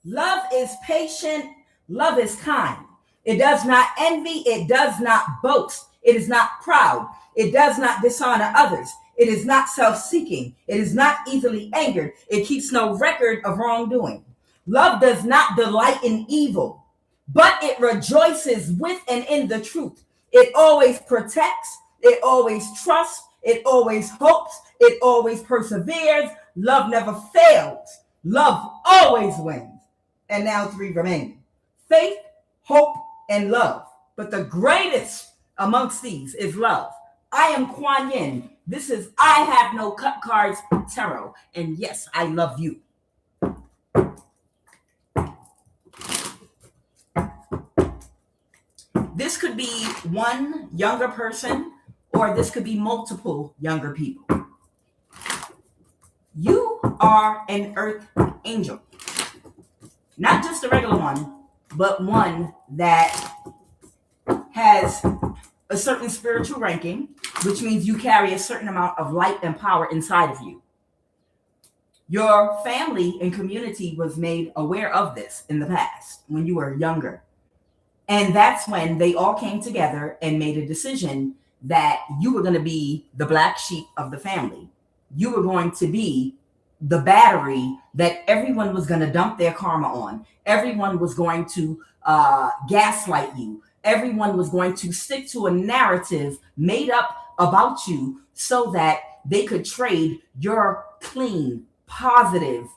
Love is patient. Love is kind. It does not envy. It does not boast. It is not proud. It does not dishonor others. It is not self-seeking. It is not easily angered. It keeps no record of wrongdoing. Love does not delight in evil, but it rejoices with and in the truth. It always protects. It always trusts. It always hopes. It always perseveres. Love never fails. Love always wins. And now 3 remaining: faith, hope, and love. But the greatest amongst these is love. I am Quan Yin. This is I Have No Cut Cards Tarot. And yes, I love you. This could be one younger person, or this could be multiple younger people. You are an earth angel. Not just a regular one, but one that has a certain spiritual ranking, which means you carry a certain amount of light and power inside of you. Your family and community was made aware of this in the past when you were younger. And that's when they all came together and made a decision that you were going to be the black sheep of the family. You were going to be the battery that everyone was going to dump their karma on. Everyone was going to gaslight you. Everyone was going to stick to a narrative made up about you so that they could trade your clean, positive,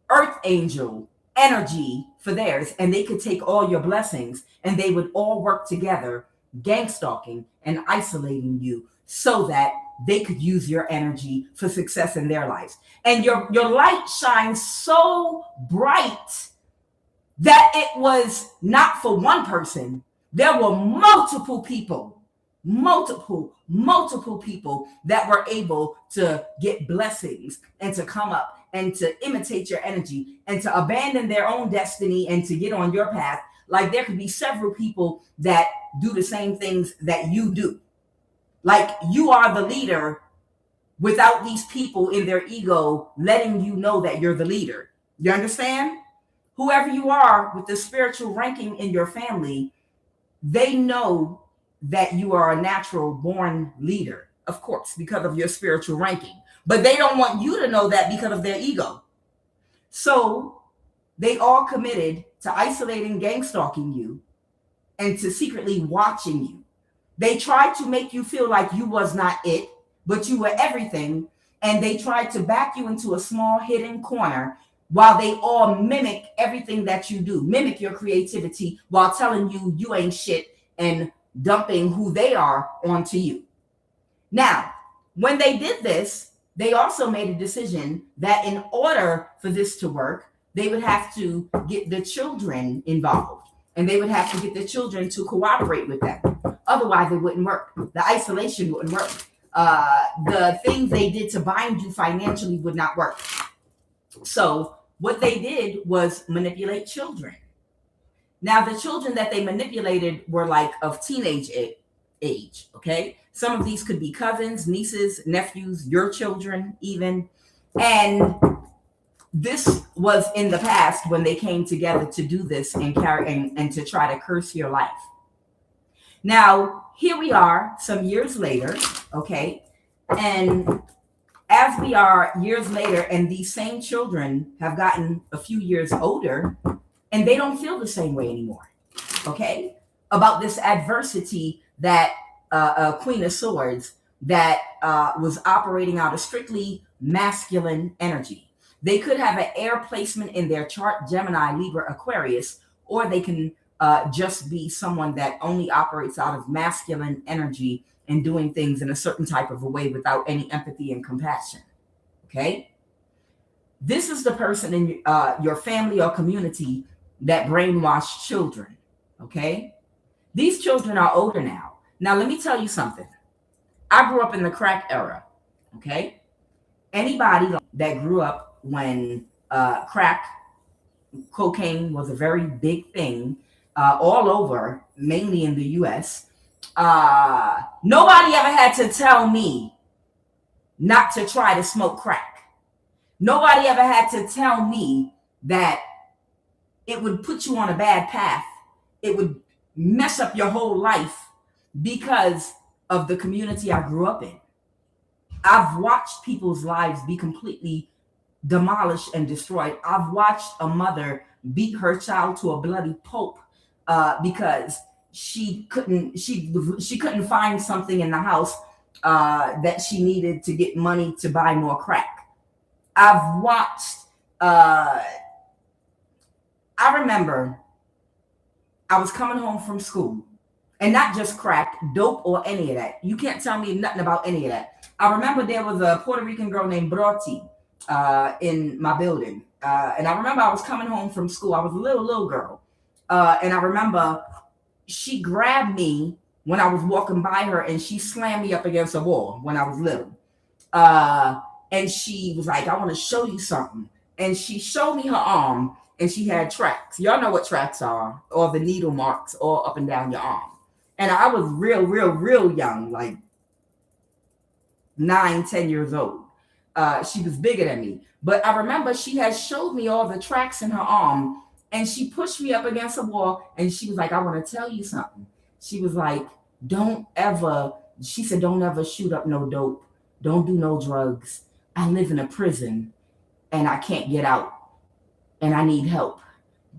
earth angel energy for theirs, and they could take all your blessings and they would all work together, gang stalking and isolating you so that they could use your energy for success in their lives. And your light shines so bright that it was not for one person. There were multiple people people that were able to get blessings and to come up and to imitate your energy and to abandon their own destiny and to get on your path. Like there could be several people that do the same things that you do. Like you are the leader without these people in their ego letting you know that you're the leader. You understand? Whoever you are with the spiritual ranking in your family, they know that you are a natural born leader, of course, because of your spiritual ranking. But they don't want you to know that because of their ego. So they all committed to isolating, gang stalking you, and to secretly watching you. They tried to make you feel like you was not it, but you were everything. And they tried to back you into a small hidden corner while they all mimic everything that you do, mimic your creativity while telling you you ain't shit and dumping who they are onto you. Now, when they did this, they also made a decision that in order for this to work, they would have to get the children involved, and they would have to get the children to cooperate with them. Otherwise, it wouldn't work. The isolation wouldn't work. The things they did to bind you financially would not work. So what they did was manipulate children. Now, the children that they manipulated were like of teenage age, okay? Some of these could be cousins, nieces, nephews, your children even. And this was in the past when they came together to do this and to try to curse your life. Now, here we are some years later, okay? And as we are years later, and these same children have gotten a few years older, and they don't feel the same way anymore, okay? About this adversity that Queen of Swords that was operating out of strictly masculine energy. They could have an air placement in their chart, Gemini, Libra, Aquarius, or they can just be someone that only operates out of masculine energy and doing things in a certain type of a way without any empathy and compassion, okay? This is the person in your family or community that brainwashed children, okay? These children are older now. Now, let me tell you something. I grew up in the crack era, okay? Anybody that grew up when crack cocaine was a very big thing all over, mainly in the US, nobody ever had to tell me not to try to smoke crack. Nobody ever had to tell me that it would put you on a bad path. It would mess up your whole life because of the community I grew up in. I've watched people's lives be completely demolished and destroyed. I've watched a mother beat her child to a bloody pulp because she couldn't find something in the house that she needed to get money to buy more crack. I've watched. I remember I was coming home from school, and not just crack, dope, or any of that. You can't tell me nothing about any of that. I remember there was a Puerto Rican girl named Broti in my building. And I remember I was coming home from school. I was a little girl. And I remember she grabbed me when I was walking by her, and she slammed me up against a wall when I was little. And she was like, I want to show you something. And she showed me her arm, and she had tracks. Y'all know what tracks are, or the needle marks all up and down your arm. And I was real young, like 9, 10 years old. She was bigger than me. But I remember she had showed me all the tracks in her arm, and she pushed me up against a wall, and she was like, I want to tell you something. She was like, don't ever shoot up no dope. Don't do no drugs. I live in a prison, and I can't get out, and I need help.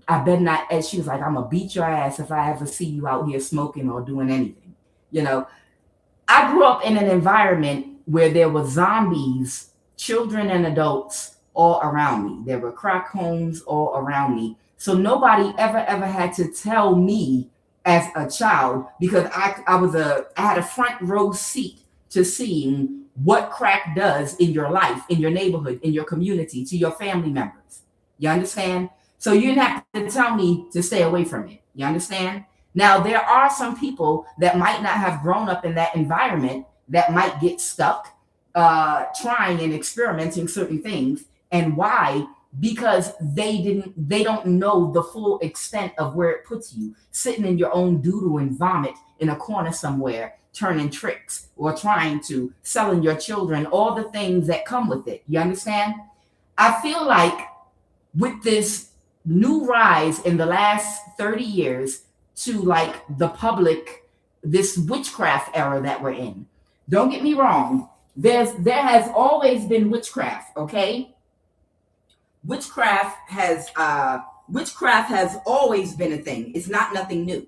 I better not. And she was like, I'm going to beat your ass if I ever see you out here smoking or doing anything. You know, I grew up in an environment where there were zombies, children and adults all around me. There were crack homes all around me. So nobody ever had to tell me as a child, because I had a front row seat to seeing what crack does in your life, in your neighborhood, in your community, to your family members. You understand? So you didn't have to tell me to stay away from it. You understand? Now, there are some people that might not have grown up in that environment that might get stuck trying and experimenting certain things. And why? Because they don't know the full extent of where it puts you, sitting in your own doodle and vomit in a corner somewhere, turning tricks or trying to selling your children, all the things that come with it. You understand? I feel like with this new rise in the last 30 years to like the public, this witchcraft era that we're in. Don't get me wrong. There has always been witchcraft, okay? Witchcraft has always been a thing. It's not nothing new,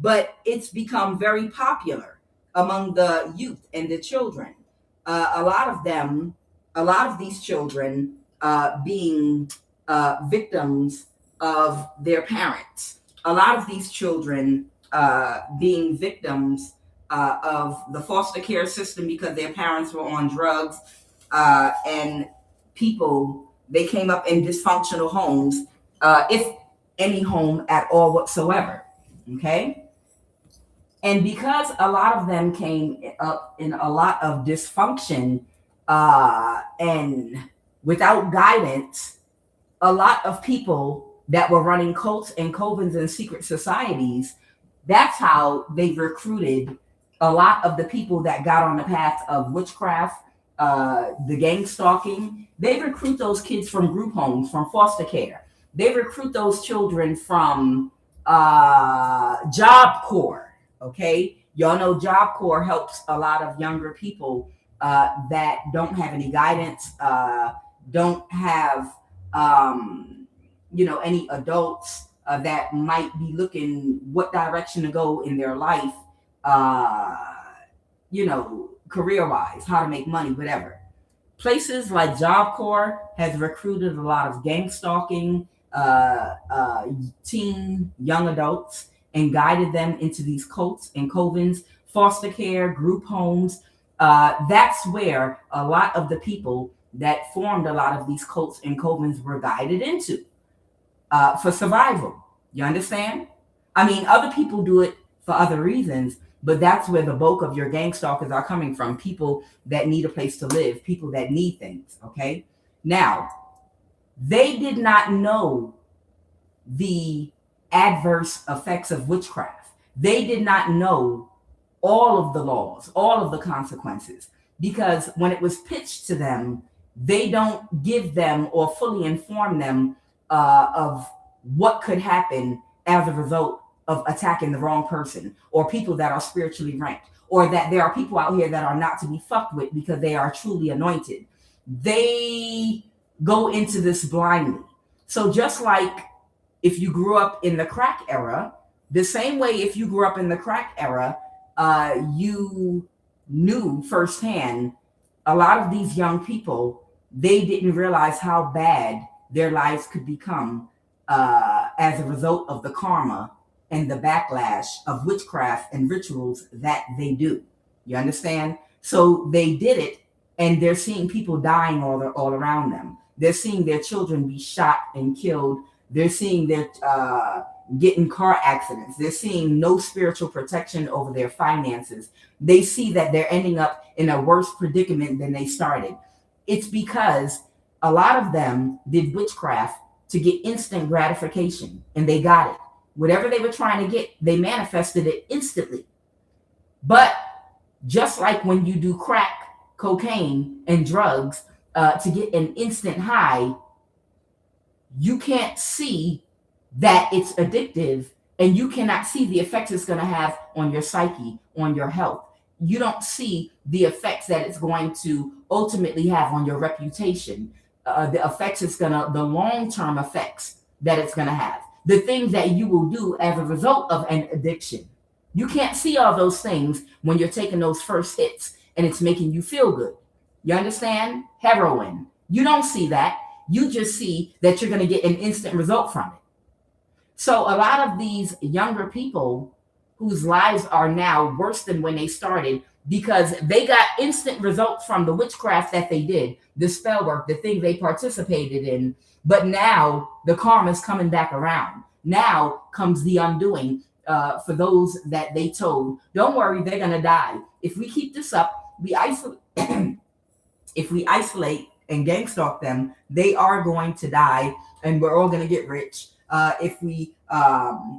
but it's become very popular among the youth and the children. A lot of these children being victims of their parents. A lot of these children being victims of the foster care system because their parents were on drugs, and they came up in dysfunctional homes, if any home at all whatsoever. Okay? And because a lot of them came up in a lot of dysfunction, and without guidance, a lot of people that were running cults and covens and secret societies, that's how they recruited a lot of the people that got on the path of witchcraft, the gang stalking. They recruit those kids from group homes, from foster care. They recruit those children from Job Corps. Okay, y'all know Job Corps helps a lot of younger people that don't have any guidance, don't have any adults that might be looking what direction to go in their life, career wise, how to make money, whatever. Places like Job Corps has recruited a lot of gang stalking, teen young adults, and guided them into these cults and covens, foster care, group homes. That's where a lot of the people that formed a lot of these cults and covens were guided into for survival. You understand? I mean, other people do it for other reasons, but that's where the bulk of your gang stalkers are coming from. People that need a place to live, people that need things. Okay. Now, they did not know the adverse effects of witchcraft. They did not know all of the laws, all of the consequences, because when it was pitched to them, they don't give them or fully inform them of what could happen as a result of attacking the wrong person, or people that are spiritually ranked, or that there are people out here that are not to be fucked with because they are truly anointed. They go into this blindly. So just like if you grew up in the crack era, the same way if you grew up in the crack era, you knew firsthand a lot of these young people, they didn't realize how bad their lives could become as a result of the karma and the backlash of witchcraft and rituals that they do. You understand? So they did it, and they're seeing people dying all around them. They're seeing their children be shot and killed. They're seeing their get in car accidents. They're seeing no spiritual protection over their finances. They see that they're ending up in a worse predicament than they started. It's because a lot of them did witchcraft to get instant gratification, and they got it. Whatever they were trying to get, they manifested it instantly. But just like when you do crack, cocaine, and drugs to get an instant high, you can't see that it's addictive, and you cannot see the effects it's going to have on your psyche, on your health. You don't see the effects that it's going to ultimately have on your reputation, the effects the long-term effects that it's going to have, the things that you will do as a result of an addiction. You can't see all those things when you're taking those first hits and it's making you feel good. You understand? Heroin. You don't see that. You just see that you're going to get an instant result from it. So a lot of these younger people whose lives are now worse than when they started, because they got instant results from the witchcraft that they did, the spell work, the thing they participated in. But now the karma is coming back around. Now comes the undoing for those that they told, don't worry, they're going to die. If we keep this up, if we isolate and gang stalk them, they are going to die, and we're all going to get rich. If we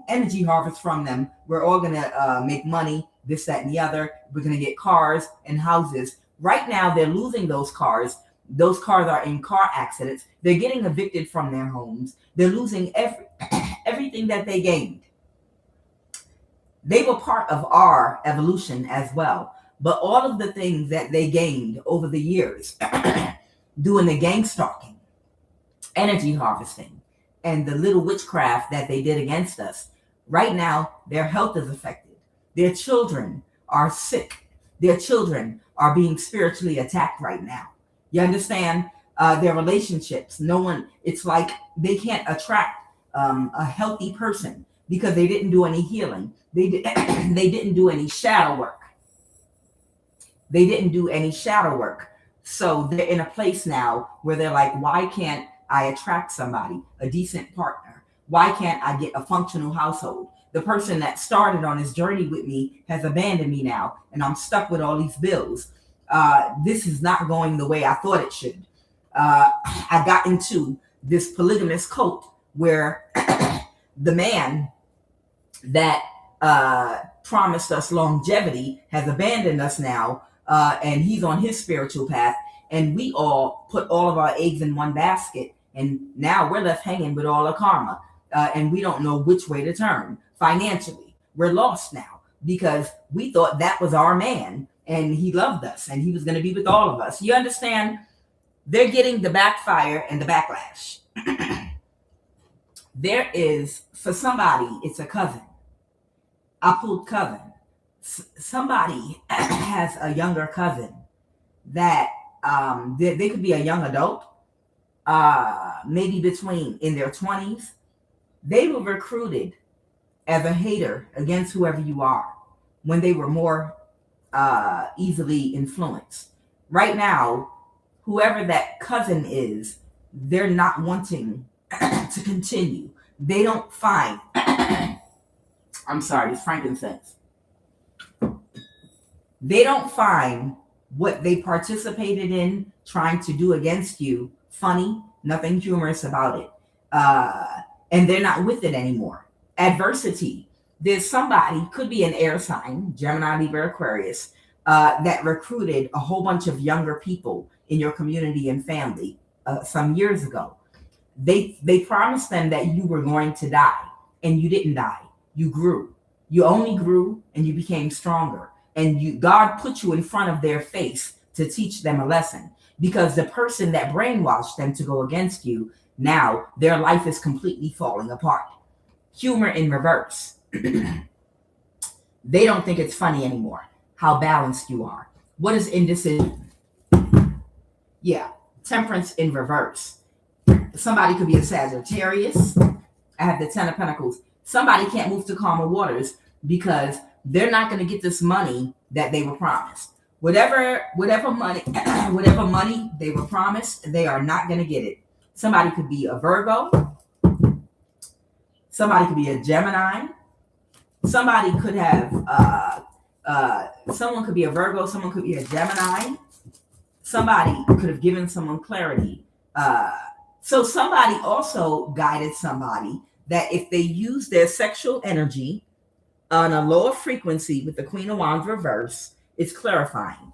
energy harvest from them, we're all going to make money, this, that, and the other. We're going to get cars and houses. Right now, they're losing those cars. Those cars are in car accidents. They're getting evicted from their homes. They're losing everything that they gained. They were part of our evolution as well. But all of the things that they gained over the years, doing the gang stalking, energy harvesting, and the little witchcraft that they did against us, right now, their health is affected. Their children are sick. Their children are being spiritually attacked right now. You understand? Their relationships. No one, it's like they can't attract a healthy person because they didn't do any healing. They didn't do any shadow work. They didn't do any shadow work. So they're in a place now where they're like, why can't I attract somebody, a decent partner? Why can't I get a functional household? The person that started on this journey with me has abandoned me now, and I'm stuck with all these bills. This is not going the way I thought it should. I got into this polygamous cult where the man that promised us longevity has abandoned us now, and he's on his spiritual path, and we all put all of our eggs in one basket, and now we're left hanging with all the karma, and we don't know which way to turn. Financially, we're lost now because we thought that was our man, and he loved us, and he was going to be with all of us. You understand? They're getting the backfire and the backlash. There is, for somebody, it's a cousin. I pulled cousin. Somebody has a younger cousin that they could be a young adult, maybe between in their 20s. They were recruited as a hater against whoever you are when they were more easily influenced. Right now, whoever that cousin is, they're not wanting to continue. They don't find, I'm sorry, it's frankincense. They don't find what they participated in trying to do against you funny, nothing humorous about it. And they're not with it anymore. Adversity. There's somebody, could be an air sign, Gemini, Libra, Aquarius, that recruited a whole bunch of younger people in your community and family some years ago. They promised them that you were going to die, and you didn't die. You grew. You only grew, and you became stronger. And God put you in front of their face to teach them a lesson, because the person that brainwashed them to go against you, now their life is completely falling apart. Humor in reverse. They don't think it's funny anymore how balanced you are. What is indecision? Yeah, temperance in reverse. Somebody could be a Sagittarius. I have the 10 of Pentacles. Somebody can't move to calmer waters because they're not going to get this money that they were promised. Whatever money they were promised, they are not going to get it. Somebody could be a Virgo. Somebody could be a Gemini. Somebody could have, someone could be a Virgo. Someone could be a Gemini. Somebody could have given someone clarity. So somebody also guided somebody that if they use their sexual energy on a lower frequency with the Queen of Wands reverse, it's clarifying.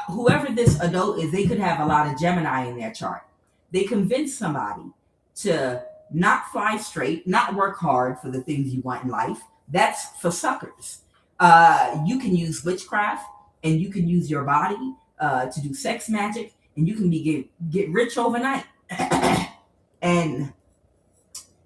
Whoever this adult is, they could have a lot of Gemini in their chart. They convince somebody to not fly straight, not work hard for the things you want in life. That's for suckers. You can use witchcraft, and you can use your body to do sex magic, and you can get rich overnight. And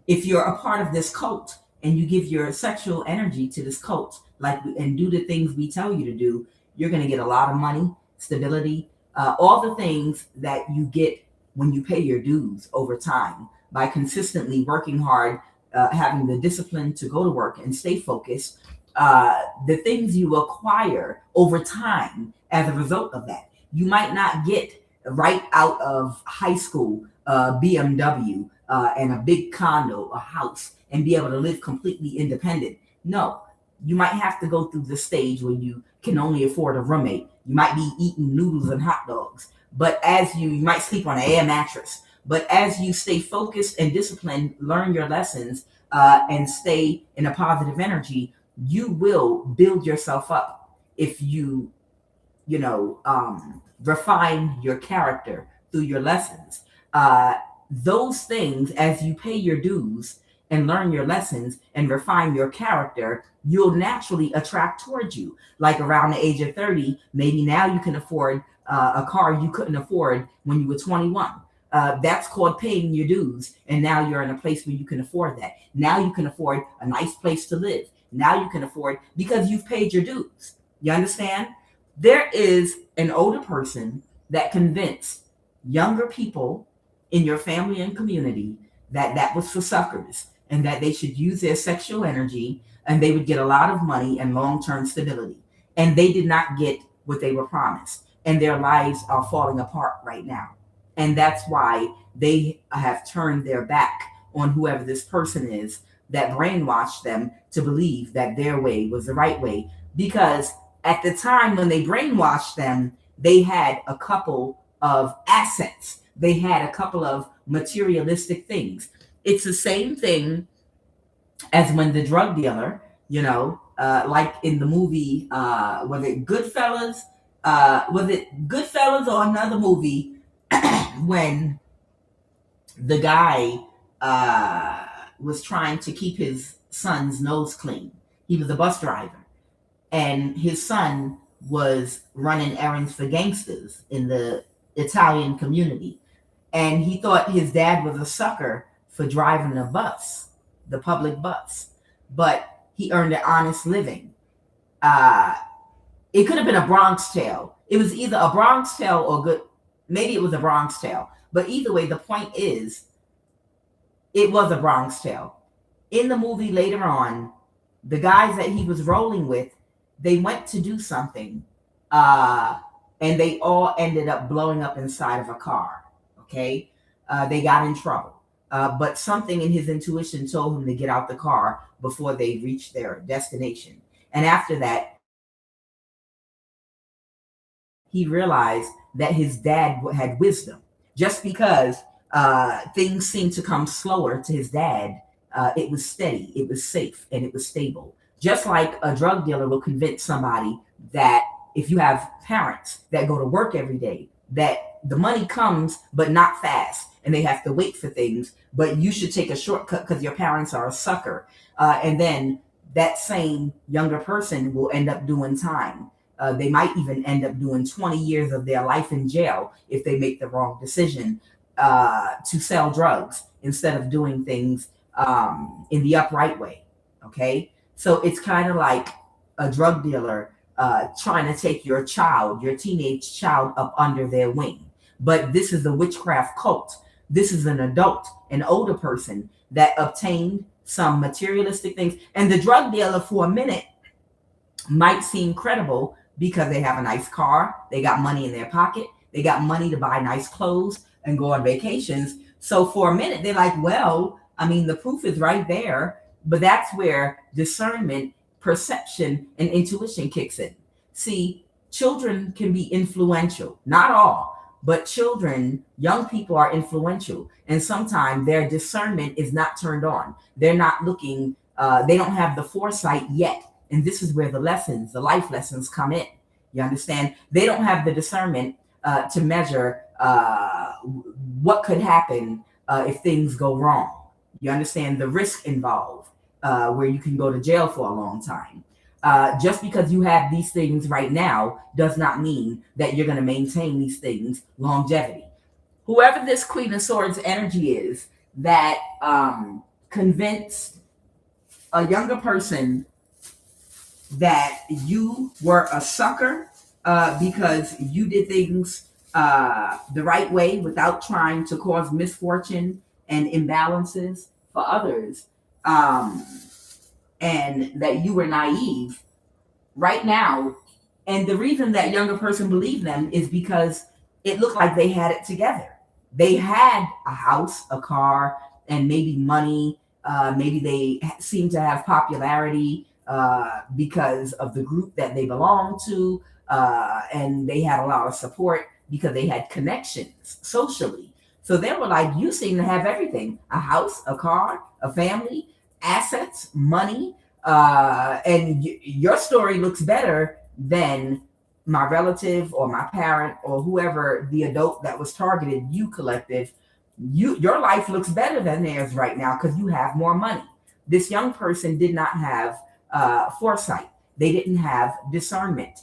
if you're a part of this cult and you give your sexual energy to this cult, and do the things we tell you to do, you're going to get a lot of money, stability, all the things that you get when you pay your dues over time by consistently working hard, having the discipline to go to work and stay focused. The things you acquire over time as a result of that. You might not get right out of high school BMW and a big condo, a house, and be able to live completely independent. No, you might have to go through the stage where you can only afford a roommate. You might be eating noodles and hot dogs, but as you might sleep on an air mattress. But as you stay focused and disciplined, learn your lessons, and stay in a positive energy, you will build yourself up if you refine your character through your lessons. Those things, as you pay your dues and learn your lessons and refine your character, you'll naturally attract towards you. Like around the age of 30, maybe now you can afford a car you couldn't afford when you were 21. That's called paying your dues. And now you're in a place where you can afford that. Now you can afford a nice place to live. Now you can afford because you've paid your dues. You understand? There is an older person that convinced younger people in your family and community that that was for suckers and that they should use their sexual energy and they would get a lot of money and long-term stability. And they did not get what they were promised. And their lives are falling apart right now. And that's why they have turned their back on whoever this person is that brainwashed them to believe that their way was the right way. Because at the time when they brainwashed them, they had a couple of assets, they had a couple of materialistic things. It's the same thing as when the drug dealer, like in the movie, was it Goodfellas or another movie when the guy was trying to keep his son's nose clean. He was a bus driver, and his son was running errands for gangsters in the Italian community. And he thought his dad was a sucker for driving the bus, the public bus, but he earned an honest living. It could have been a Bronx Tale. It was either a Bronx Tale or good. Maybe it was a Bronx Tale. But either way, the point is, it was a Bronx Tale. In the movie later on, the guys that he was rolling with, they went to do something, and they all ended up blowing up inside of a car. Okay, they got in trouble, but something in his intuition told him to get out the car before they reached their destination. And after that, he realized that his dad had wisdom. Just because things seemed to come slower to his dad, it was steady, it was safe, and it was stable. Just like a drug dealer will convince somebody that if you have parents that go to work every day, that the money comes, but not fast, and they have to wait for things, but you should take a shortcut because your parents are a sucker. And then that same younger person will end up doing time. They might even end up doing 20 years of their life in jail if they make the wrong decision to sell drugs instead of doing things in the upright way. Okay, so it's kind of like a drug dealer trying to take your child, your teenage child, up under their wing. But this is a witchcraft cult. This is an adult, an older person that obtained some materialistic things. And the drug dealer, for a minute, might seem credible because they have a nice car, they got money in their pocket, they got money to buy nice clothes and go on vacations. So for a minute, they're like, well, I mean, the proof is right there. But that's where discernment, perception, and intuition kicks in. See, children can be influential, not all, but children, young people are influential. And sometimes their discernment is not turned on. They're not looking, they don't have the foresight yet. And this is where the lessons, the life lessons come in. You understand? They don't have the discernment to measure what could happen if things go wrong. You understand the risk involved, where you can go to jail for a long time. Just because you have these things right now does not mean that you're going to maintain these things longevity. Whoever this Queen of Swords energy is that convinced a younger person that you were a sucker because you did things the right way without trying to cause misfortune and imbalances for others, and that you were naive right now. And the reason that younger person believed them is because it looked like they had it together. They had a house, a car, and maybe money. Maybe they seemed to have popularity because of the group that they belonged to, and they had a lot of support because they had connections socially. So they were like, you seem to have everything: a house, a car, a family, assets, money, and your story looks better than my relative or my parent or whoever the adult that was targeted, you collective. Your life looks better than theirs right now because you have more money. This young person did not have foresight. They didn't have discernment.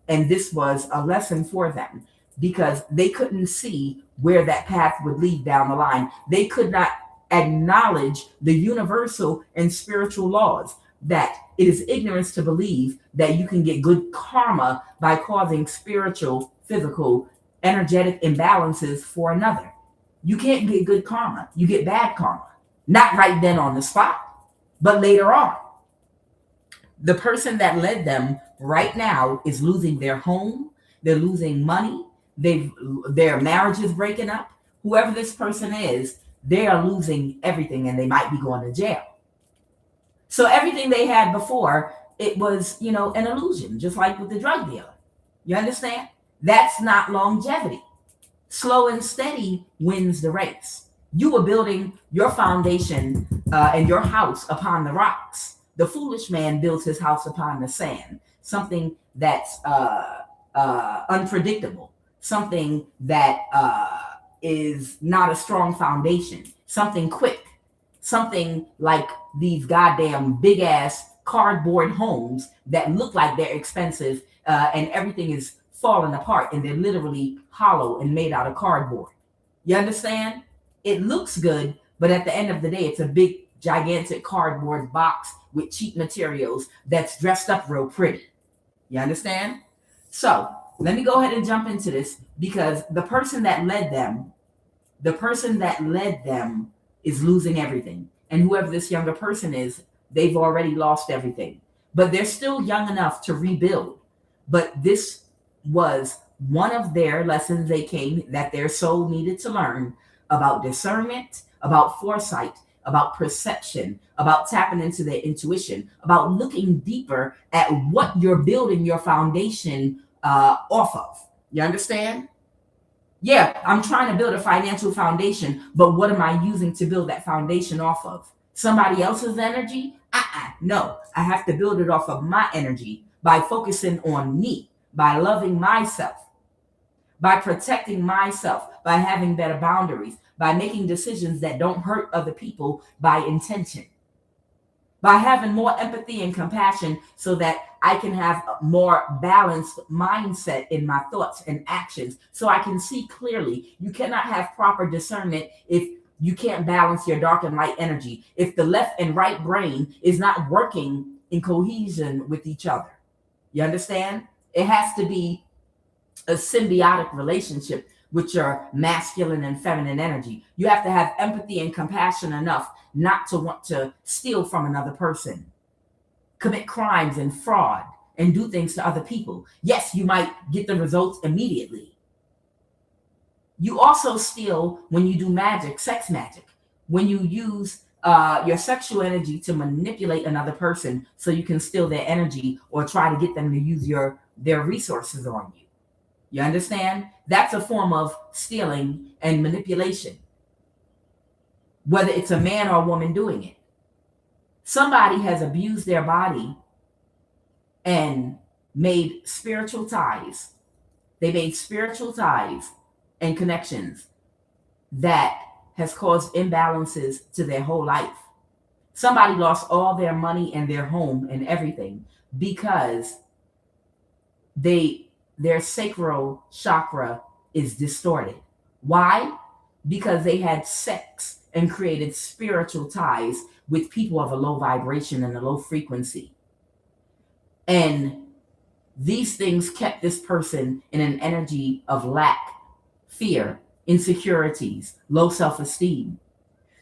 And this was a lesson for them because they couldn't see where that path would lead down the line. They could not acknowledge the universal and spiritual laws. that it is ignorance to believe that you can get good karma by causing spiritual, physical, energetic imbalances for another. You can't get good karma. You get bad karma. Not right then on the spot, but later on. The person that led them right now is losing their home, they're losing money, their marriage is breaking up. Whoever this person is, they are losing everything and they might be going to jail. So everything they had before, it was, an illusion, just like with the drug dealer. You understand? That's not longevity. Slow and steady wins the race. You were building your foundation and your house upon the rocks. The foolish man builds his house upon the sand, something that's unpredictable, something that is not a strong foundation, something quick, something like these goddamn big ass cardboard homes that look like they're expensive and everything is falling apart and they're literally hollow and made out of cardboard. You understand? It looks good, but at the end of the day, it's a big, gigantic cardboard box with cheap materials that's dressed up real pretty. You understand? So let me go ahead and jump into this because the person that led them is losing everything. And whoever this younger person is, they've already lost everything. But they're still young enough to rebuild. But this was one of their lessons that their soul needed to learn about discernment, about foresight, about perception, about tapping into their intuition, about looking deeper at what you're building your foundation off of. You understand? Yeah, I'm trying to build a financial foundation, but what am I using to build that foundation off of? Somebody else's energy? No, I have to build it off of my energy by focusing on me, by loving myself, by protecting myself, by having better boundaries, by making decisions that don't hurt other people by intention, by having more empathy and compassion so that I can have a more balanced mindset in my thoughts and actions so I can see clearly. You cannot have proper discernment if you can't balance your dark and light energy, if the left and right brain is not working in cohesion with each other. You understand? It has to be a symbiotic relationship with your masculine and feminine energy. You have to have empathy and compassion enough not to want to steal from another person, commit crimes and fraud, and do things to other people. Yes, you might get the results immediately. You also steal when you do magic, sex magic, when you use your sexual energy to manipulate another person so you can steal their energy or try to get them to use their resources on you. You understand? That's a form of stealing and manipulation, whether it's a man or a woman doing it. Somebody has abused their body and made spiritual ties. They made spiritual ties and connections that has caused imbalances to their whole life. Somebody lost all their money and their home and everything because their sacral chakra is distorted. Why? Because they had sex and created spiritual ties with people of a low vibration and a low frequency. And these things kept this person in an energy of lack, fear, insecurities, low self-esteem.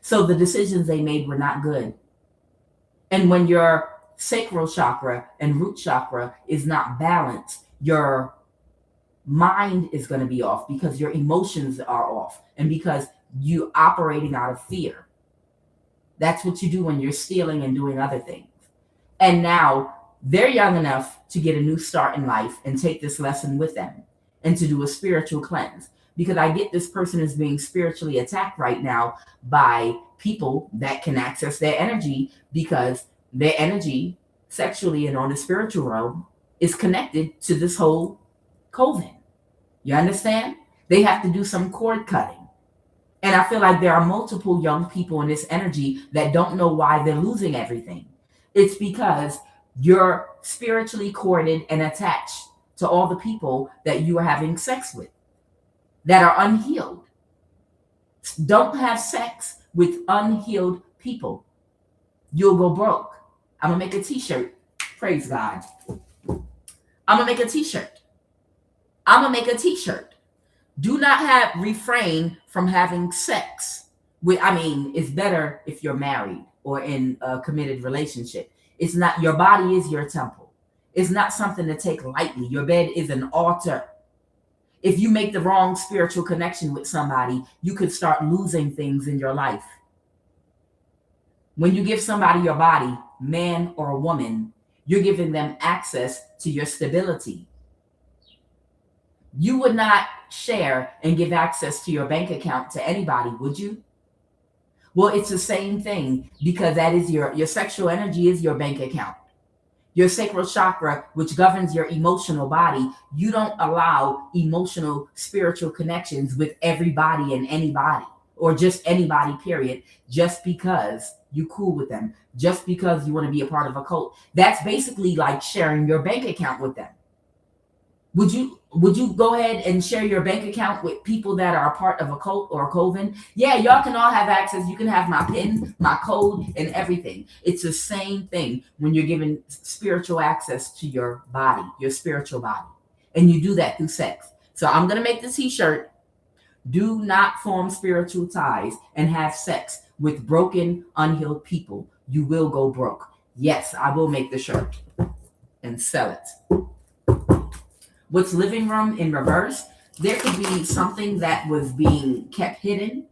So the decisions they made were not good. And when your sacral chakra and root chakra is not balanced, your mind is going to be off because your emotions are off and because you're operating out of fear. That's what you do when you're stealing and doing other things. And now they're young enough to get a new start in life and take this lesson with them and to do a spiritual cleanse. Because I get this person is being spiritually attacked right now by people that can access their energy because their energy sexually and on the spiritual realm is connected to this whole coven. You understand? They have to do some cord cutting. And I feel like there are multiple young people in this energy that don't know why they're losing everything. It's because you're spiritually corded and attached to all the people that you are having sex with that are unhealed. Don't have sex with unhealed people. You'll go broke. I'm going to make a t-shirt. Praise God. I'm going to make a t-shirt. I'm going to make a t-shirt. Do not refrain from having sex. It's better if you're married or in a committed relationship. It's not, your body is your temple. It's not something to take lightly. Your bed is an altar. If you make the wrong spiritual connection with somebody, you could start losing things in your life. When you give somebody your body, man or woman, you're giving them access to your stability. You would not share and give access to your bank account to anybody, would you? Well, it's the same thing, because that is your sexual energy is your bank account. Your sacral chakra, which governs your emotional body, you don't allow emotional, spiritual connections with everybody and anybody, or just anybody, period, just because you cool with them, just because you want to be a part of a cult. That's basically like sharing your bank account with them. Would you go ahead and share your bank account with people that are a part of a cult or a coven? Yeah, y'all can all have access. You can have my PIN, my code, and everything. It's the same thing when you're giving spiritual access to your body, your spiritual body. And you do that through sex. So I'm going to make the t-shirt. Do not form spiritual ties and have sex with broken, unhealed people. You will go broke. Yes, I will make the shirt and sell it. What's living room in reverse? There could be something that was being kept hidden.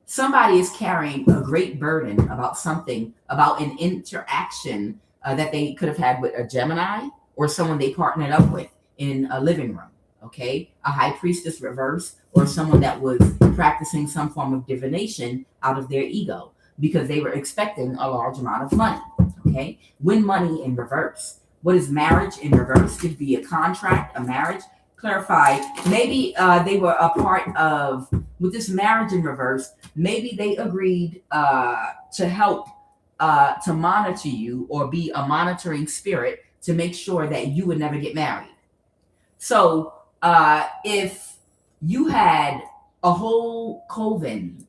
Somebody is carrying a great burden about something, about an interaction that they could have had with a Gemini or someone they partnered up with in a living room. Okay, a high priestess reverse, or someone that was practicing some form of divination out of their ego because they were expecting a large amount of money. Okay, win money in reverse. What is marriage in reverse? Could be a contract, a marriage. Clarify. Maybe they were a part of, with this marriage in reverse, maybe they agreed to help to monitor you or be a monitoring spirit to make sure that you would never get married. So if you had a whole coven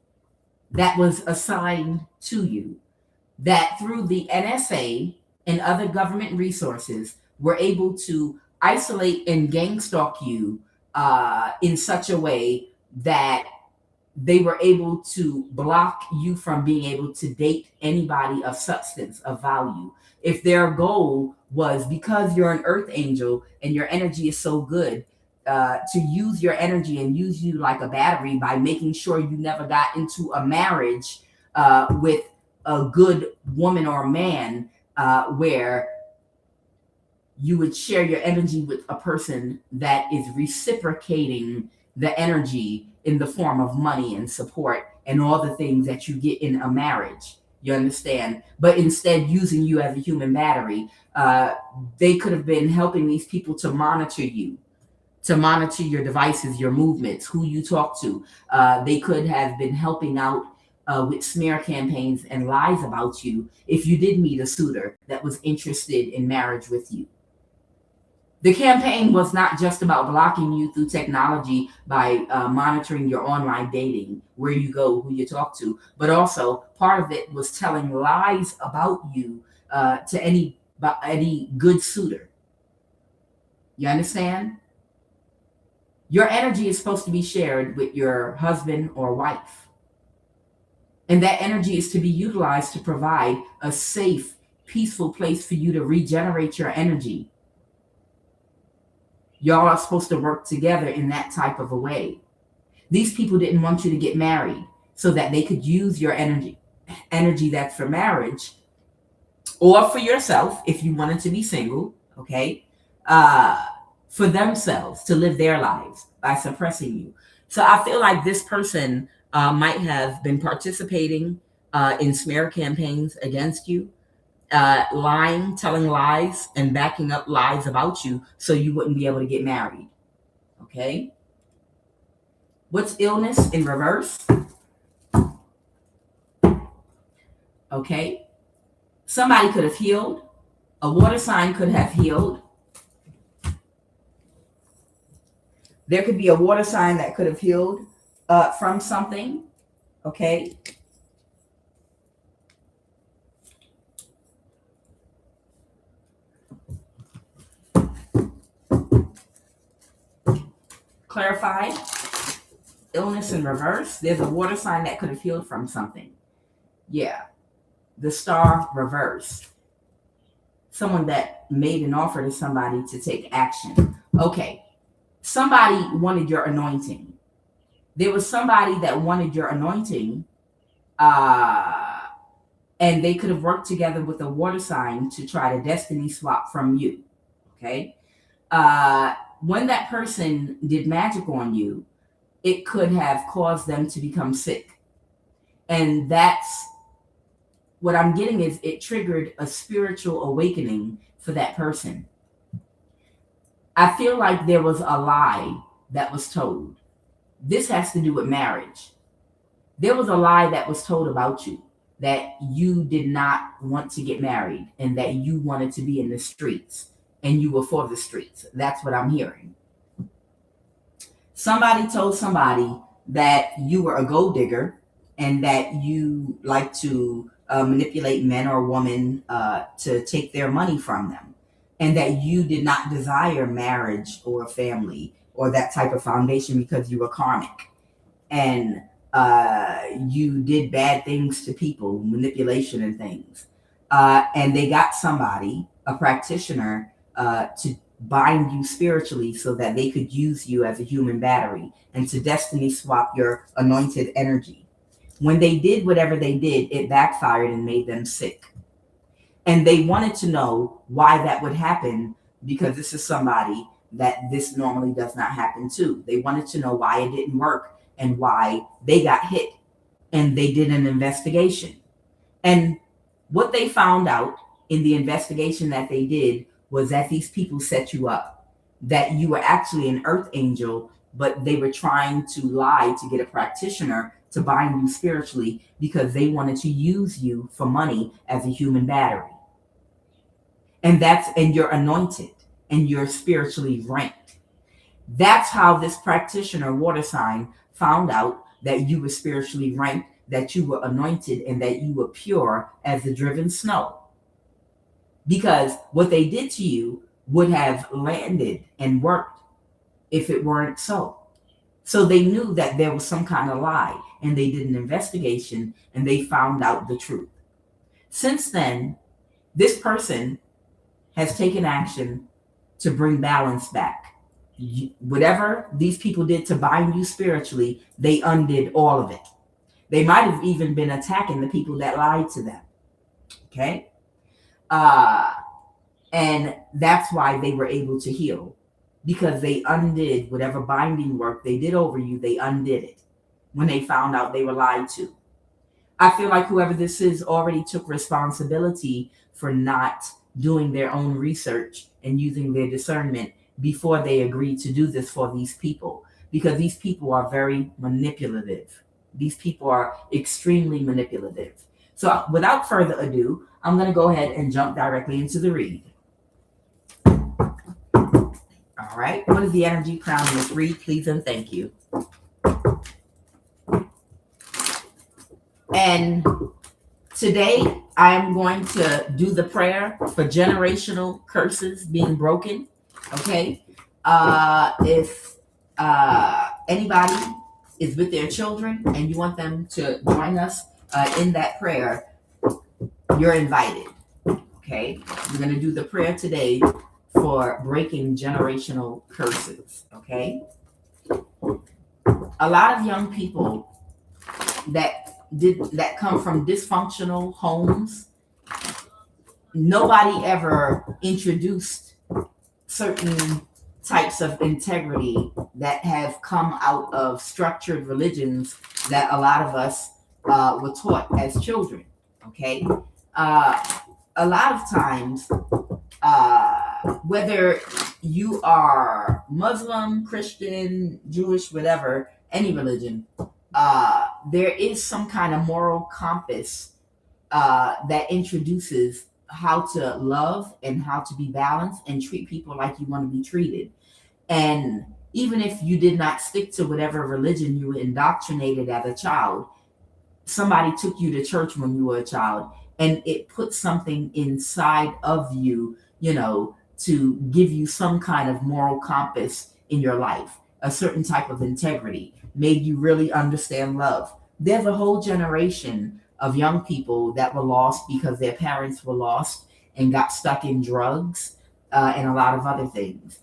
that was assigned to you, that through the NSA and other government resources were able to isolate and gang stalk you in such a way that they were able to block you from being able to date anybody of substance, of value. If their goal was, because you're an earth angel and your energy is so good, to use your energy and use you like a battery by making sure you never got into a marriage with a good woman or man, where you would share your energy with a person that is reciprocating the energy in the form of money and support and all the things that you get in a marriage. You understand? But instead using you as a human battery, they could have been helping these people to monitor you, to monitor your devices, your movements, who you talk to. They could have been helping out with smear campaigns and lies about you if you did meet a suitor that was interested in marriage with you. The campaign was not just about blocking you through technology by monitoring your online dating, where you go, who you talk to, but also part of it was telling lies about you to any good suitor. You understand? Your energy is supposed to be shared with your husband or wife. And that energy is to be utilized to provide a safe, peaceful place for you to regenerate your energy. Y'all are supposed to work together in that type of a way. These people didn't want you to get married so that they could use your energy that's for marriage or for yourself if you wanted to be single, okay, for themselves to live their lives by suppressing you. So I feel like this person might have been participating in smear campaigns against you, lying, telling lies, and backing up lies about you so you wouldn't be able to get married. Okay? What's illness in reverse? Okay? Somebody could have healed. A water sign could have healed. There could be a water sign that could have healed from something. Okay? clarified. Illness in reverse. There's a water sign that could have healed from something. Yeah. The star reversed. Someone that made an offer to somebody to take action. Okay. Somebody wanted your anointing. There was somebody that wanted your anointing, and they could have worked together with a water sign to try to destiny swap from you. Okay. When that person did magic on you, it could have caused them to become sick. And that's what I'm getting is it triggered a spiritual awakening for that person. I feel like there was a lie that was told. This has to do with marriage. There was a lie that was told about you, that you did not want to get married and that you wanted to be in the streets and you were for the streets. That's what I'm hearing. Somebody told somebody that you were a gold digger and that you like to manipulate men or women to take their money from them, and that you did not desire marriage or family or that type of foundation because you were karmic and you did bad things to people, manipulation and things. And they got somebody, a practitioner, to bind you spiritually so that they could use you as a human battery and to destiny swap your anointed energy. When they did whatever they did, it backfired and made them sick. And they wanted to know why that would happen, because this is somebody that this normally does not happen to. They wanted to know why it didn't work and why they got hit. And they did an investigation. And what they found out in the investigation that they did was that these people set you up, that you were actually an earth angel, but they were trying to lie to get a practitioner to bind you spiritually because they wanted to use you for money as a human battery. And you're anointed and you're spiritually ranked. That's how this practitioner water sign found out that you were spiritually ranked, that you were anointed, and that you were pure as the driven snow. Because what they did to you would have landed and worked if it weren't so. So they knew that there was some kind of lie, and they did an investigation and they found out the truth. Since then, this person has taken action to bring balance back. Whatever these people did to bind you spiritually, they undid all of it. They might have even been attacking the people that lied to them. Okay? And that's why they were able to heal, because they undid whatever binding work they did over you. They undid it when they found out they were lied to. I feel like whoever this is already took responsibility for not doing their own research and using their discernment before they agreed to do this for these people, because these people are very manipulative. These people are extremely manipulative. So without further ado, I'm going to go ahead and jump directly into the read. All right. What is the energy crown this read, please and thank you? And today I'm going to do the prayer for generational curses being broken. Okay. If anybody is with their children and you want them to join us in that prayer, you're invited. Okay. We're going to do the prayer today for breaking generational curses. Okay. A lot of young people that come from dysfunctional homes, nobody ever introduced certain types of integrity that have come out of structured religions that a lot of us were taught as children. Okay. A lot of times, whether you are Muslim, Christian, Jewish, whatever, any religion, there is some kind of moral compass that introduces how to love and how to be balanced and treat people like you want to be treated. And even if you did not stick to whatever religion you were indoctrinated as a child, somebody took you to church when you were a child and it put something inside of you, to give you some kind of moral compass in your life. a certain type of integrity, made you really understand love. There's a whole generation of young people that were lost because their parents were lost and got stuck in drugs and a lot of other things.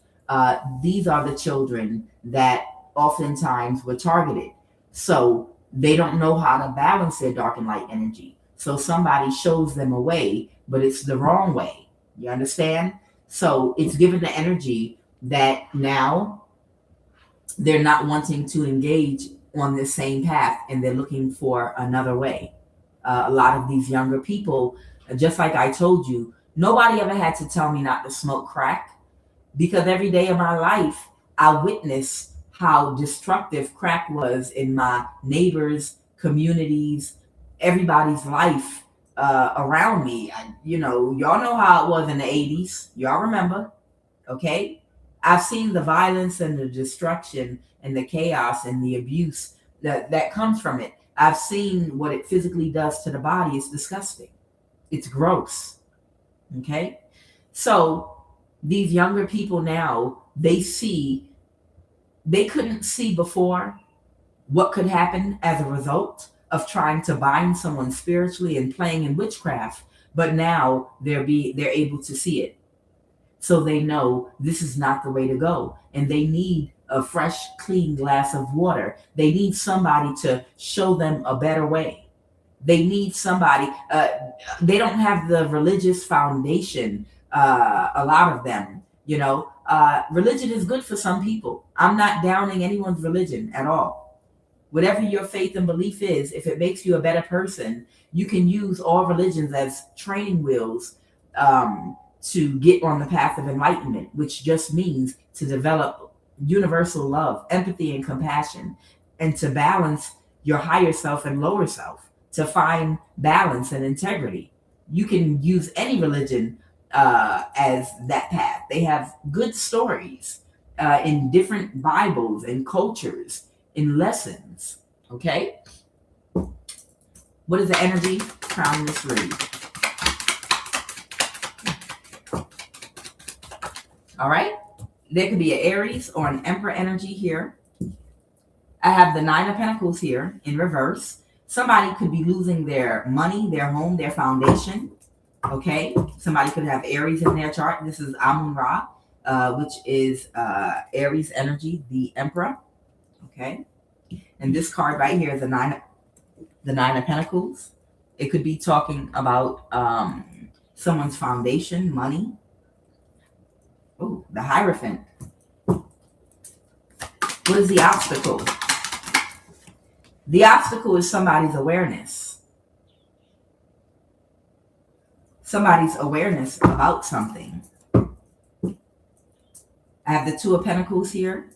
These are the children that oftentimes were targeted. So they don't know how to balance their dark and light energy. So somebody shows them a way, but it's the wrong way. You understand? So it's given the energy that now they're not wanting to engage on the same path and they're looking for another way. A lot of these younger people, just like I told you, nobody ever had to tell me not to smoke crack because every day of my life, I witnessed how destructive crack was in my neighbors, communities, everybody's life around me. Y'all know how it was in the 80s. Y'all remember, okay? I've seen the violence and the destruction and the chaos and the abuse that comes from it. I've seen what it physically does to the body. It's disgusting. It's gross. Okay? So these younger people now, they couldn't see before what could happen as a result of trying to bind someone spiritually and playing in witchcraft, but now they're able to see it. So they know this is not the way to go. And they need a fresh, clean glass of water. They need somebody to show them a better way. They need somebody. They don't have the religious foundation, a lot of them. Religion is good for some people. I'm not downing anyone's religion at all. Whatever your faith and belief is, if it makes you a better person, you can use all religions as training wheels to get on the path of enlightenment, which just means to develop universal love, empathy, and compassion, and to balance your higher self and lower self, to find balance and integrity. You can use any religion as that path. They have good stories in different Bibles and cultures, in lessons. Okay? What is the energy? Crown mystery. All right? There could be an Aries or an Emperor energy here. I have the Nine of Pentacles here in reverse. Somebody could be losing their money, their home, their foundation. Okay? Somebody could have Aries in their chart. This is Amun-Ra, which is Aries energy, the Emperor. Okay? And this card right here is the Nine of Pentacles. It could be talking about someone's foundation, money. Oh, the Hierophant. What is the obstacle? The obstacle is somebody's awareness. Somebody's awareness about something. I have the Two of Pentacles here.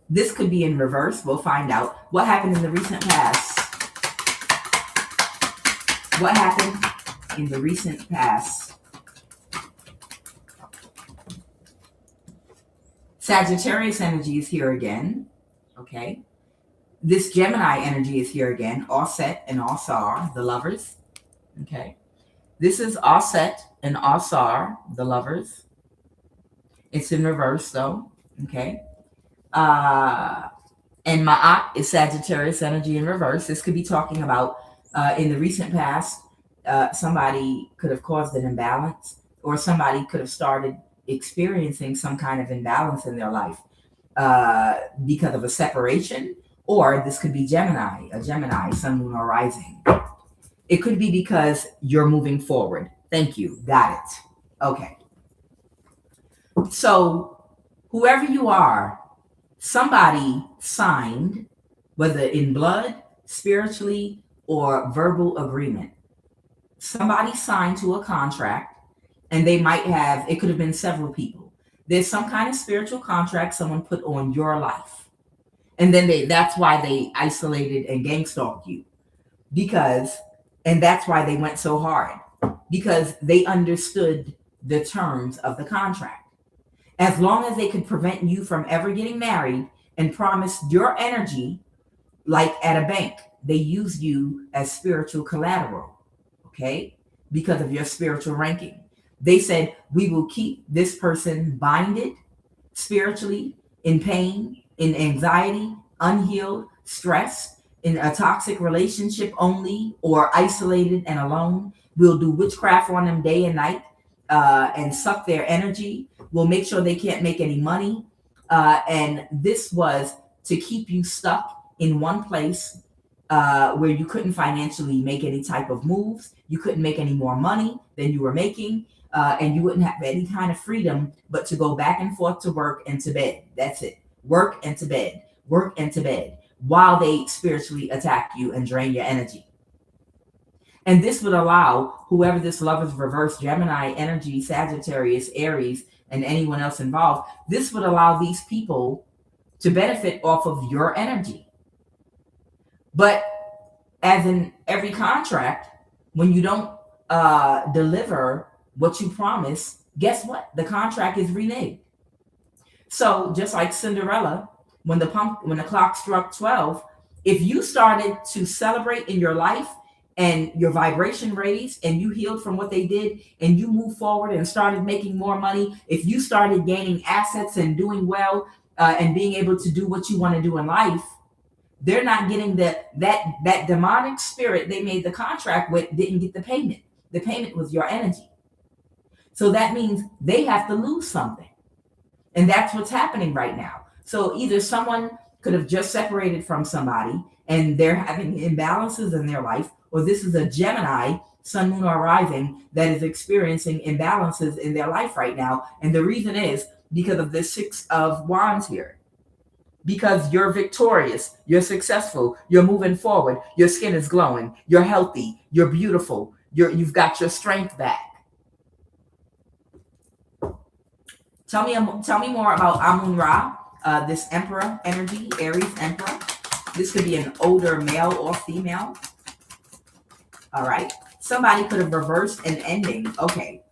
This could be in reverse. We'll find out. What happened in the recent past? What happened in the recent past? Sagittarius energy is here again. Okay. This Gemini energy is here again. Offset and Asar, the lovers. Okay. This is Offset and Asar, the lovers. It's in reverse though. Okay. And Ma'at is Sagittarius energy in reverse. This could be talking about in the recent past, somebody could have caused an imbalance, or somebody could have started experiencing some kind of imbalance in their life because of a separation, or this could be a Gemini, Sun, Moon, or Rising. It could be because you're moving forward. Thank you. Got it. Okay. So whoever you are, somebody signed, whether in blood, spiritually, or verbal agreement. Somebody signed to a contract, and they might have, it could have been several people. There's some kind of spiritual contract someone put on your life. And then that's why they isolated and gang stalked you. And that's why they went so hard. Because they understood the terms of the contract. As long as they could prevent you from ever getting married and promised your energy, like at a bank, they used you as spiritual collateral, okay? Because of your spiritual ranking. They said, we will keep this person binded spiritually, in pain, in anxiety, unhealed, stress, in a toxic relationship only, or isolated and alone. We'll do witchcraft on them day and night, and suck their energy. We'll make sure they can't make any money. And this was to keep you stuck in one place, where you couldn't financially make any type of moves. You couldn't make any more money than you were making. And you wouldn't have any kind of freedom but to go back and forth to work and to bed. That's it. Work and to bed. Work and to bed, while they spiritually attack you and drain your energy. And this would allow whoever this lover's reverse Gemini energy, Sagittarius, Aries, and anyone else involved, this would allow these people to benefit off of your energy. But as in every contract, when you don't deliver what you promise, guess what? The contract is reneged. So just like Cinderella, when the clock struck 12, if you started to celebrate in your life and your vibration raised and you healed from what they did and you moved forward and started making more money, if you started gaining assets and doing well, and being able to do what you want to do in life, they're not getting that demonic spirit they made the contract with didn't get the payment. The payment was your energy. So that means they have to lose something. And that's what's happening right now. So either someone could have just separated from somebody and they're having imbalances in their life, or this is a Gemini, sun, moon, or rising, that is experiencing imbalances in their life right now. And the reason is because of the Six of Wands here. Because you're victorious, you're successful, you're moving forward, your skin is glowing, you're healthy, you're beautiful, you've got your strength back. Tell me more about Amun-Ra, this Emperor energy, Aries Emperor. This could be an older male or female. All right. Somebody could have reversed an ending. Okay.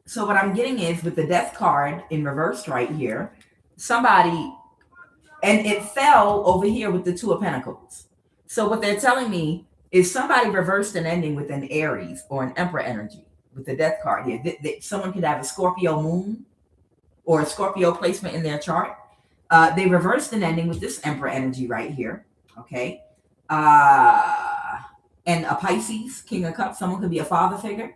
So what I'm getting is with the Death card in reversed right here, somebody, and it fell over here with the Two of Pentacles. So what they're telling me is somebody reversed an ending with an Aries or an Emperor energy with the Death card here. Someone could have a Scorpio moon or a Scorpio placement in their chart. They reversed an ending with this Emperor energy right here. Okay. And a Pisces, King of Cups. Someone could be a father figure.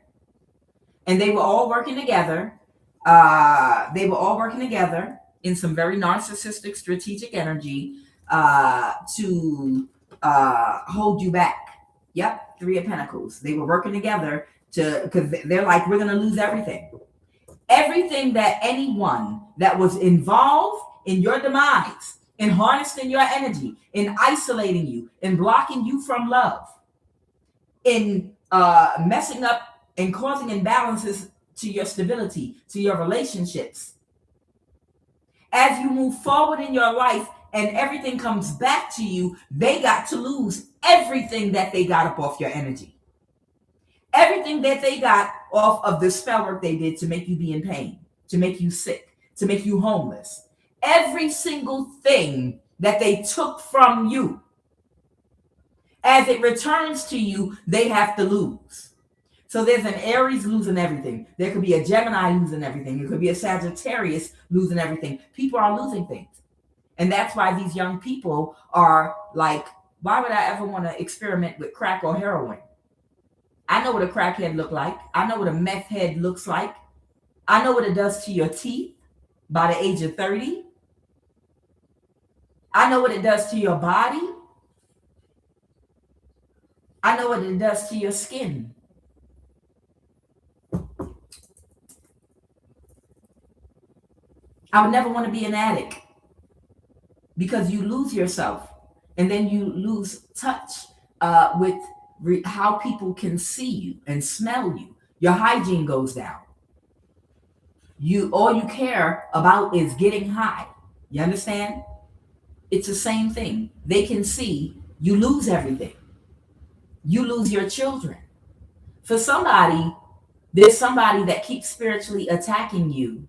And they were all working together. In some very narcissistic, strategic energy to hold you back. Yep, Three of Pentacles. They were working together because they're like, we're going to lose everything. Everything that anyone that was involved in your demise, in harnessing your energy, in isolating you, in blocking you from love, in messing up and causing imbalances to your stability, to your relationships. As you move forward in your life and everything comes back to you, they got to lose everything that they got up off your energy. Everything that they got off of the spell work they did to make you be in pain, to make you sick, to make you homeless. Every single thing that they took from you, as it returns to you, they have to lose. So there's an Aries losing everything. There could be a Gemini losing everything. There could be a Sagittarius losing everything. People are losing things. And that's why these young people are like, why would I ever want to experiment with crack or heroin? I know what a crackhead look like. I know what a meth head looks like. I know what it does to your teeth by the age of 30. I know what it does to your body. I know what it does to your skin. I would never want to be an addict because you lose yourself and then you lose touch with how people can see you and smell you. Your hygiene goes down. All you care about is getting high. You understand? It's the same thing. They can see you lose everything. You lose your children. For somebody, there's somebody that keeps spiritually attacking you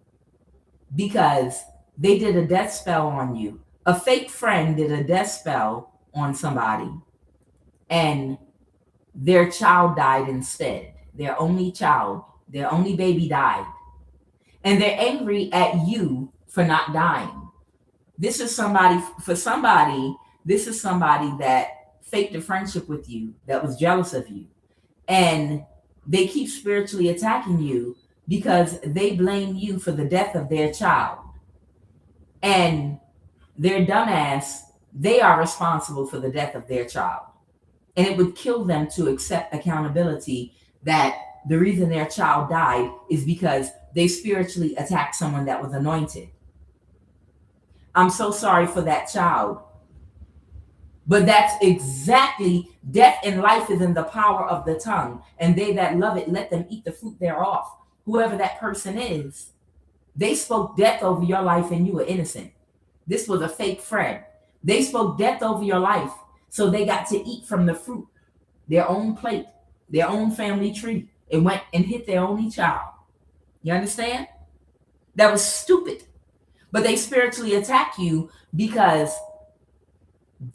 because they did a death spell on you. A fake friend did a death spell on somebody and their child died instead. Their only child, their only baby died. And they're angry at you for not dying. This is somebody, this is somebody that faked a friendship with you, that was jealous of you. And they keep spiritually attacking you because they blame you for the death of their child. And their dumbass, they are responsible for the death of their child. And it would kill them to accept accountability that the reason their child died is because they spiritually attacked someone that was anointed. I'm so sorry for that child. But that's exactly, death and life is in the power of the tongue. And they that love it, let them eat the fruit thereof. Whoever that person is, they spoke death over your life and you were innocent. This was a fake friend. They spoke death over your life, so they got to eat from the fruit, their own plate, their own family tree, and went and hit their only child. You understand? That was stupid. But they spiritually attack you because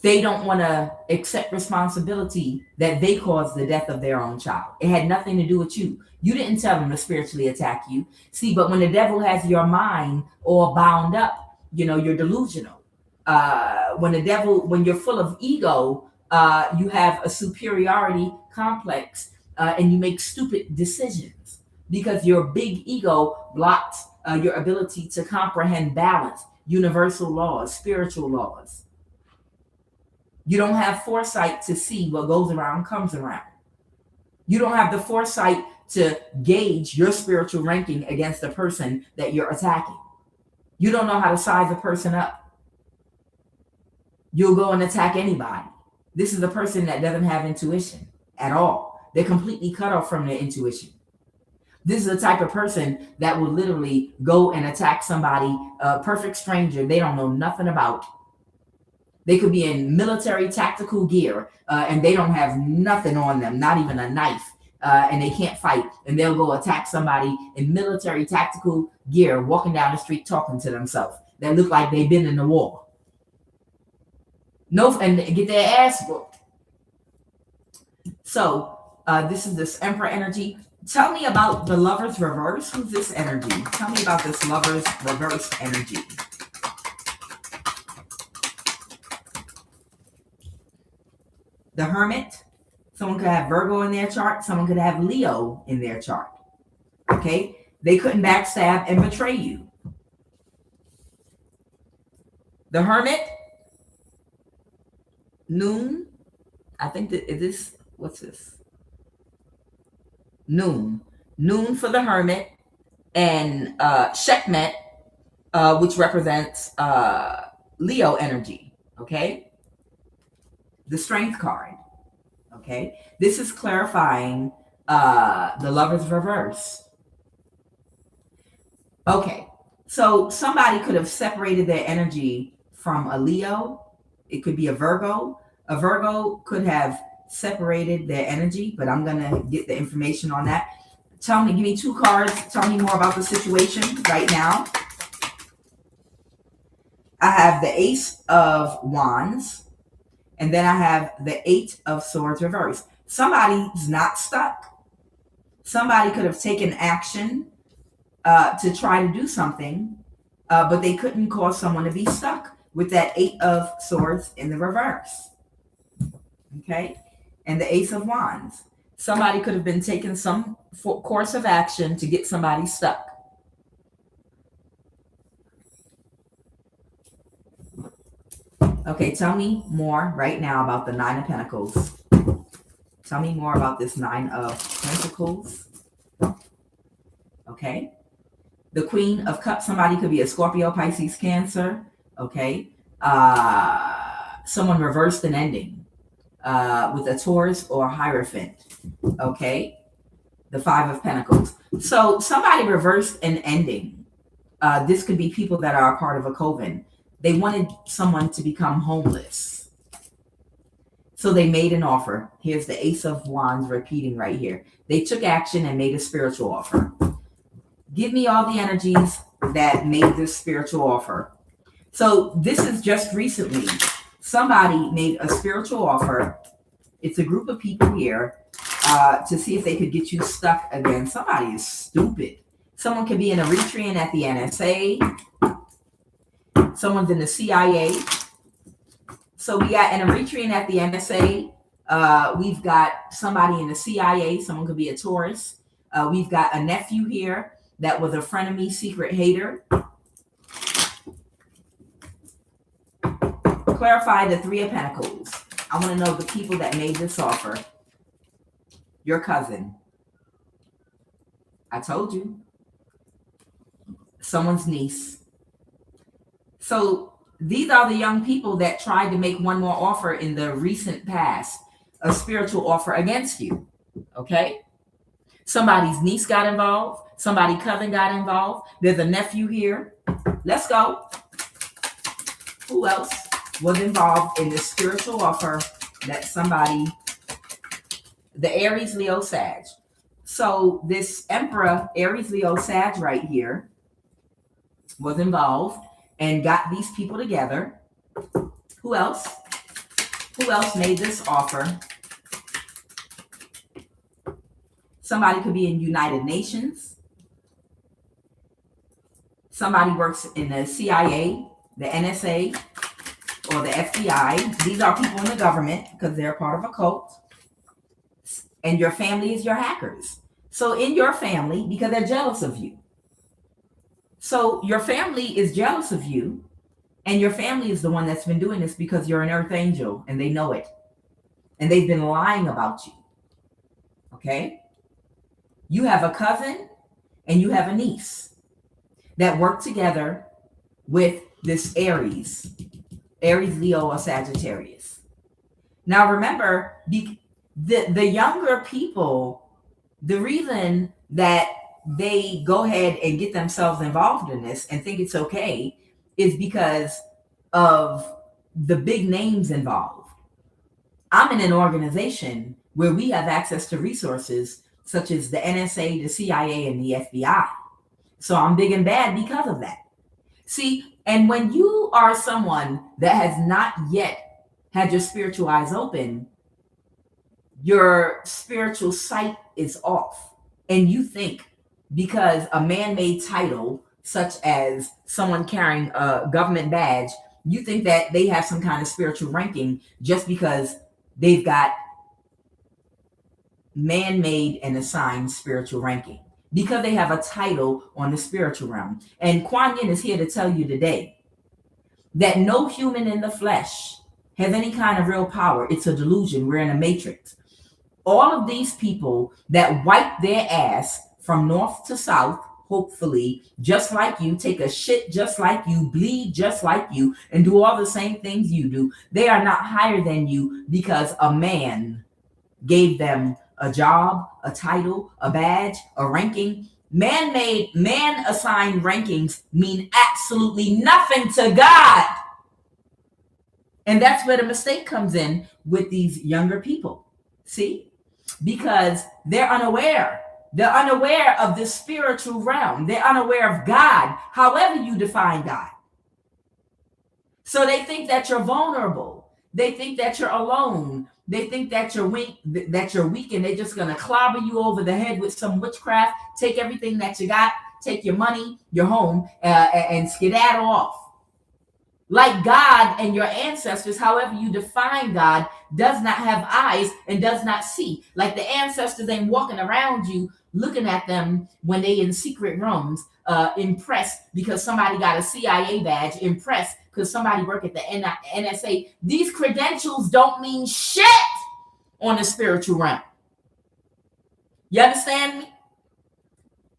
they don't want to accept responsibility that they caused the death of their own child. It had nothing to do with you. You didn't tell them to spiritually attack you. See, but when the devil has your mind all bound up, you're delusional. When you're full of ego, you have a superiority complex, and you make stupid decisions because your big ego blocks your ability to comprehend balance, universal laws, spiritual laws. You don't have foresight to see what goes around comes around. You don't have the foresight to gauge your spiritual ranking against the person that you're attacking. You don't know how to size a person up. You'll go and attack anybody. This is a person that doesn't have intuition at all. They're completely cut off from their intuition. This is the type of person that will literally go and attack somebody, a perfect stranger they don't know nothing about. They could be in military tactical gear, and they don't have nothing on them, not even a knife, and they can't fight. And they'll go attack somebody in military tactical gear, walking down the street talking to themselves. That look like they've been in the war. No, and get their ass whooped. So this is this Emperor energy. Tell me about the Lover's reverse. Who's this energy? Tell me about this Lover's reverse energy. The Hermit. Someone could have Virgo in their chart. Someone could have Leo in their chart. Okay? They couldn't backstab and betray you. The Hermit. Noon. I think that is this. What's this? Noon for the Hermit, and Sekhmet, which represents Leo energy. Okay, the Strength card. Okay, this is clarifying the Lover's reverse. Okay, so somebody could have separated their energy from a Leo. It could be a Virgo. A Virgo could have separated their energy, but I'm gonna get the information on that. Give me 2 cards. Tell me more about the situation right now. I have the Ace of Wands, and then I have the 8 of Swords reverse. Somebody's not stuck. Somebody could have taken action to try to do something, but they couldn't cause someone to be stuck with that 8 of Swords in the reverse. Okay? And the Ace of Wands. Somebody could have been taking some course of action to get somebody stuck. Okay, tell me more right now about the 9 of Pentacles. Tell me more about this 9 of Pentacles. Okay. The Queen of Cups. Somebody could be a Scorpio, Pisces, Cancer. Okay. Someone reversed an ending. With a Taurus or a Hierophant. Okay. The 5 of Pentacles. So somebody reversed an ending. This could be people that are a part of a coven. They wanted someone to become homeless. So they made an offer. Here's the Ace of Wands repeating right here. They took action and made a spiritual offer. Give me all the energies that made this spiritual offer. So this is just recently. Somebody made a spiritual offer. It's a group of people here to see if they could get you stuck again. Somebody is stupid. Someone could be an Eritrean at the NSA. Someone's in the CIA. So we got an Eritrean at the NSA. We've got somebody in the CIA. Someone could be a Taurus. We've got a nephew here that was a frenemy, secret hater. Clarify the Three of Pentacles. I want to know the people that made this offer. Your cousin. I told you. Someone's niece. So these are the young people that tried to make one more offer in the recent past, a spiritual offer against you. Okay? Somebody's niece got involved. Somebody's cousin got involved. There's a nephew here. Let's go. Who else was involved in this spiritual offer that somebody, the Aries, Leo, Sag. So this Emperor, Aries, Leo, Sag right here was involved and got these people together. Who else? Who else made this offer? Somebody could be in United Nations. Somebody works in the CIA, the NSA, or the FBI. These are people in the government because they're part of a cult. And your family is your hackers. So in your family, because they're jealous of you. So your family is jealous of you, and your family is the one that's been doing this because you're an earth angel and they know it. And they've been lying about you. Okay? You have a cousin and you have a niece that work together with this Aries, Leo, or Sagittarius. Now remember, the younger people, the reason that they go ahead and get themselves involved in this and think it's okay is because of the big names involved. I'm in an organization where we have access to resources such as the NSA, the CIA, and the FBI. So I'm big and bad because of that. See, and when you are someone that has not yet had your spiritual eyes open, your spiritual sight is off. And you think because a man-made title, such as someone carrying a government badge, you think that they have some kind of spiritual ranking just because they've got man-made and assigned spiritual ranking, because they have a title on the spiritual realm. And QUAN is here to tell you today that no human in the flesh has any kind of real power. It's a delusion. We're in a matrix. All of these people that wipe their ass from north to south, hopefully, just like you, take a shit just like you, bleed just like you, and do all the same things you do, they are not higher than you because a man gave them a job, a title, a badge, a ranking. Man-made, man-assigned rankings mean absolutely nothing to God. And that's where the mistake comes in with these younger people. See? Because they're unaware. They're unaware of the spiritual realm. They're unaware of God, however you define God. So they think that you're vulnerable. They think that you're alone. They think that you're weak, and they're just going to clobber you over the head with some witchcraft, take everything that you got, take your money, your home, and skedaddle off. Like God and your ancestors, however you define God, does not have eyes and does not see. Like the ancestors ain't walking around you looking at them when they in secret rooms, impressed because somebody got a CIA badge, impressed because somebody work at the NSA. These credentials don't mean shit on the spiritual realm. You understand me?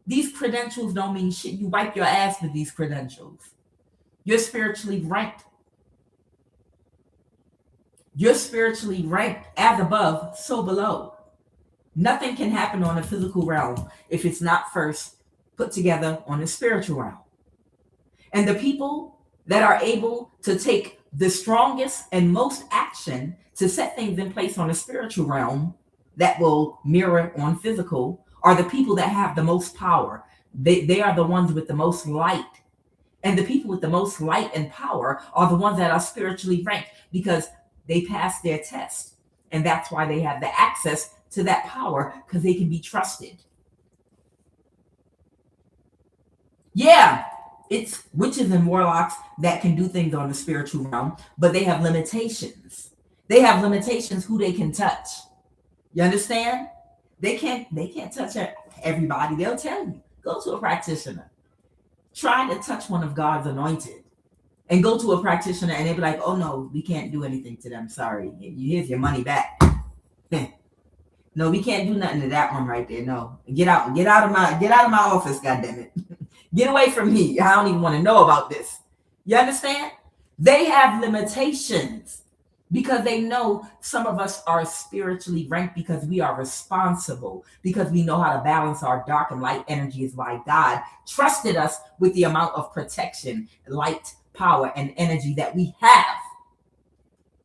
These credentials don't mean shit. You wipe your ass with these credentials. You're spiritually ranked. You're spiritually ranked as above, so below. Nothing can happen on the physical realm if it's not first put together on the spiritual realm. And the people that are able to take the strongest and most action to set things in place on the spiritual realm that will mirror on physical are the people that have the most power. They are the ones with the most light. And the people with the most light and power are the ones that are spiritually ranked because they passed their test. And that's why they have the access to that power, because they can be trusted. Yeah, it's witches and warlocks that can do things on the spiritual realm, but they have limitations. They have limitations who they can touch. You understand? They can't touch everybody. They'll tell you. Go to a practitioner. Try to touch one of God's anointed. And go to a practitioner and they'll be like, oh no, we can't do anything to them. Sorry. Here's your money back. No, we can't do nothing to that one right there. No. Get out. Get out of my office, goddammit. Get away from me. I don't even want to know about this. You understand? They have limitations because they know some of us are spiritually ranked because we are responsible, because we know how to balance our dark and light energies, why God trusted us with the amount of protection, light, power, and energy that we have.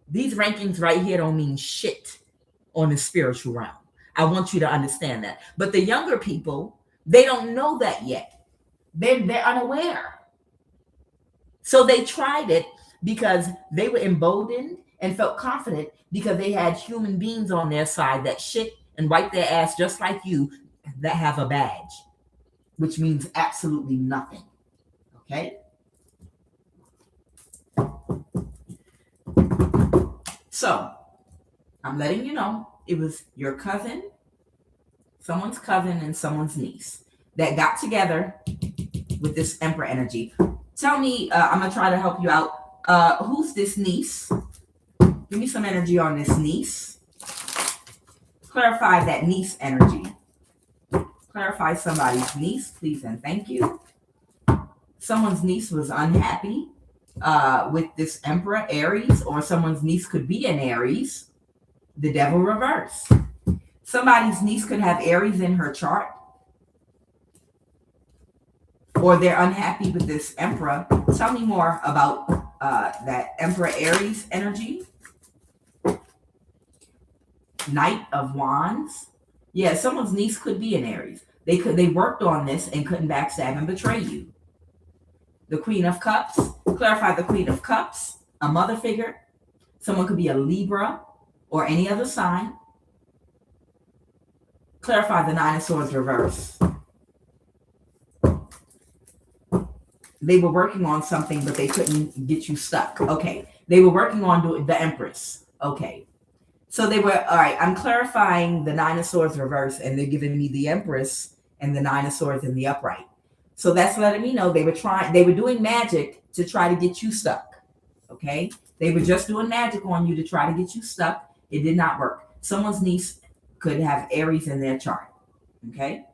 These rankings right here don't mean shit on the spiritual realm. I want you to understand that. But the younger people, they don't know that yet. They're unaware. So they tried it because they were emboldened and felt confident because they had human beings on their side that shit and wipe their ass just like you, that have a badge, which means absolutely nothing. Okay? So I'm letting you know it was your cousin, someone's cousin, and someone's niece that got together with this Emperor energy. Tell me, I'm gonna try to help you out. Who's this niece? Give me some energy on this niece. Clarify that niece energy. Clarify somebody's niece, please and thank you. Someone's niece was unhappy with this Emperor Aries, or someone's niece could be an Aries. The devil reverse. Somebody's niece could have Aries in her chart, or they're unhappy with this Emperor. Tell me more about that Emperor Aries energy. Knight of Wands. Yeah, someone's niece could be an Aries. They worked on this and couldn't backstab and betray you. The Queen of Cups. Clarify the Queen of Cups. A mother figure. Someone could be a Libra or any other sign. Clarify the Nine of Swords reverse. They were working on something, but they couldn't get you stuck. Okay. They were working on doing the Empress. Okay. So they were, all right, I'm clarifying the Nine of Swords reverse, and they're giving me the Empress and the Nine of Swords in the upright. So that's letting me know they were doing magic to try to get you stuck. Okay. They were just doing magic on you to try to get you stuck. It did not work. Someone's niece could have Aries in their chart. Okay.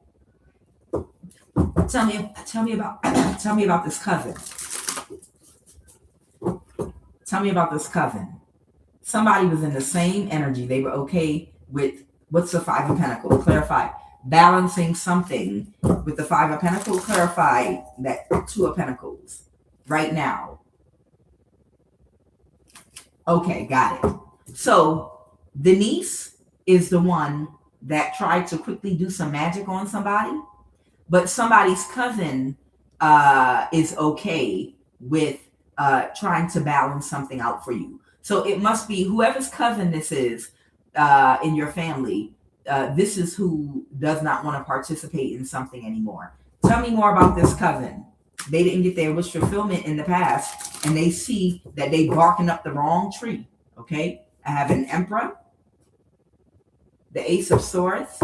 Tell me about this cousin. Tell me about this cousin. Somebody was in the same energy. They were okay with, what's the Five of Pentacles? Clarify. Balancing something with the Five of Pentacles. Clarify that Two of Pentacles right now. Okay, got it. So the niece is the one that tried to quickly do some magic on somebody, but somebody's cousin is okay with trying to balance something out for you. So it must be whoever's cousin this is in your family. This is who does not want to participate in something anymore. Tell me more about this cousin. They didn't get their wish fulfillment in the past, and they see that they barking up the wrong tree. Okay, I have an Emperor, the Ace of Swords.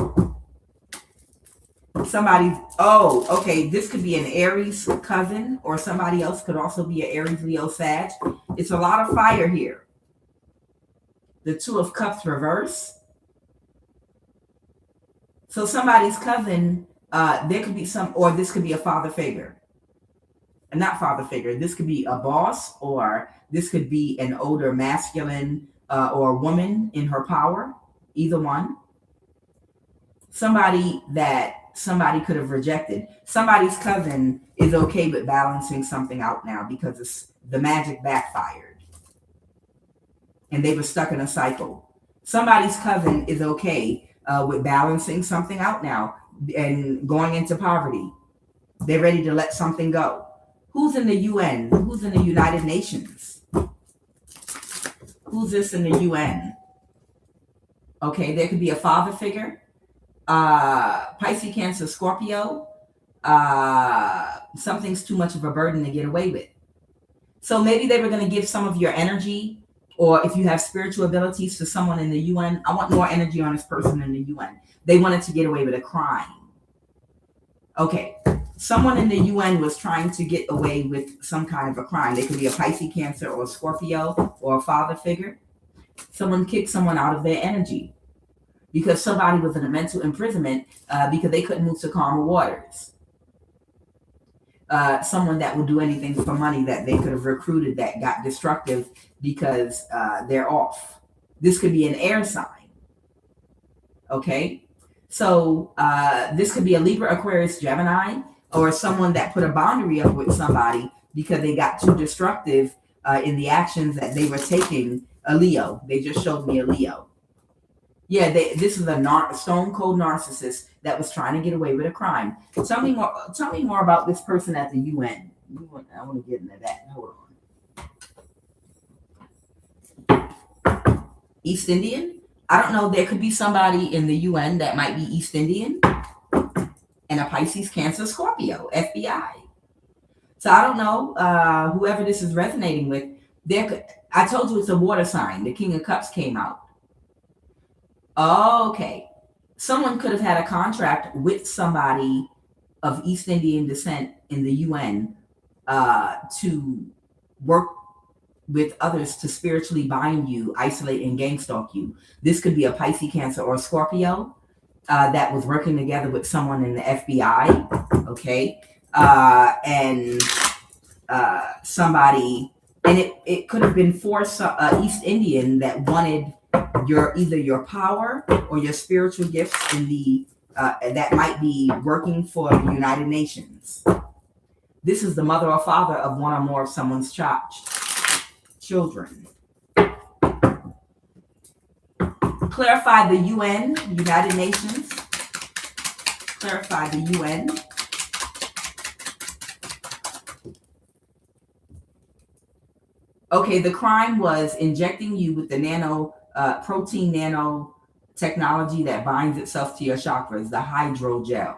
Okay, this could be an Aries cousin, or somebody else could also be an Aries, Leo, Sag. It's a lot of fire here. The Two of Cups reverse. So somebody's cousin, there could be or this could be a father figure. Not father figure. This could be a boss, or this could be an older masculine or a woman in her power. Either one. Somebody that somebody could have rejected. Somebody's cousin is okay with balancing something out now because the magic backfired and they were stuck in a cycle. Somebody's cousin is okay with balancing something out now and going into poverty. They're ready to let something go. Who's in the UN? Who's in the United Nations? Who's this in the UN? Okay, there could be a father figure. Pisces, Cancer, Scorpio. something's too much of a burden to get away with. So maybe they were going to give some of your energy, or if you have spiritual abilities, to someone in the UN. I want more energy on this person in the UN. They wanted to get away with a crime. Okay, someone in the UN was trying to get away with some kind of a crime. They could be a Pisces, Cancer, or a Scorpio, or a father figure. Someone kicked someone out of their energy because somebody was in a mental imprisonment because they couldn't move to calmer waters. Someone that would do anything for money that they could have recruited that got destructive because they're off. This could be an air sign. Okay, so this could be a Libra, Aquarius, Gemini, or someone that put a boundary up with somebody because they got too destructive in the actions that they were taking. A Leo. They just showed me a Leo. Yeah, this is a stone cold narcissist that was trying to get away with a crime. Tell me more about this person at the UN. I want to get into that. Hold on. East Indian? I don't know. There could be somebody in the UN that might be East Indian and a Pisces, Cancer, Scorpio, FBI. So I don't know whoever this is resonating with. I told you it's a water sign. The King of Cups came out. Okay. Someone could have had a contract with somebody of East Indian descent in the UN to work with others to spiritually bind you, isolate, and gang stalk you. This could be a Pisces, Cancer, or Scorpio that was working together with someone in the FBI. Okay. And somebody, and it could have been for East Indian that wanted either your power or your spiritual gifts in the that might be working for the United Nations. This is the mother or father of one or more of someone's children. Clarify the UN, United Nations. Clarify the UN. Okay, the crime was injecting you with the protein nanotechnology that binds itself to your chakras, the hydrogel.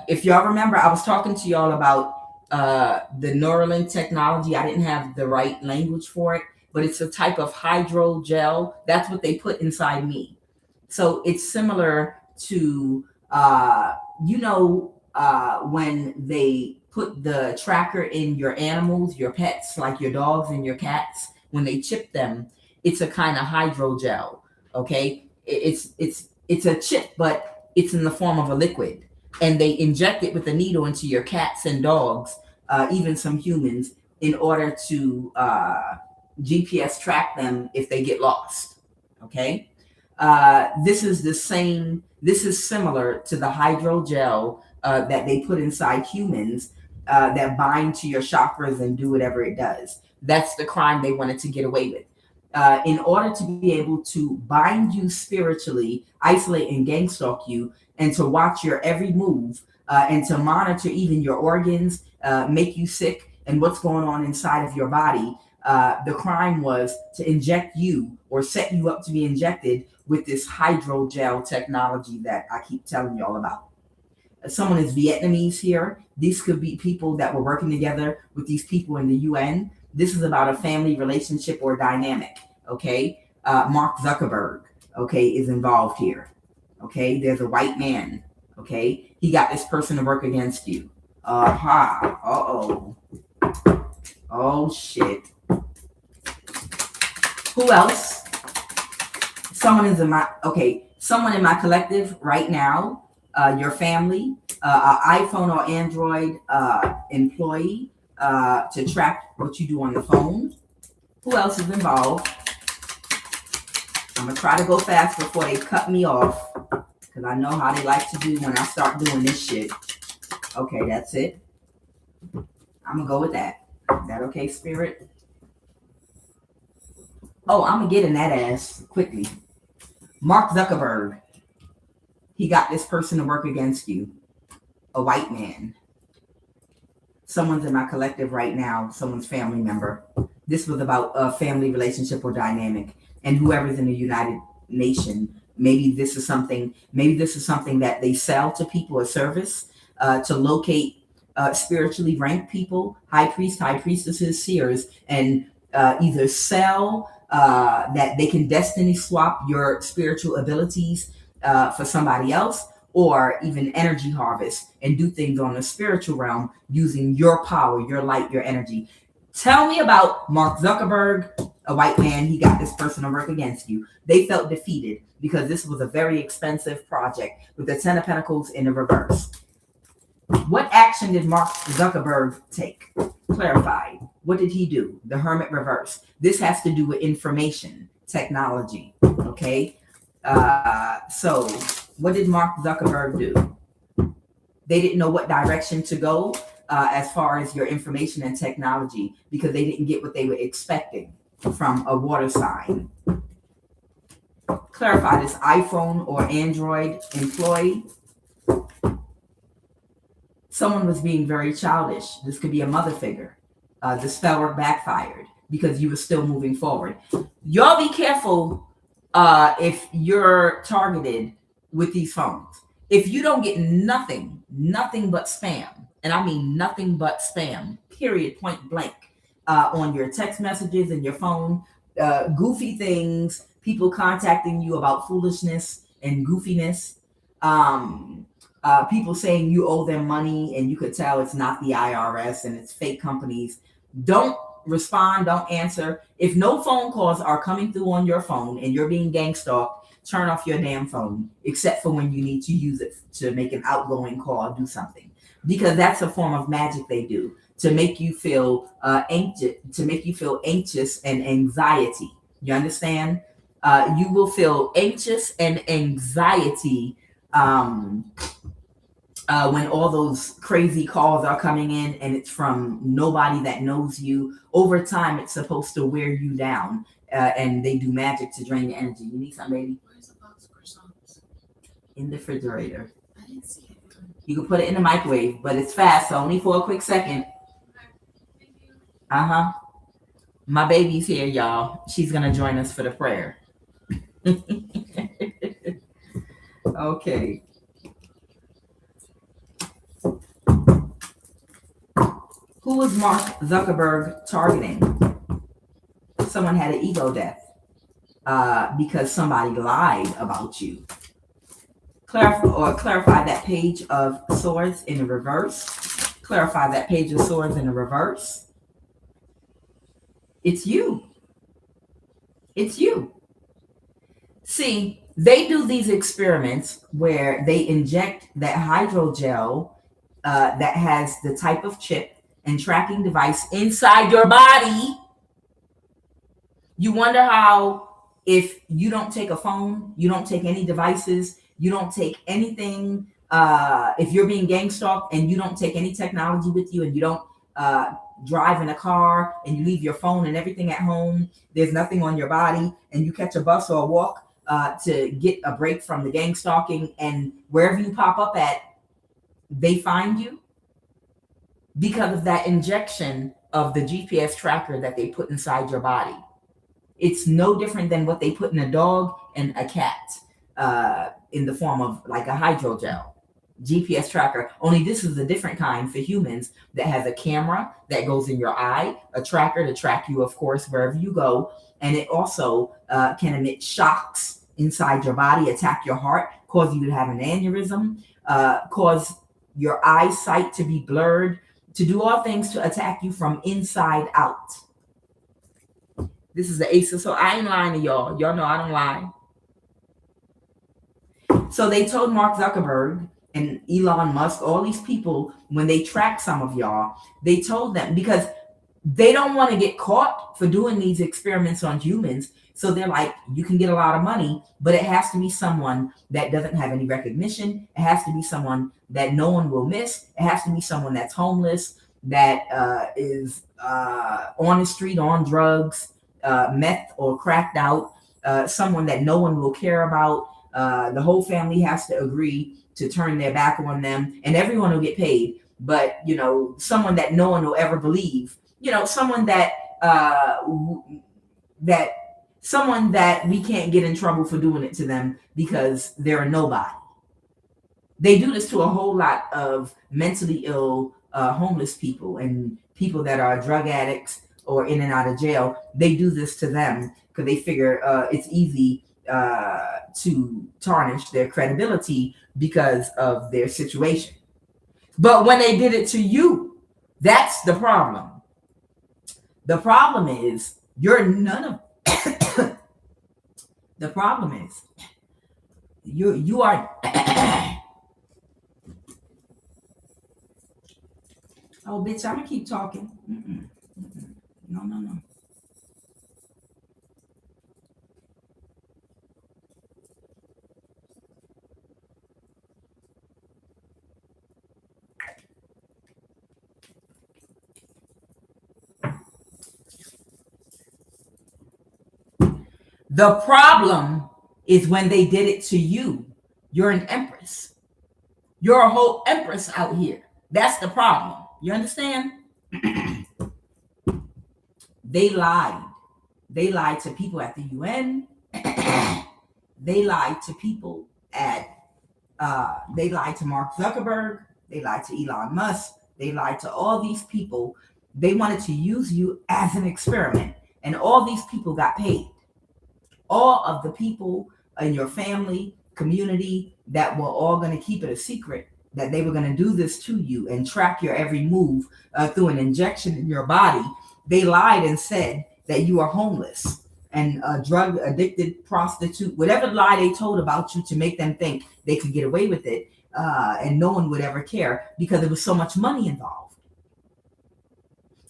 If y'all remember, I was talking to y'all about the Neuralink technology. I didn't have the right language for it, but it's a type of hydrogel. That's what they put inside me. So it's similar to, when they put the tracker in your animals, your pets, like your dogs and your cats, when they chip them, it's a kind of hydrogel. Okay, it's a chip, but it's in the form of a liquid, and they inject it with a needle into your cats and dogs, even some humans, in order to GPS track them if they get lost. Okay, this is similar to the hydrogel that they put inside humans that bind to your chakras and do whatever it does. That's the crime they wanted to get away with. In order to be able to bind you spiritually, isolate and gang stalk you, and to watch your every move, and to monitor even your organs, make you sick, and what's going on inside of your body, the crime was to inject you or set you up to be injected with this hydrogel technology that I keep telling y'all about. Someone is Vietnamese here. These could be people that were working together with these people in the UN. This is about a family relationship or dynamic. Okay. Mark Zuckerberg, okay, is involved here. Okay. There's a white man. Okay. He got this person to work against you. Uh-oh. Oh, shit. Who else? Someone in my collective right now, your family, iPhone or Android employee to track what you do on the phone. Who else is involved? I'm going to try to go fast before they cut me off, because I know how they like to do when I start doing this shit. Okay, that's it. I'm going to go with that. Is that okay, Spirit? Oh, I'm going to get in that ass quickly. Mark Zuckerberg. He got this person to work against you. A white man. Someone's in my collective right now. Someone's family member. This was about a family relationship or dynamic. And whoever's in the United Nation, maybe this is something that they sell to people, a service. to locate spiritually ranked people, high priests, high priestesses, seers, and either sell that they can destiny swap your spiritual abilities for somebody else, or even energy harvest and do things on the spiritual realm using your power, your light, your energy. Tell me about Mark Zuckerberg, a white man. He got this person to work against you. They felt defeated because this was a very expensive project with the 10 of Pentacles in the reverse. What action did Mark Zuckerberg take? Clarify. What did he do? The Hermit reverse. This has to do with information technology. Okay. So what did Mark Zuckerberg do? They didn't know what direction to go as far as your information and technology, because they didn't get what they were expecting from a water sign. Clarify this iPhone or Android employee. Someone was being very childish. This could be a mother figure. The spell work backfired because you were still moving forward. Y'all be careful if you're targeted with these phones. If you don't get nothing but spam, and I mean nothing but spam, period, point blank, on your text messages and your phone, goofy things, people contacting you about foolishness and goofiness, people saying you owe them money and you could tell it's not the IRS and it's fake companies. Don't respond, don't answer. If no phone calls are coming through on your phone and you're being gang stalked, turn off your damn phone, except for when you need to use it to make an outgoing call, do something. Because that's a form of magic they do to make you feel anxious and anxiety. You understand? You will feel anxious and anxiety when all those crazy calls are coming in and it's from nobody that knows you. Over time, it's supposed to wear you down, and they do magic to drain your energy. You need something, baby? Where's the box of croissants? In the refrigerator. I didn't see it. You can put it in the microwave, but it's fast, so only for a quick second. Thank you. Uh-huh. My baby's here, y'all. She's going to join us for the prayer. Okay. Who was Mark Zuckerberg targeting? Someone had an ego death because somebody lied about you. Clarify that page of swords in the reverse. Clarify that page of swords in the reverse. It's you. It's you. See, they do these experiments where they inject that hydrogel that has the type of chip and tracking device inside your body. You wonder how, if you don't take a phone, you don't take any devices, you don't take anything, if you're being gang stalked and you don't take any technology with you, and you don't drive in a car and you leave your phone and everything at home, there's nothing on your body, and you catch a bus or a walk to get a break from the gang stalking, and wherever you pop up at, they find you because of that injection of the GPS tracker that they put inside your body. It's no different than what they put in a dog and a cat in the form of like a hydrogel GPS tracker. Only this is a different kind for humans that has a camera that goes in your eye, a tracker to track you, of course, wherever you go. And it also can emit shocks inside your body, attack your heart, cause you to have an aneurysm, cause your eyesight to be blurred, to do all things to attack you from inside out. This is the ace of, so I ain't lying to y'all. Y'all know I don't lie. So they told Mark Zuckerberg and Elon Musk, all these people, when they track some of y'all, they told them, because they don't want to get caught for doing these experiments on humans. So they're like, you can get a lot of money, but it has to be someone that doesn't have any recognition. It has to be someone that no one will miss. It has to be someone that's homeless, that is on the street, on drugs, meth or cracked out, someone that no one will care about. The whole family has to agree to turn their back on them, and everyone will get paid. But, you know, someone that no one will ever believe, you know, someone that someone that we can't get in trouble for doing it to them because they're a nobody. They do this to a whole lot of mentally ill, homeless people and people that are drug addicts or in and out of jail. They do this to them because they figure it's easy to tarnish their credibility because of their situation. But when they did it to you, that's the problem. The problem is you're none of the problem is you are oh bitch, I'm gonna keep talking. No. The problem is when they did it to you. You're an empress. You're a whole empress out here. That's the problem. You understand? They lied. They lied to people at the UN. They lied to people at they lied to Mark Zuckerberg. They lied to Elon Musk. They lied to all these people. They wanted to use you as an experiment. And all these people got paid. All of the people in your family, community that were all going to keep it a secret, that they were going to do this to you and track your every move through an injection in your body. They lied and said that you are homeless and a drug addicted prostitute, whatever lie they told about you to make them think they could get away with it, and no one would ever care because there was so much money involved.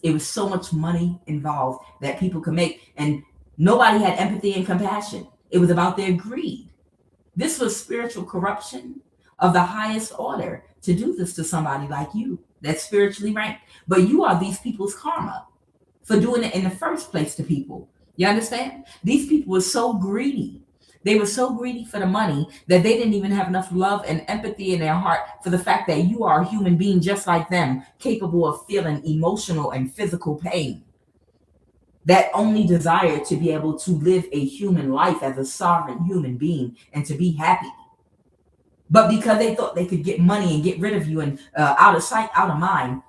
It was so much money involved that people could make, and nobody had empathy and compassion. It was about their greed. This was spiritual corruption of the highest order to do this to somebody like you that's spiritually ranked. But you are these people's karma for doing it in the first place to people. You understand? These people were so greedy. They were so greedy for the money that they didn't even have enough love and empathy in their heart for the fact that you are a human being just like them, capable of feeling emotional and physical pain, that only desire to be able to live a human life as a sovereign human being and to be happy. But because they thought they could get money and get rid of you and out of sight, out of mind.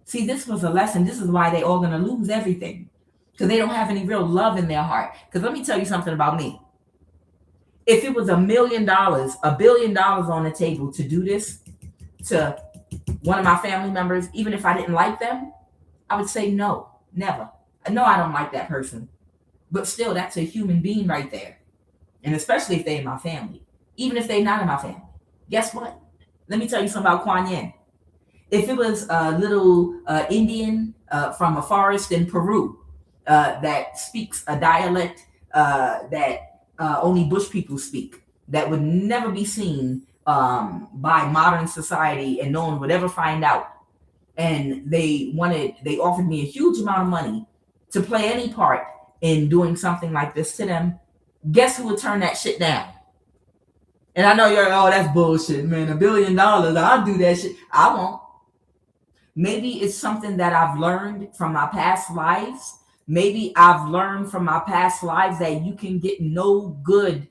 See, this was a lesson. This is why they all going to lose everything, because they don't have any real love in their heart. Because let me tell you something about me. If it was $1 million, $1 billion on the table to do this to one of my family members, even if I didn't like them, I would say no, never. No, I don't like that person. But still, that's a human being right there. And especially if they're in my family. Even if they're not in my family. Guess what? Let me tell you something about QUAN. If it was a little Indian from a forest in Peru that speaks a dialect that only bush people speak, that would never be seen by modern society and no one would ever find out, and they offered me a huge amount of money to play any part in doing something like this to them, guess who would turn that shit down? And I know you're, oh, that's bullshit, man. $1 billion, I'll do that shit. I won't. Maybe it's something that I've learned from my past lives. Maybe I've learned from my past lives that you can get no good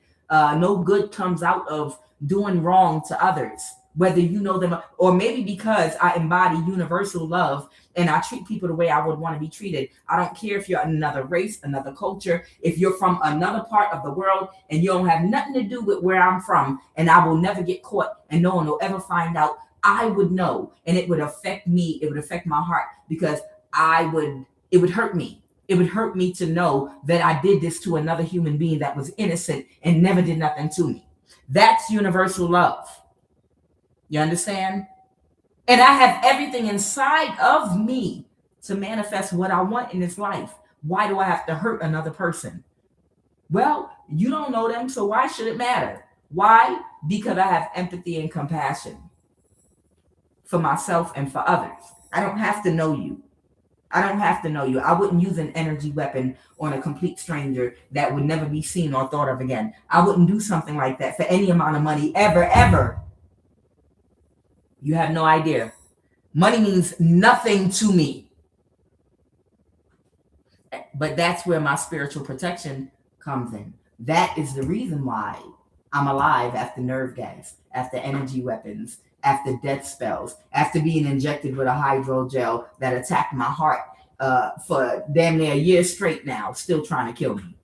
comes out of doing wrong to others, whether you know them, or maybe because I embody universal love and I treat people the way I would want to be treated. I don't care if you're another race, another culture, if you're from another part of the world and you don't have nothing to do with where I'm from, and I will never get caught and no one will ever find out. I would know, and it would affect me. It would affect my heart because it would hurt me. It would hurt me to know that I did this to another human being that was innocent and never did nothing to me. That's universal love. You understand? And I have everything inside of me to manifest what I want in this life. Why do I have to hurt another person? Well, you don't know them, so why should it matter? Why? Because I have empathy and compassion for myself and for others. I don't have to know you. I don't have to know you. I wouldn't use an energy weapon on a complete stranger that would never be seen or thought of again. I wouldn't do something like that for any amount of money, ever. You have no idea. Money means nothing to me. But that's where my spiritual protection comes in. That is the reason why I'm alive after nerve gas, after energy weapons, after death spells, after being injected with a hydrogel that attacked my heart for damn near a year straight now, still trying to kill me.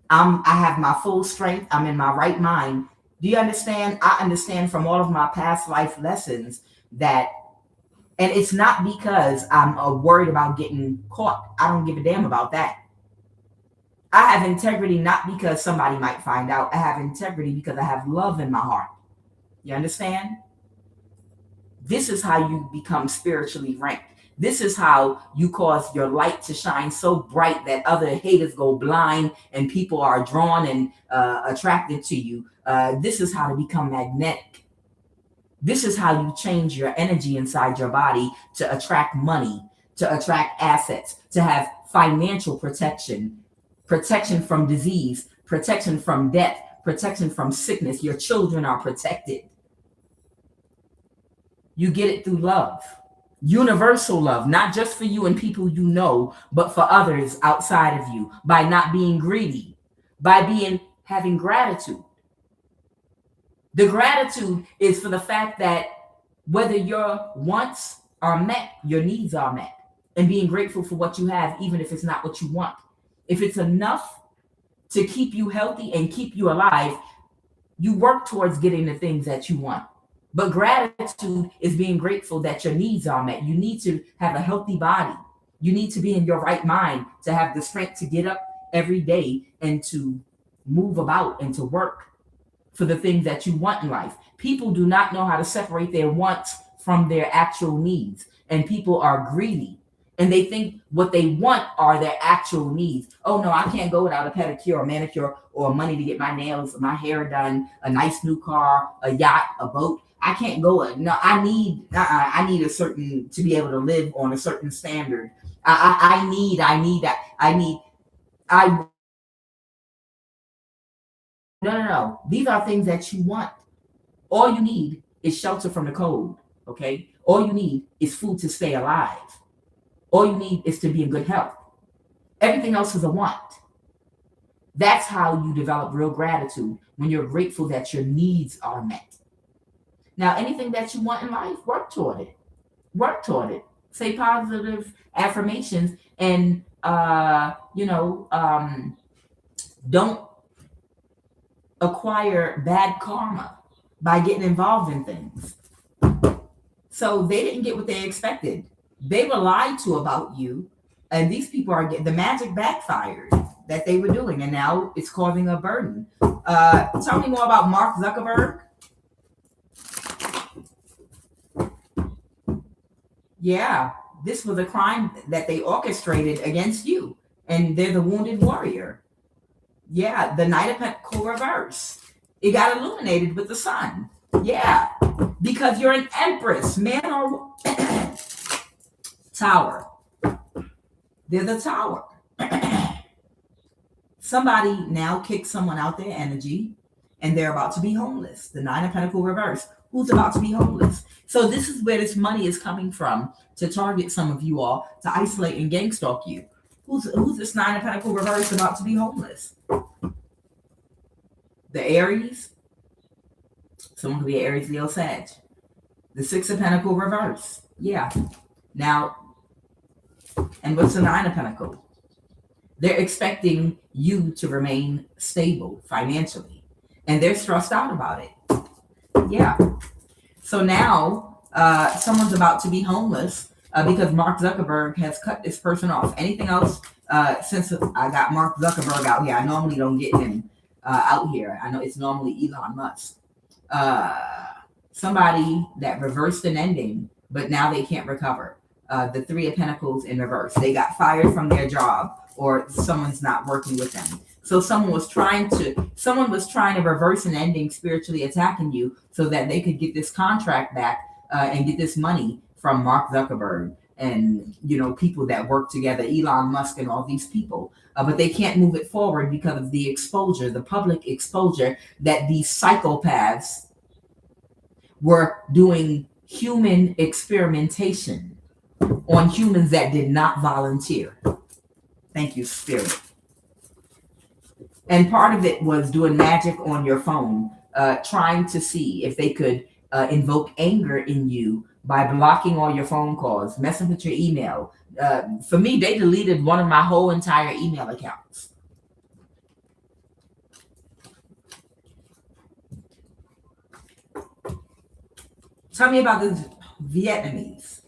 I have my full strength. I'm in my right mind. Do you understand? I understand from all of my past life lessons that, and it's not because I'm worried about getting caught. I don't give a damn about that. I have integrity not because somebody might find out. I have integrity because I have love in my heart. You understand? This is how you become spiritually ranked. This is how you cause your light to shine so bright that other haters go blind and people are drawn and attracted to you. This is how to become magnetic. This is how you change your energy inside your body to attract money, to attract assets, to have financial protection, protection from disease, protection from death, protection from sickness. Your children are protected. You get it through love, universal love, not just for you and people you know, but for others outside of you, by not being greedy, by having gratitude. The gratitude is for the fact that whether your wants are met, your needs are met, and being grateful for what you have, even if it's not what you want. If it's enough to keep you healthy and keep you alive, you work towards getting the things that you want. But gratitude is being grateful that your needs are met. You need to have a healthy body. You need to be in your right mind to have the strength to get up every day and to move about and to work for the things that you want in life. People do not know how to separate their wants from their actual needs. And people are greedy. And they think what they want are their actual needs. Oh no, I can't go without a pedicure or manicure or money to get my nails, my hair done, a nice new car, a yacht, a boat. I can't go. No, I need a certain, to be able to live on a certain standard. No. These are things that you want. All you need is shelter from the cold. Okay. All you need is food to stay alive. All you need is to be in good health. Everything else is a want. That's how you develop real gratitude, when you're grateful that your needs are met. Now, anything that you want in life, work toward it. Work toward it. Say positive affirmations and, don't acquire bad karma by getting involved in things. So they didn't get what they expected. They were lied to about you, and these people are getting the magic backfired that they were doing, and now it's causing a burden. Tell me more about Mark Zuckerberg. Yeah, this was a crime that they orchestrated against you, and they're the wounded warrior. Yeah, the Knight of Pentacles reverse. It got illuminated with the sun. Yeah, because you're an empress, man or tower. They're the tower. Somebody now kicks someone out their energy, and they're about to be homeless. The Nine of Pentacles reverse. Who's about to be homeless? So this is where this money is coming from, to target some of you all, to isolate and gang stalk you. Who's this Nine of Pentacles reverse about to be homeless? The Aries. Someone could be an Aries, Leo, Sag. The Six of Pentacles reverse. Yeah. Now, and what's the Nine of Pentacles? They're expecting you to remain stable financially, and they're stressed out about it. Yeah. So now someone's about to be homeless because Mark Zuckerberg has cut this person off. Anything else? Since I got Mark Zuckerberg out here, I normally don't get him out here. I know it's normally Elon Musk. Somebody that reversed an ending, but now they can't recover. The Three of Pentacles in reverse. They got fired from their job, or someone's not working with them. So someone was trying to reverse an ending, spiritually attacking you, so that they could get this contract back and get this money from Mark Zuckerberg and people that work together, Elon Musk and all these people. But they can't move it forward because of the exposure, the public exposure that these psychopaths were doing human experimentation on humans that did not volunteer. Thank you, Spirit. And part of it was doing magic on your phone, trying to see if they could invoke anger in you by blocking all your phone calls, messing with your email. For me, they deleted one of my whole entire email accounts. Tell me about the Vietnamese.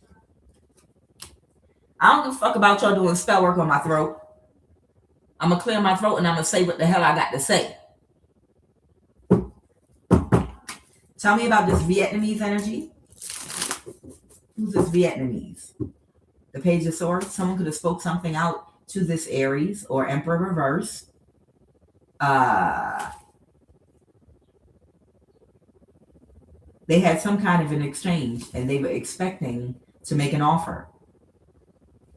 I don't give a fuck about y'all doing spell work on my throat. I'm gonna clear my throat and I'm gonna say what the hell I got to say. Tell me about this Vietnamese energy. Who's this Vietnamese? The Page of Swords. Someone could have spoke something out to this Aries or Emperor reverse. They had some kind of an exchange and they were expecting to make an offer,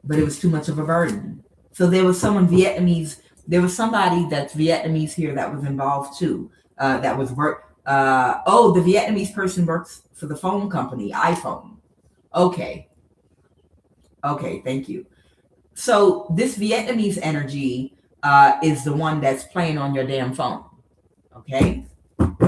but it was too much of a burden. So there was someone Vietnamese. There was somebody that's Vietnamese here that was involved too. That was work. The Vietnamese person works for the phone company, iPhone. Okay, thank you. So this Vietnamese energy is the one that's playing on your damn phone. Okay,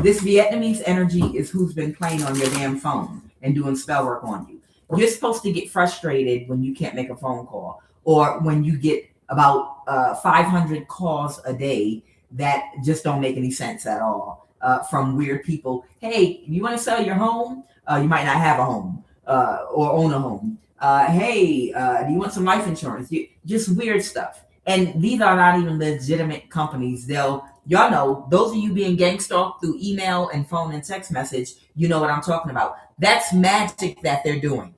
this Vietnamese energy is who's been playing on your damn phone and doing spell work on you. You're supposed to get frustrated when you can't make a phone call, or when you get about 500 calls a day that just don't make any sense at all from weird people. Hey, you want to sell your home? You might not have a home or own a home. Hey, do you want some life insurance? Just weird stuff. And these are not even legitimate companies. Y'all know, those of you being gang stalked through email and phone and text message, you know what I'm talking about. That's magic that they're doing.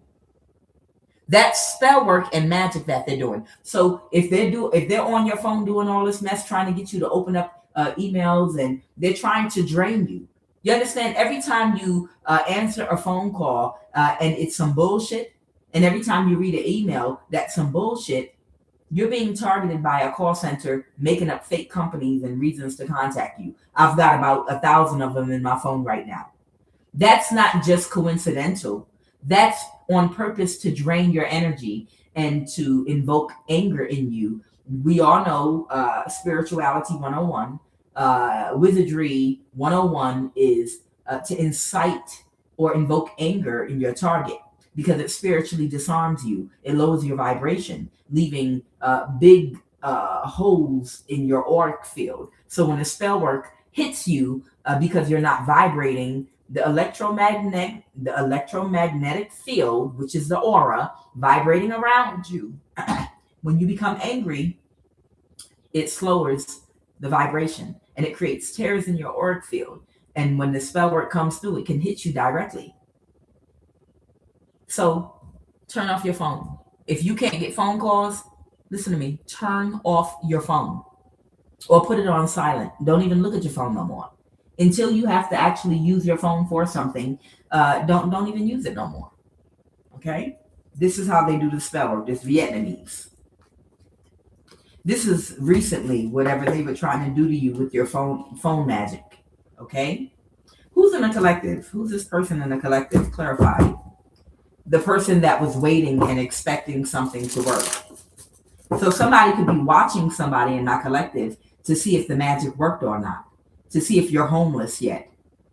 That's spell work and magic that they're doing. So if they're on your phone doing all this mess, trying to get you to open up emails, and they're trying to drain you. You understand? Every time you answer a phone call and it's some bullshit, and every time you read an email that's some bullshit, you're being targeted by a call center making up fake companies and reasons to contact you. I've got about 1,000 of them in my phone right now. That's not just coincidental. That's on purpose to drain your energy and to invoke anger in you. We all know spirituality 101, wizardry 101 is to incite or invoke anger in your target, because it spiritually disarms you. It lowers your vibration, leaving big holes in your auric field. So when a spell work hits you because you're not vibrating, the electromagnetic field, which is the aura vibrating around you, when you become angry, it slows the vibration and it creates tears in your auric field. And when the spell work comes through, it can hit you directly. So turn off your phone. If you can't get phone calls, listen to me, turn off your phone or put it on silent. Don't even look at your phone no more. Until you have to actually use your phone for something, don't even use it no more. Okay? This is how they do the spell work, this Vietnamese. This is recently whatever they were trying to do to you with your phone magic. Okay? Who's in a collective? Who's this person in a collective? Clarify. The person that was waiting and expecting something to work. So somebody could be watching somebody in my collective to see if the magic worked or not, to see if you're homeless yet.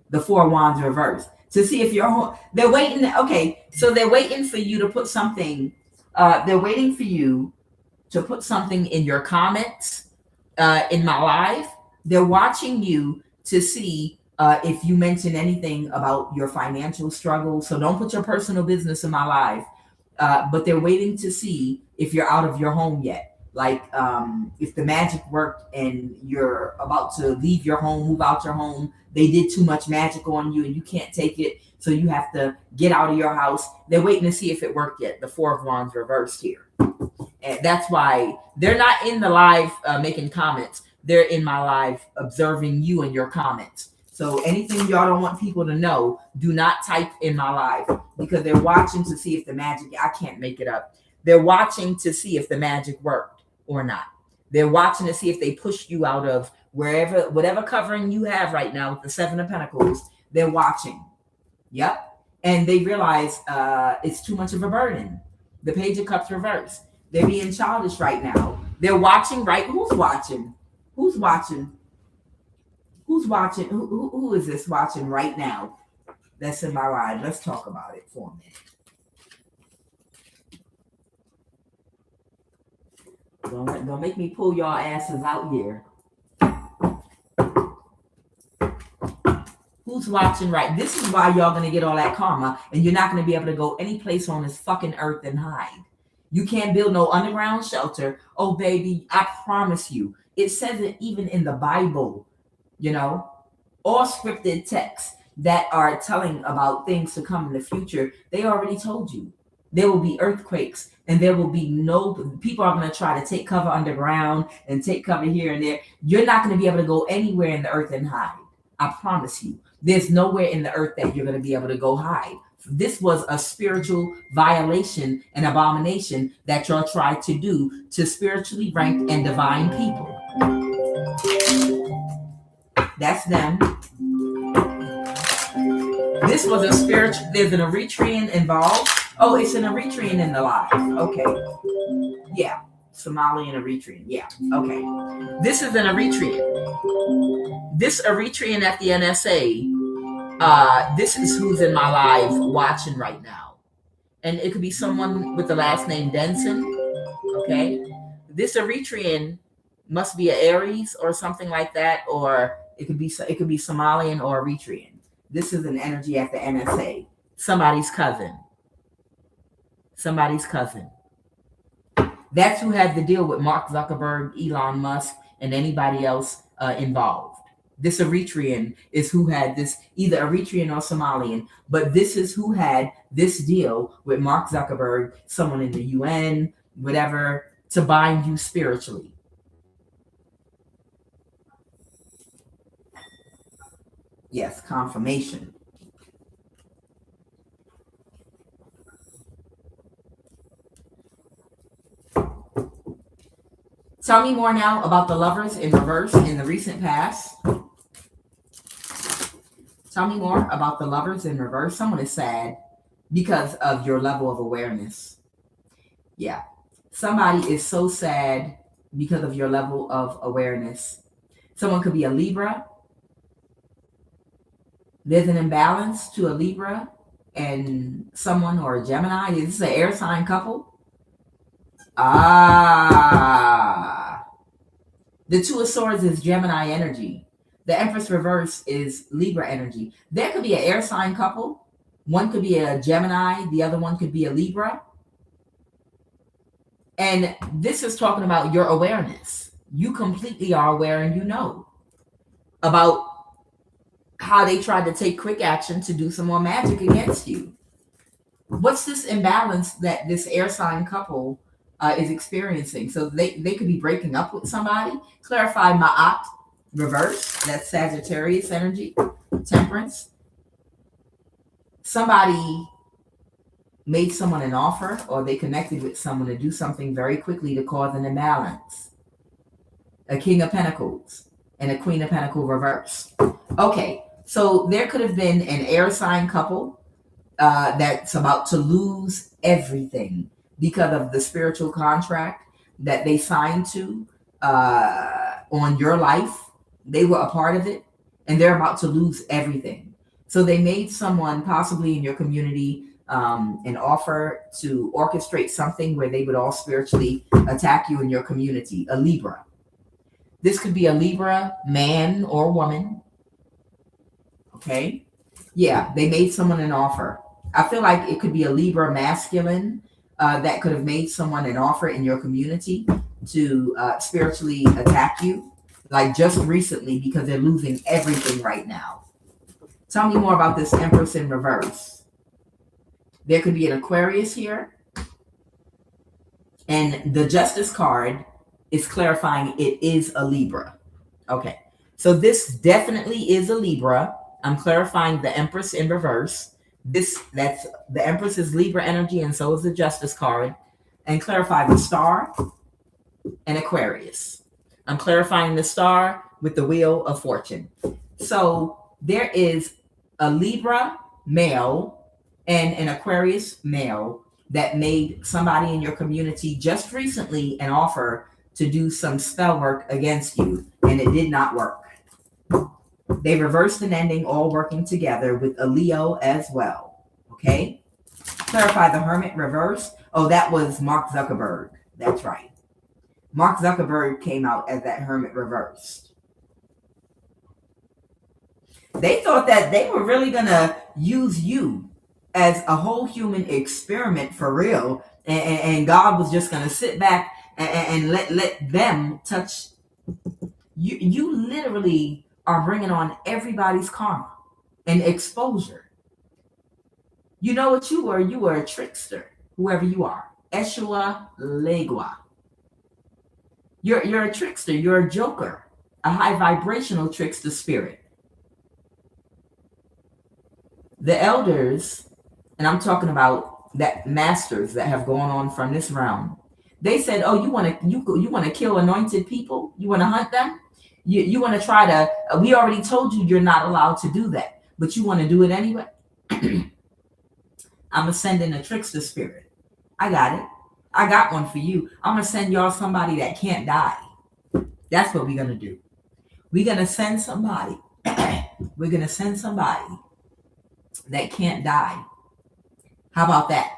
The Four of Wands reversed. To see if you're home. They're waiting. Okay, so they're waiting for you to put something. They're waiting for you to put something in your comments in my live. They're watching you to see if you mention anything about your financial struggle. So don't put your personal business in my live. But they're waiting to see if you're out of your home yet. Like if the magic worked and you're about to leave your home, move out your home, they did too much magic on you and you can't take it, so you have to get out of your house. They're waiting to see if it worked yet. The Four of Wands reversed here. And that's why they're not in the live making comments. They're in my live observing you and your comments. So anything y'all don't want people to know, do not type in my live, because they're watching to see if the magic, I can't make it up. They're watching to see if the magic worked or not. They're watching to see if they pushed you out of whatever covering you have right now with the Seven of Pentacles. They're watching. Yep. And they realize it's too much of a burden. The Page of Cups reversed. They're being childish right now. They're watching, right? Who's watching? Who's watching? Who's watching? Who is this watching right now? That's in my live. Let's talk about it for a minute. Don't make me pull y'all asses out here. Who's watching right? This is why y'all gonna get all that karma, and you're not gonna be able to go any place on this fucking earth and hide. You can't build no underground shelter. Oh, baby, I promise you. It says it even in the Bible, all scripted texts that are telling about things to come in the future. They already told you. There will be earthquakes, and there will be people are going to try to take cover underground and take cover here and there. You're not going to be able to go anywhere in the earth and hide. I promise you. There's nowhere in the earth that you're going to be able to go hide. This was a spiritual violation and abomination that y'all tried to do to spiritually ranked and divine people. That's them. This was a spiritual, there's an Eritrean involved. Oh, it's an Eritrean in the live. Okay. Yeah. Somalian Eritrean. Yeah. Okay. This is an Eritrean. This Eritrean at the NSA, this is who's in my live watching right now. And it could be someone with the last name Denson. Okay. This Eritrean must be an Aries or something like that, or it could be Somalian or Eritrean. This is an energy at the NSA. Somebody's cousin. That's who had to deal with Mark Zuckerberg, Elon Musk, and anybody else involved. This Eritrean is who had this, either Eritrean or Somalian, but this is who had this deal with Mark Zuckerberg, someone in the UN, whatever, to bind you spiritually. Yes, confirmation. Tell me more now about the lovers in reverse in the recent past. Tell me more about the lovers in reverse. Someone is sad because of your level of awareness. Yeah. Somebody is so sad because of your level of awareness. Someone could be a Libra. There's an imbalance to a Libra and someone, or a Gemini. Is this an air sign couple? The Two of Swords is Gemini energy. The Empress reverse is Libra energy. There could be an air sign couple. One could be a Gemini. The other one could be a Libra. And this is talking about your awareness. You completely are aware, and you know about how they tried to take quick action to do some more magic against you. What's this imbalance that this air sign couple is experiencing? So they could be breaking up with somebody. Clarify Ma'at reverse. That's Sagittarius energy. Temperance. Somebody made someone an offer, or they connected with someone to do something very quickly to cause an imbalance. A King of Pentacles and a Queen of Pentacles reverse. Okay, so there could have been an air sign couple that's about to lose everything because of the spiritual contract that they signed to on your life. They were a part of it, and they're about to lose everything. So they made someone possibly in your community an offer to orchestrate something where they would all spiritually attack you in your community. A Libra. This could be a Libra, man or woman. Okay. Yeah, they made someone an offer. I feel like it could be a Libra masculine that could have made someone an offer in your community to spiritually attack you, like just recently, because they're losing everything right now. Tell me more about this Empress in reverse. There could be an Aquarius here. And the Justice card is clarifying it is a Libra. Okay. So this definitely is a Libra. I'm clarifying the Empress in reverse. That's the Empress is Libra energy, and so is the Justice card. And clarify the Star and Aquarius. I'm clarifying the Star with the Wheel of Fortune. So there is a Libra male and an Aquarius male that made somebody in your community just recently an offer to do some spell work against you, and it did not work. They reversed an ending, all working together with a Leo as well. Okay? Clarify the Hermit reverse. Oh, that was Mark Zuckerberg. That's right. Mark Zuckerberg came out as that Hermit reversed. They thought that they were really going to use you as a whole human experiment for real. And God was just going to sit back and let them touch you. You literally are bringing on everybody's karma and exposure. You know what you were? You were a trickster, whoever you are. Eshua Legua. You're a trickster. You're a joker, a high vibrational trickster spirit. The elders, and I'm talking about that masters that have gone on from this realm. They said, "Oh, you want to kill anointed people? You want to hunt them? You want to try to? We already told you you're not allowed to do that, but you want to do it anyway." I'm gonna send in a trickster spirit. I got it. I got one for you. I'm gonna send y'all somebody that can't die. That's what we're gonna do. We're gonna send somebody. We're gonna send somebody that can't die. How about that?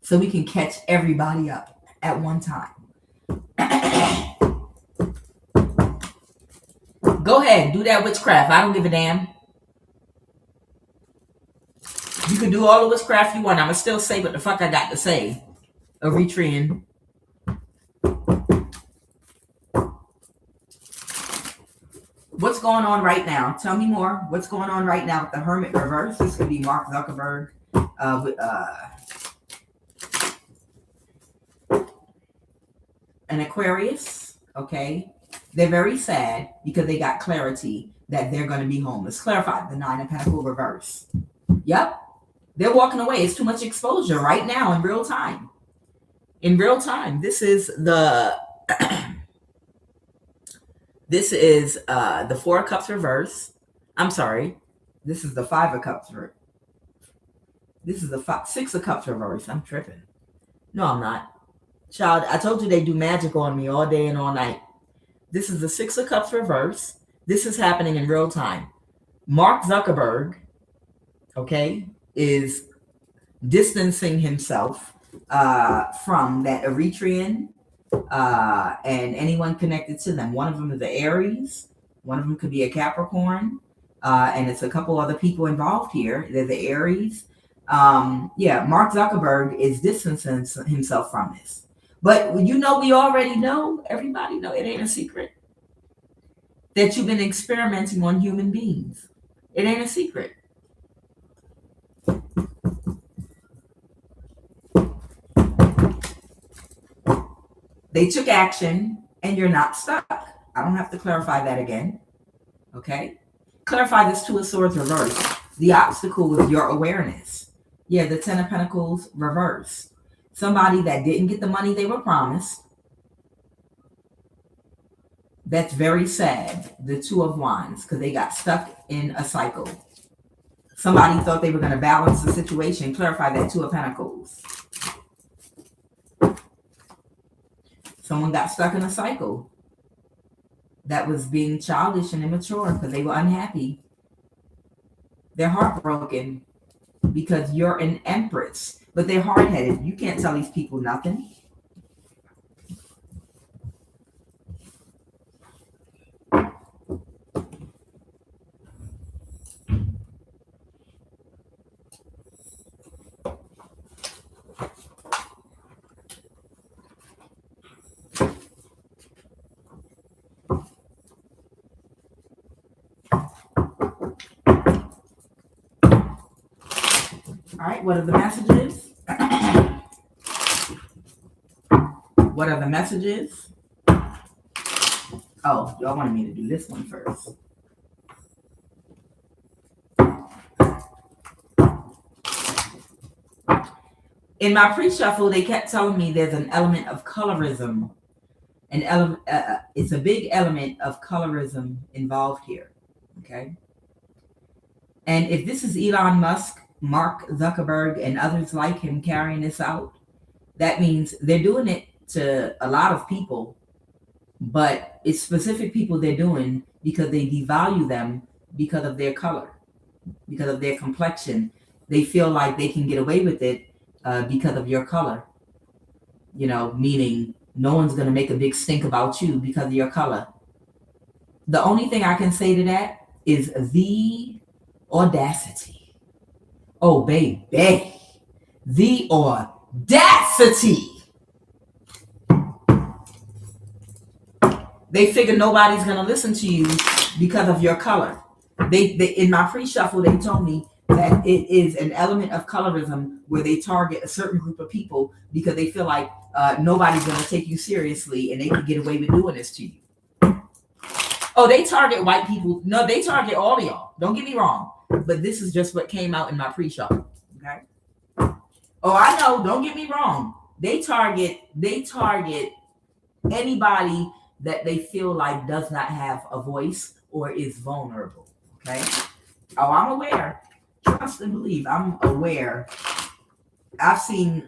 So we can catch everybody up at one time. Go ahead, do that witchcraft. I don't give a damn. You can do all the witchcraft you want. I'm gonna still say what the fuck I got to say. Eritrean. What's going on right now? Tell me more. What's going on right now with the Hermit reverse? This could be Mark Zuckerberg. An Aquarius. Okay. They're very sad because they got clarity that they're going to be homeless. Clarify the Nine of Pentacles reverse. Yep. They're walking away. It's too much exposure right now in real time. In real time. This is the the Four of Cups reverse. I'm sorry. This is the Five of Cups reverse. This is the Six of Cups reverse. I'm tripping. No, I'm not. Child, I told you they do magic on me all day and all night. This is the Six of Cups reverse. This is happening in real time. Mark Zuckerberg, okay, is distancing himself from that Eritrean and anyone connected to them. One of them is the Aries. One of them could be a Capricorn. And it's a couple other people involved here. They're the Aries. Mark Zuckerberg is distancing himself from this. But we already know, everybody know, it ain't a secret that you've been experimenting on human beings. It ain't a secret. They took action and you're not stuck. I don't have to clarify that again. Okay? Clarify this Two of Swords reverse. The obstacle was your awareness. Yeah, the Ten of Pentacles reverse. Somebody that didn't get the money they were promised. That's very sad. The Two of Wands, because they got stuck in a cycle. Somebody thought they were going to balance the situation. Clarify that Two of Pentacles. Someone got stuck in a cycle that was being childish and immature because they were unhappy. They're heartbroken because you're an Empress, but they're hard-headed. You can't tell these people nothing. All right, what are the messages? What are the messages? Oh, y'all wanted me to do this one first. In my pre-shuffle, they kept telling me there's an element of colorism. It's a big element of colorism involved here. Okay. And if this is Elon Musk, Mark Zuckerberg, and others like him carrying this out, that means they're doing it to a lot of people. but it's specific people they're doing because they devalue them because of their color, because of their complexion. They feel like they can get away with it because of your color. Meaning no one's going to make a big stink about you because of your color. The only thing I can say to that is the audacity. Oh, baby. The audacity. They figure nobody's going to listen to you because of your color. They in my pre-shuffle, they told me that it is an element of colorism where they target a certain group of people because they feel like nobody's going to take you seriously and they can get away with doing this to you. Oh, they target white people. No, they target all of y'all. Don't get me wrong. But this is just what came out in my pre-shuffle. Okay. Oh, I know. Don't get me wrong. They target anybody that they feel like does not have a voice or is vulnerable. Okay. Oh, I'm aware. Trust and believe. I'm aware. I've seen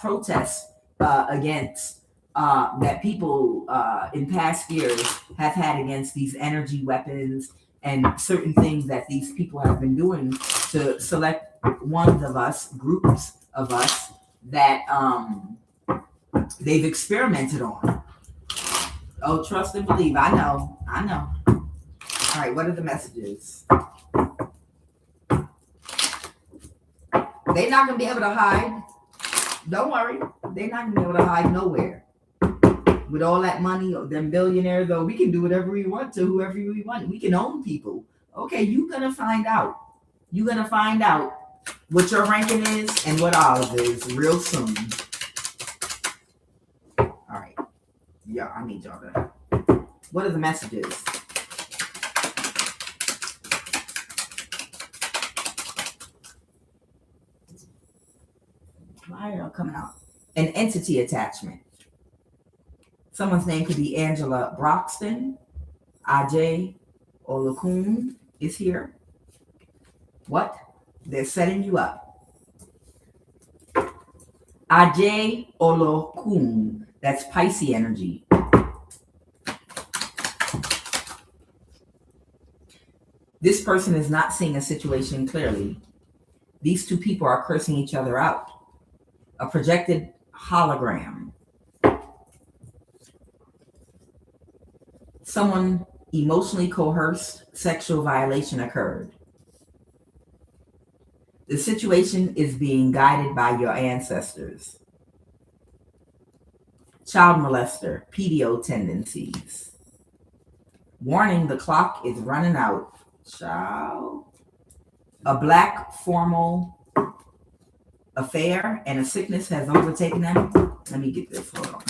protests against that people in past years have had against these energy weapons and certain things that these people have been doing to select ones of us, groups of us that they've experimented on. Oh, trust and believe. I know. All right, what are the messages? They're not going to be able to hide. Don't worry. They're not going to be able to hide nowhere. With all that money, them billionaires, though, we can do whatever we want to whoever we want. We can own people. Okay, you're going to find out. You're going to find out what your ranking is and what ours is real soon. All right. Yeah, I need y'all to. What are the messages? Why are y'all coming out? An entity attachment. Someone's name could be Angela Broxton. Ajay Olokun is here. What? They're setting you up. Ajay Olokun. That's Pisces energy. This person is not seeing a situation clearly. These two people are cursing each other out. A projected hologram. Someone emotionally coerced sexual violation occurred. The situation is being guided by your ancestors. Child molester, PDO tendencies. Warning, the clock is running out. Child. A black formal affair and a sickness has overtaken them. Let me get this. Hold on.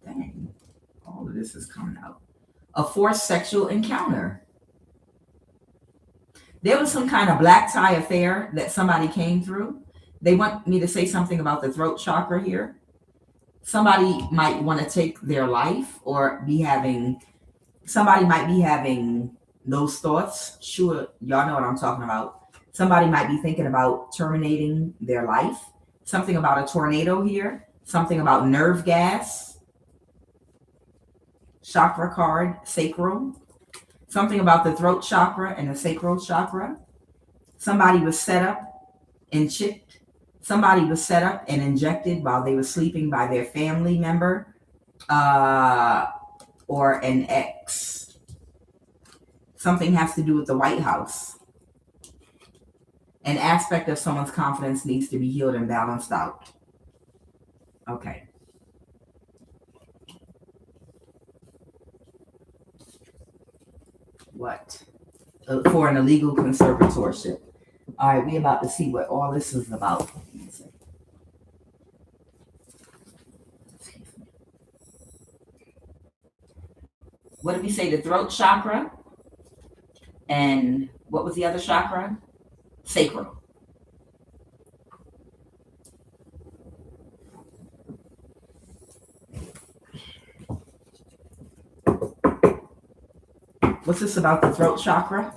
Dang. All of this is coming out. A forced sexual encounter. There was some kind of black tie affair that somebody came through. They want me to say something about the throat chakra here. Somebody might want to take their life or somebody might be having those thoughts. Sure, y'all know what I'm talking about. Somebody might be thinking about terminating their life. Something about a tornado here. Something about nerve gas. Chakra card, sacral. Something about the throat chakra and the sacral chakra. Somebody was set up and chipped. Somebody was set up and injected while they were sleeping by their family member or an ex. Something has to do with the White House. An aspect of someone's confidence needs to be healed and balanced out. Okay. What? For an illegal conservatorship. All right, we're about to see what all this is about. What did we say? The throat chakra. And what was the other chakra? Sacral. What's this about the throat chakra?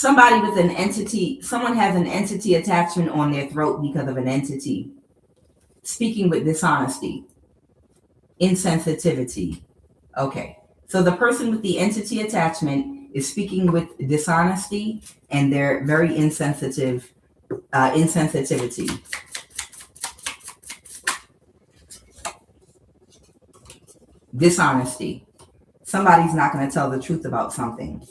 somebody with an entity, someone has an entity attachment on their throat because of an entity, speaking with dishonesty, insensitivity. Okay, so the person with the entity attachment is speaking with dishonesty, and they're very insensitive, insensitivity. Dishonesty. Somebody's not going to tell the truth about something.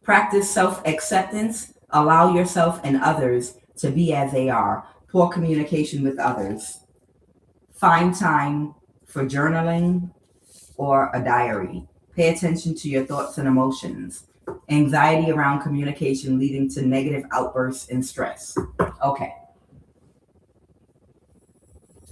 Practice self-acceptance. Allow yourself and others to be as they are. Poor communication with others. Find time for journaling or a diary. Pay attention to your thoughts and emotions. Anxiety around communication leading to negative outbursts and stress. Okay.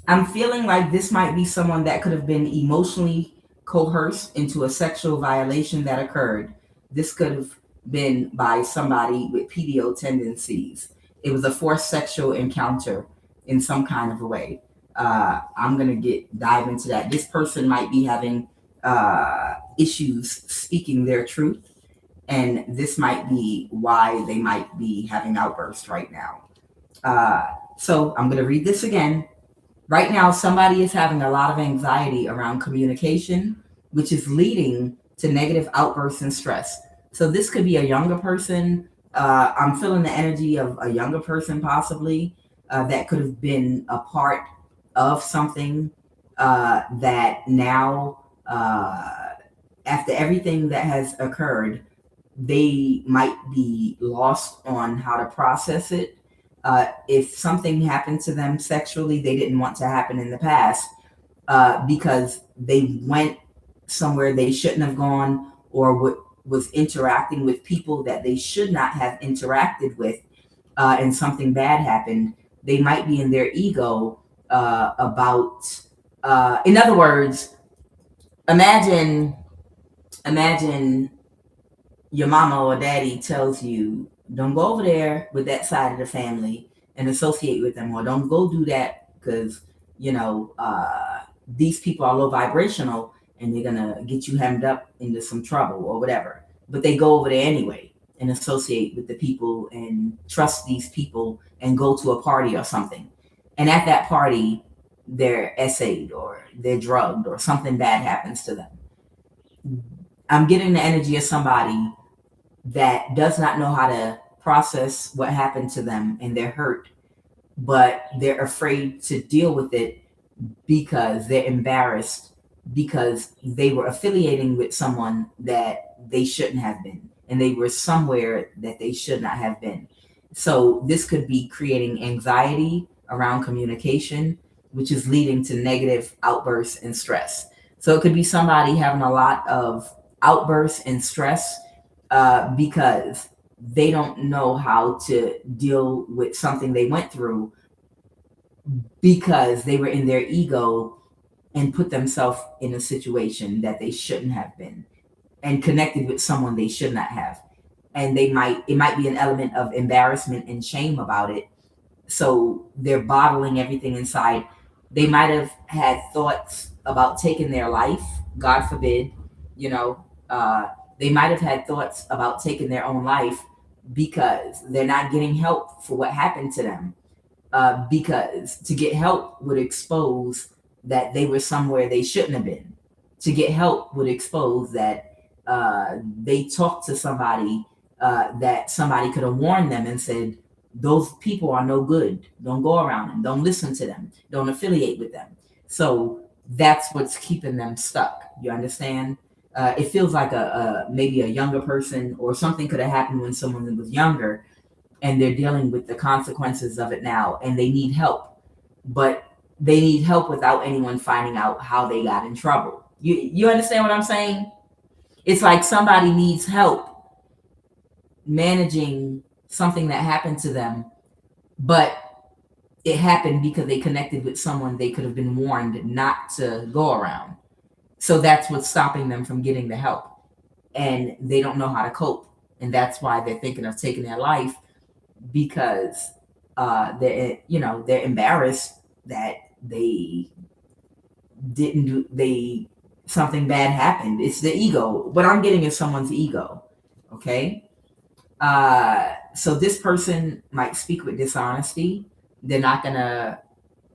I'm feeling like this might be someone that could have been emotionally coerced into a sexual violation that occurred. This could have been by somebody with PDO tendencies. It was a forced sexual encounter in some kind of a way. I'm going to dive into that. This person might be having issues speaking their truth, and this might be why they might be having outbursts right now. So I'm going to read this again. Right now, somebody is having a lot of anxiety around communication, which is leading to negative outbursts and stress. So this could be a younger person. I'm feeling the energy of a younger person possibly that could have been a part of something that now, after everything that has occurred, they might be lost on how to process it. If something happened to them sexually, they didn't want to happen in the past because they went somewhere they shouldn't have gone, or was interacting with people that they should not have interacted with, and something bad happened. They might be in their ego about, in other words, imagine your mama or daddy tells you, don't go over there with that side of the family and associate with them, or don't go do that because, these people are low vibrational and they're going to get you hemmed up into some trouble or whatever. But they go over there anyway and associate with the people and trust these people and go to a party or something. And at that party, they're essayed or they're drugged or something bad happens to them. I'm getting the energy of somebody that does not know how to process what happened to them and they're hurt, but they're afraid to deal with it because they're embarrassed because they were affiliating with someone that they shouldn't have been, and they were somewhere that they should not have been. So this could be creating anxiety around communication, which is leading to negative outbursts and stress. So it could be somebody having a lot of outbursts and stress because they don't know how to deal with something they went through because they were in their ego and put themselves in a situation that they shouldn't have been and connected with someone they should not have. And it might be an element of embarrassment and shame about it. So they're bottling everything inside. They might have had thoughts about taking their life, God forbid, they might have had thoughts about taking their own life because they're not getting help for what happened to them. Because to get help would expose that they were somewhere they shouldn't have been. To get help would expose that they talked to somebody that somebody could have warned them and said, those people are no good. Don't go around them. Don't listen to them. Don't affiliate with them. So that's what's keeping them stuck. You understand? It feels like maybe a younger person, or something could have happened when someone was younger, and they're dealing with the consequences of it now, and they need help. But they need help without anyone finding out how they got in trouble. You understand what I'm saying? It's like somebody needs help managing something that happened to them, but it happened because they connected with someone they could have been warned not to go around. So that's what's stopping them from getting the help. And they don't know how to cope. And that's why they're thinking of taking their life, because they're embarrassed that they didn't do something bad happened. It's the ego. What I'm getting is someone's ego. Okay. So this person might speak with dishonesty. They're not gonna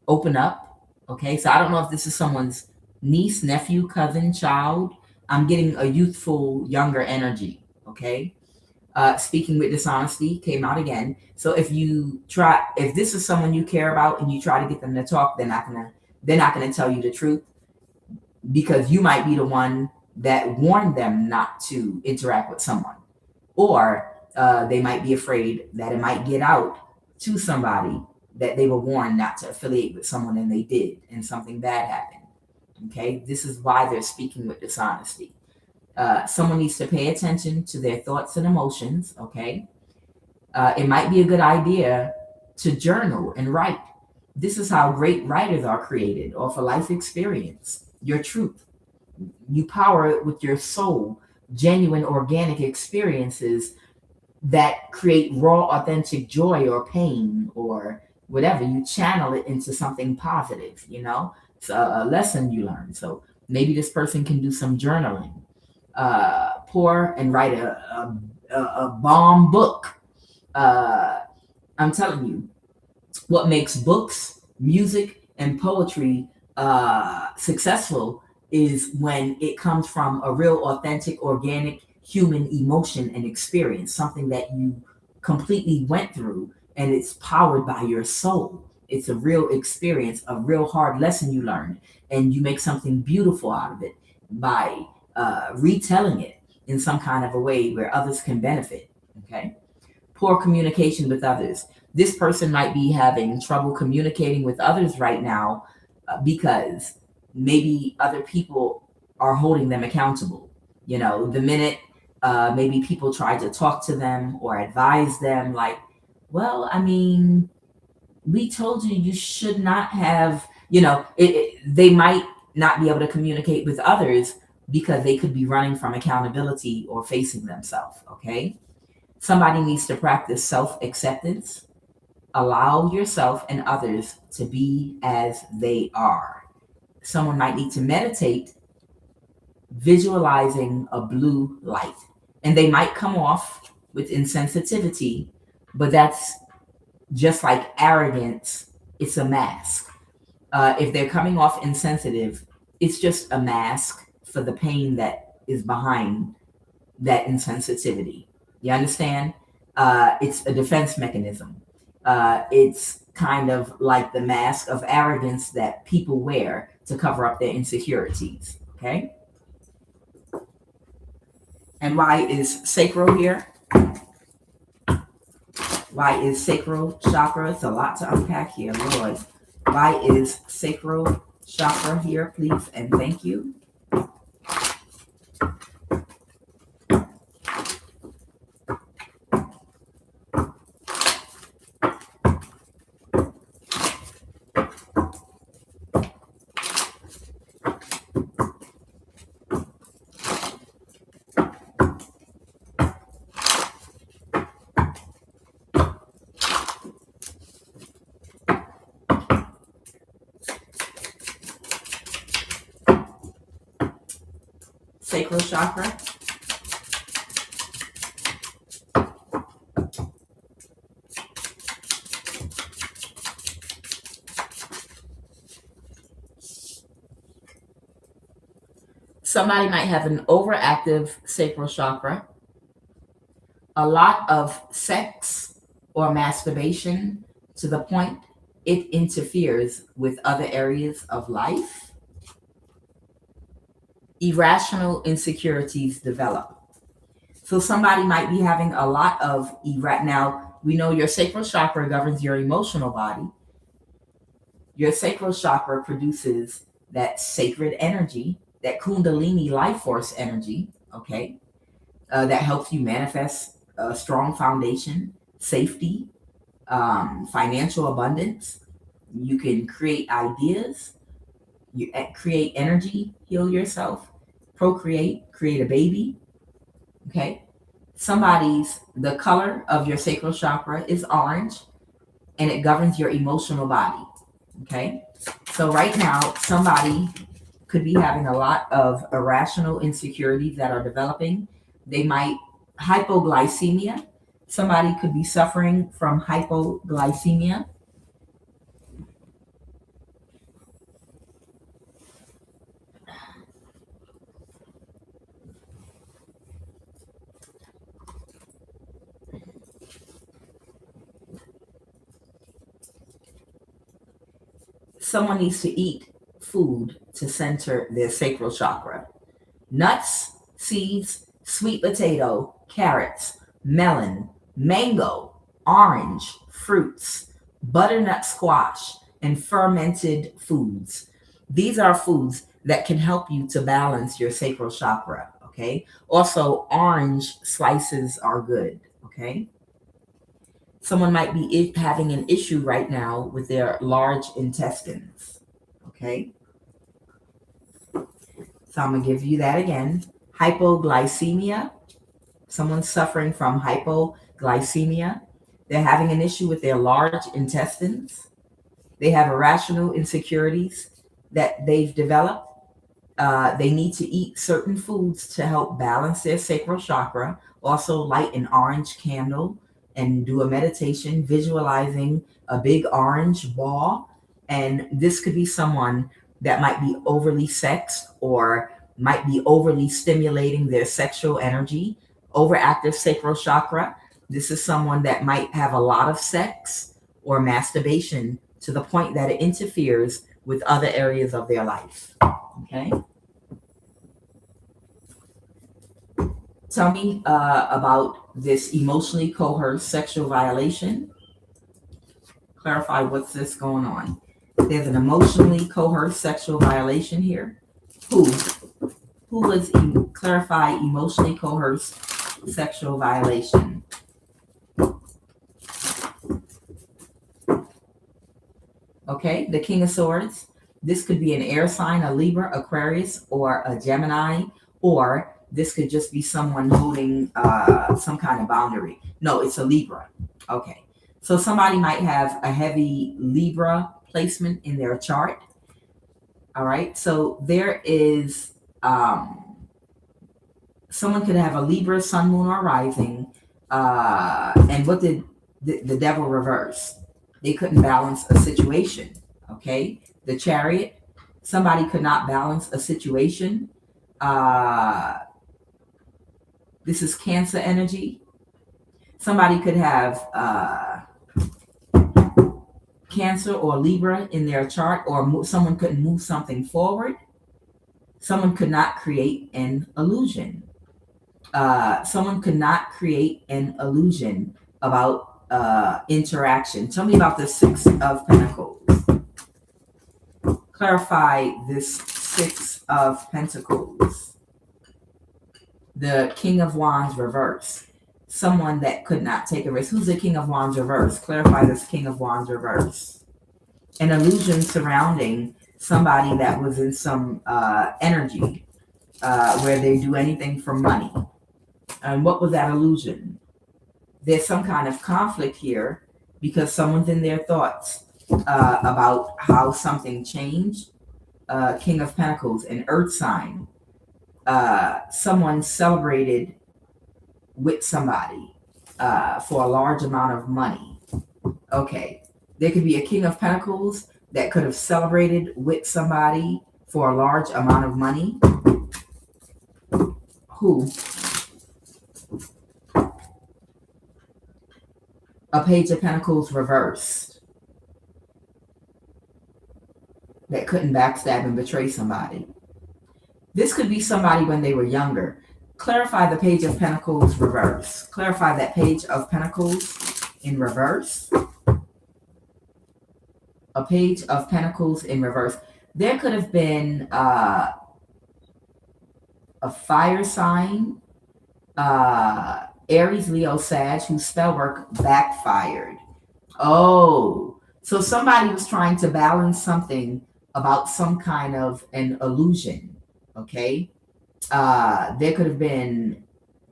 open up. Okay. So I don't know if this is someone's niece, nephew, cousin, child. I'm getting a youthful, younger energy. Okay. Speaking with dishonesty came out again. So if this is someone you care about and you try to get them to talk, they're not gonna tell you the truth, because you might be the one that warned them not to interact with someone, or they might be afraid that it might get out to somebody that they were warned not to affiliate with someone and they did, and something bad happened. Okay, this is why they're speaking with dishonesty. Someone needs to pay attention to their thoughts and emotions. Okay, it might be a good idea to journal and write. This is how great writers are created, off a life experience, your truth. You power it with your soul, genuine, organic experiences that create raw, authentic joy or pain or whatever. You channel it into something positive, It's a lesson you learn. So maybe this person can do some journaling, pour and write a bomb book. I'm telling you, what makes books, music, and poetry successful is when it comes from a real, authentic, organic human emotion and experience, something that you completely went through, and it's powered by your soul. It's a real experience, a real hard lesson you learned, and you make something beautiful out of it by retelling it in some kind of a way where others can benefit. Okay. Poor communication with others. This person might be having trouble communicating with others right now, because maybe other people are holding them accountable. The minute maybe people try to talk to them or advise them, like, well, I mean, we told you you should not have, they might not be able to communicate with others because they could be running from accountability or facing themselves. Okay. Somebody needs to practice self acceptance. Allow yourself and others to be as they are. Someone might need to meditate, visualizing a blue light. And they might come off with insensitivity, but that's just like arrogance, it's a mask. If they're coming off insensitive, it's just a mask for the pain that is behind that insensitivity. You understand? It's a defense mechanism. It's kind of like the mask of arrogance that people wear to cover up their insecurities. Okay? And why is sacral here? Why is sacral chakra? It's a lot to unpack here, Lord. Why is sacral chakra here, please? And thank you. Sacral chakra. Somebody might have an overactive sacral chakra, a lot of sex or masturbation to the point it interferes with other areas of life. Irrational insecurities develop. So somebody might be having a lot of now we know your sacral chakra governs your emotional body. Your sacral chakra produces that sacred energy, that kundalini life force energy, okay, that helps you manifest a strong foundation, safety, financial abundance. You can create ideas, you create energy, heal yourself, procreate, create a baby. Okay. The color of your sacral chakra is orange, and it governs your emotional body. Okay. So right now, somebody could be having a lot of irrational insecurities that are developing. They might Hypoglycemia. Somebody could be suffering from hypoglycemia. Someone needs to eat food to center their sacral chakra. Nuts, seeds, sweet potato, carrots, melon, mango, orange, fruits, butternut squash, and fermented foods. These are foods that can help you to balance your sacral chakra, okay? Also, orange slices are good, okay? Someone might be having an issue right now with their large intestines, okay? So I'm gonna give you that again. Hypoglycemia. Someone's suffering from hypoglycemia. They're having an issue with their large intestines. They have irrational insecurities that they've developed. They need to eat certain foods to help balance their sacral chakra. Also, light an orange candle and do a meditation visualizing a big orange ball. And this could be someone that might be overly sexed or might be overly stimulating their sexual energy. Overactive sacral chakra. This is someone that might have a lot of sex or masturbation to the point that it interferes with other areas of their life. Okay. Tell me about this emotionally coerced sexual violation. Clarify what's this going on. There's an emotionally coerced sexual violation here. Who was clarify emotionally coerced sexual violation? Okay, the King of Swords. This could be an air sign, a Libra, Aquarius, or a Gemini, or this could just be someone holding some kind of boundary. No, it's a Libra. Okay, so somebody might have a heavy Libra placement in their chart. All right, so there is someone could have a Libra, Sun, Moon, or Rising. And what did the devil reverse? They couldn't balance a situation. Okay, the Chariot. Somebody could not balance a situation. This is Cancer energy. Somebody could have Cancer or Libra in their chart, or someone couldn't move something forward. Someone could not create an illusion. Someone could not create an illusion about interaction. Tell me about the Six of Pentacles. Clarify this Six of Pentacles. The King of Wands reverse. Someone that could not take a risk. Who's the King of Wands reverse? Clarify this King of Wands reverse. An illusion surrounding somebody that was in some energy where they do anything for money. And what was that illusion? There's some kind of conflict here because someone's in their thoughts about how something changed. King of Pentacles, an earth sign. Someone celebrated with somebody for a large amount of money. Okay, there could be a King of Pentacles that could have celebrated with somebody for a large amount of money. Who? A Page of Pentacles reversed that couldn't backstab and betray somebody. This could be somebody when they were younger. Clarify the Page of Pentacles reverse. Clarify that Page of Pentacles in reverse. A Page of Pentacles in reverse. There could have been a fire sign, Aries, Leo, Sag, whose spell work backfired. Oh, so somebody was trying to balance something about some kind of an illusion. Okay. There could have been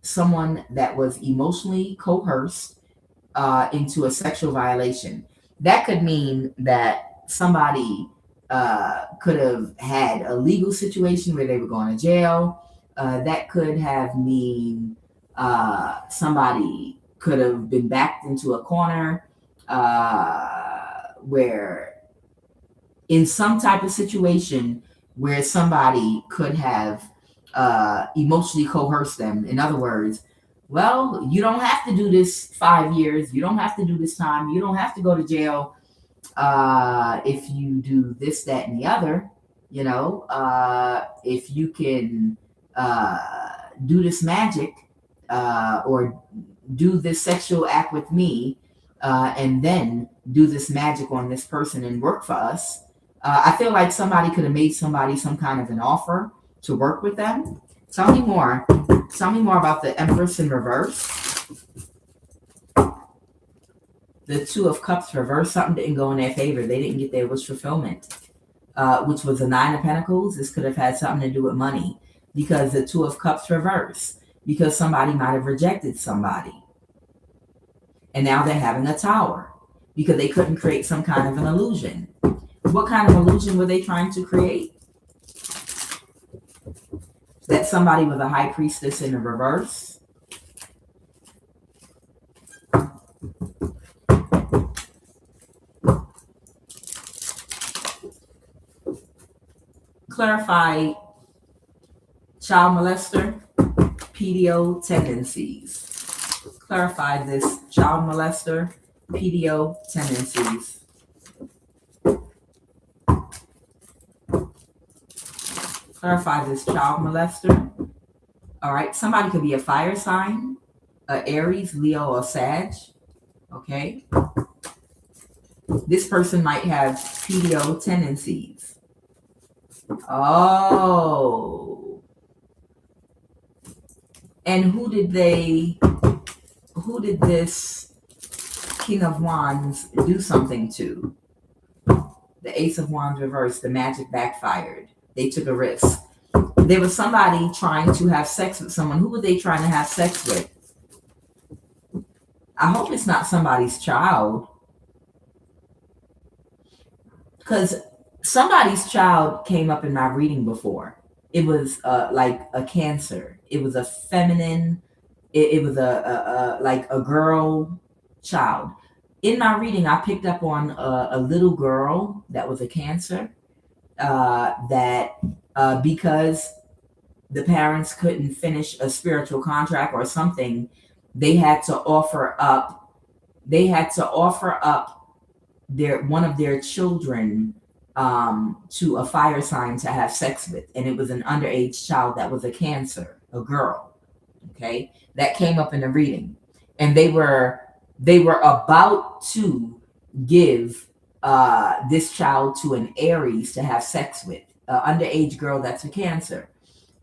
someone that was emotionally coerced into a sexual violation. That could mean that somebody could have had a legal situation where they were going to jail. That could have mean Somebody could have been backed into a corner where, in some type of situation, where somebody could have emotionally coerced them. In other words, well, you don't have to do this 5 years. You don't have to do this time. You don't have to go to jail if you do this, that, and the other. If you can do this magic or do this sexual act with me and then do this magic on this person and work for us. I feel like somebody could have made somebody some kind of an offer to work with them. Tell me more. Tell me more about the Empress in reverse. The Two of Cups reverse. Something didn't go in their favor. They didn't get their wish fulfillment, which was the Nine of Pentacles. This could have had something to do with money, because the Two of Cups reverse. Because somebody might have rejected somebody. And now they're having a tower because they couldn't create some kind of an illusion. What kind of illusion were they trying to create? That somebody was a high priestess in the reverse. Clarify child molester, PDO tendencies. Clarify this child molester, PDO tendencies. Clarify this child molester. All right, somebody could be a fire sign, Aries, Leo, or Sag. Okay. This person might have PDO tendencies. Oh. And who did this King of Wands do something to? The Ace of Wands reversed, the magic backfired. They took a risk. There was somebody trying to have sex with someone. Who were they trying to have sex with? I hope it's not somebody's child. Because somebody's child came up in my reading before. It was like a Cancer. It was a feminine. It was like a girl child. In my reading, I picked up on a little girl that was a Cancer. That because the parents couldn't finish a spiritual contract or something, they had to offer up one of their children to a fire sign to have sex with, and it was an underage child that was a Cancer, a girl. Okay, that came up in the reading, and they were about to give this child to an Aries to have sex with, underage girl that's a Cancer.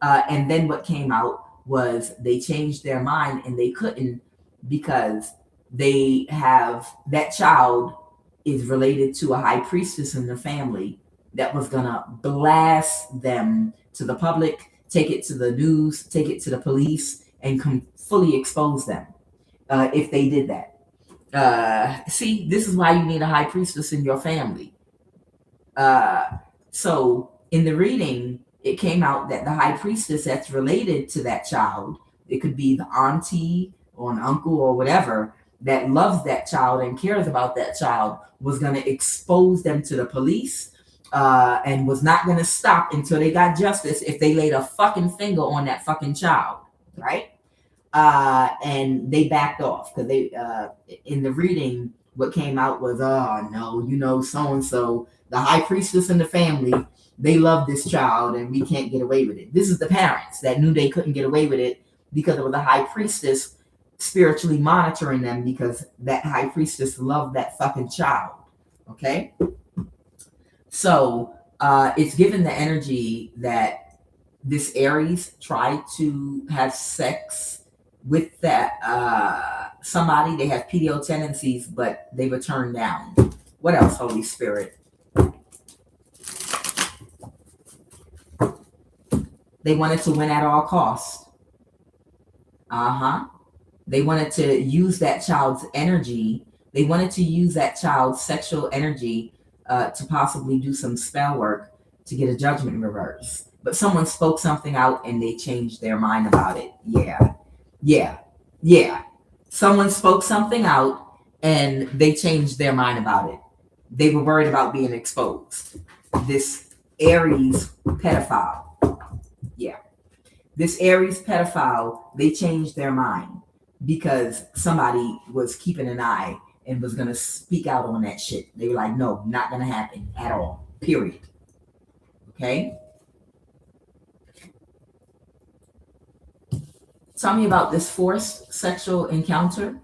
And then what came out was they changed their mind, and they couldn't, because they have that child is related to a high priestess in the family that was gonna blast them to the public, take it to the news, take it to the police, and fully expose them if they did that. See, this is why you need a high priestess in your family. So in the reading, it came out that the high priestess that's related to that child, it could be the auntie or an uncle or whatever, that loves that child and cares about that child, was going to expose them to the police and was not going to stop until they got justice if they laid a fucking finger on that fucking child, right? And they backed off because they in the reading, what came out was, oh no, so-and-so, the high priestess in the family, they love this child and we can't get away with it. This is the parents that knew they couldn't get away with it because it was the high priestess spiritually monitoring them, because that high priestess loved that fucking child. Okay, so it's given the energy that this Aries tried to have sex with that somebody. They have PDO tendencies, but they were turned down. What else, Holy Spirit? They wanted to win at all costs. They wanted to use that child's energy. They wanted to use that child's sexual energy to possibly do some spell work to get a judgment reverse. But someone spoke something out and they changed their mind about it. Yeah. Yeah. Yeah. Someone spoke something out and they changed their mind about it. They were worried about being exposed. This Aries pedophile. Yeah. This Aries pedophile, they changed their mind because somebody was keeping an eye and was going to speak out on that shit. They were like, no, not going to happen at all. Period. Okay? Tell me about this forced sexual encounter.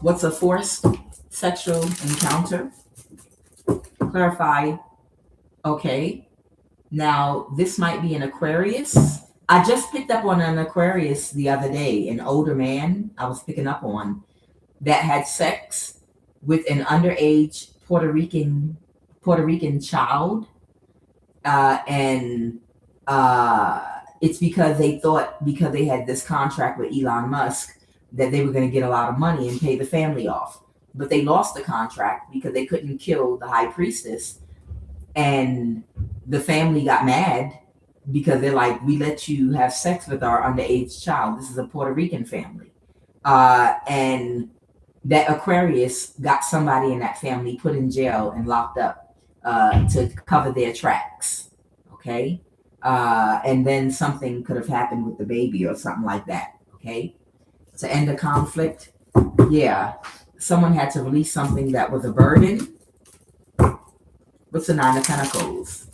What's a forced sexual encounter? Clarify. Okay. Now, this might be an Aquarius. I just picked up on an Aquarius the other day, an older man I was picking up on that had sex with an underage Puerto Rican child, and it's because they thought because they had this contract with Elon Musk that they were going to get a lot of money and pay the family off, but they lost the contract because they couldn't kill the high priestess, and the family got mad because they're like, we let you have sex with our underage child. This is a Puerto Rican family, and that Aquarius got somebody in that family put in jail and locked up to cover their tracks. Okay. And then something could have happened with the baby or something like that. Okay. To end the conflict. Yeah. Someone had to release something that was a burden. What's the Nine of Pentacles?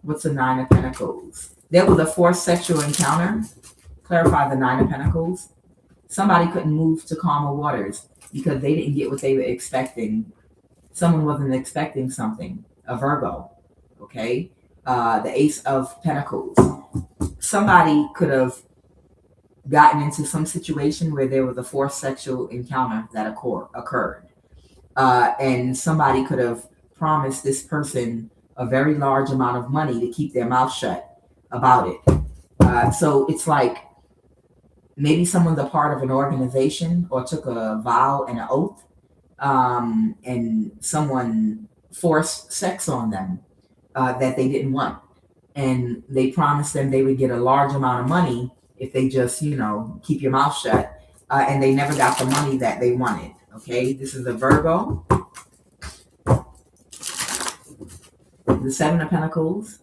What's the Nine of Pentacles? There was a forced sexual encounter. Clarify the Nine of Pentacles. Somebody couldn't move to calmer waters because they didn't get what they were expecting. Someone wasn't expecting something. A Virgo. Okay. The Ace of Pentacles. Somebody could have gotten into some situation where there was a forced sexual encounter that occurred. And somebody could have promised this person a very large amount of money to keep their mouth shut about it. So it's like maybe someone's a part of an organization or took a vow and an oath, and someone forced sex on them that they didn't want. And they promised them they would get a large amount of money if they just, keep your mouth shut. And they never got the money that they wanted. Okay, this is a Virgo. The Seven of Pentacles.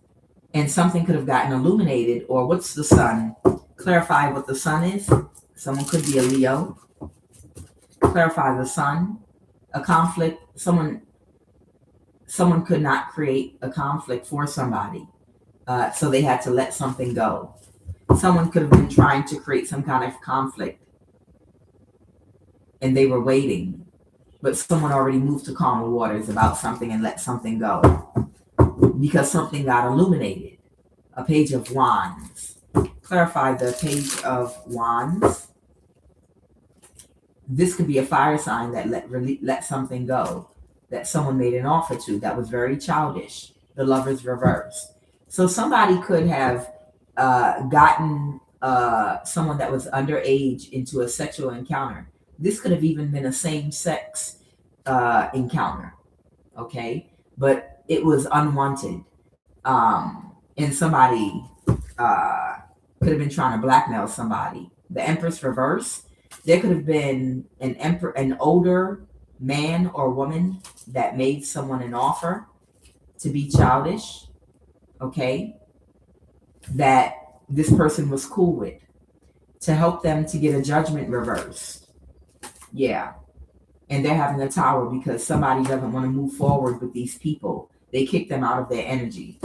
And something could have gotten illuminated. Or what's the sun? Clarify what the sun is. Someone could be a Leo. Clarify the sun. A conflict. Someone could not create a conflict for somebody. So they had to let something go. Someone could have been trying to create some kind of conflict and they were waiting, but someone already moved to calmer waters about something and let something go because something got illuminated. A Page of Wands. Clarify the Page of Wands. This could be a fire sign that let something go, that someone made an offer to that was very childish. The Lover's reverse. So somebody could have gotten someone that was underage into a sexual encounter. This could have even been a same-sex encounter, okay? But it was unwanted. And somebody could have been trying to blackmail somebody. The Empress reverse. There could have been an older man or woman that made someone an offer to be childish, okay? That this person was cool with to help them to get a judgment reversed. Yeah. And they're having a tower because somebody doesn't want to move forward with these people. They kick them out of their energy.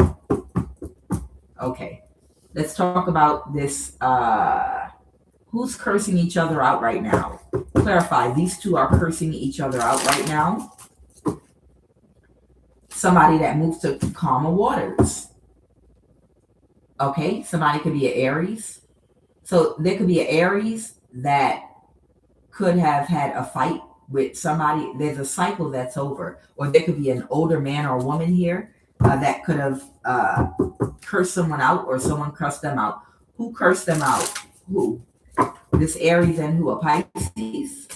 Okay. Let's talk about this. Who's cursing each other out right now? Clarify. These two are cursing each other out right now. Somebody that moves to calmer waters. Okay. Somebody could be an Aries. So there could be an Aries that could have had a fight with somebody. There's a cycle that's over. Or there could be an older man or woman here that could have cursed someone out or someone cursed them out. Who cursed them out? Who? This Aries and who? A Pisces?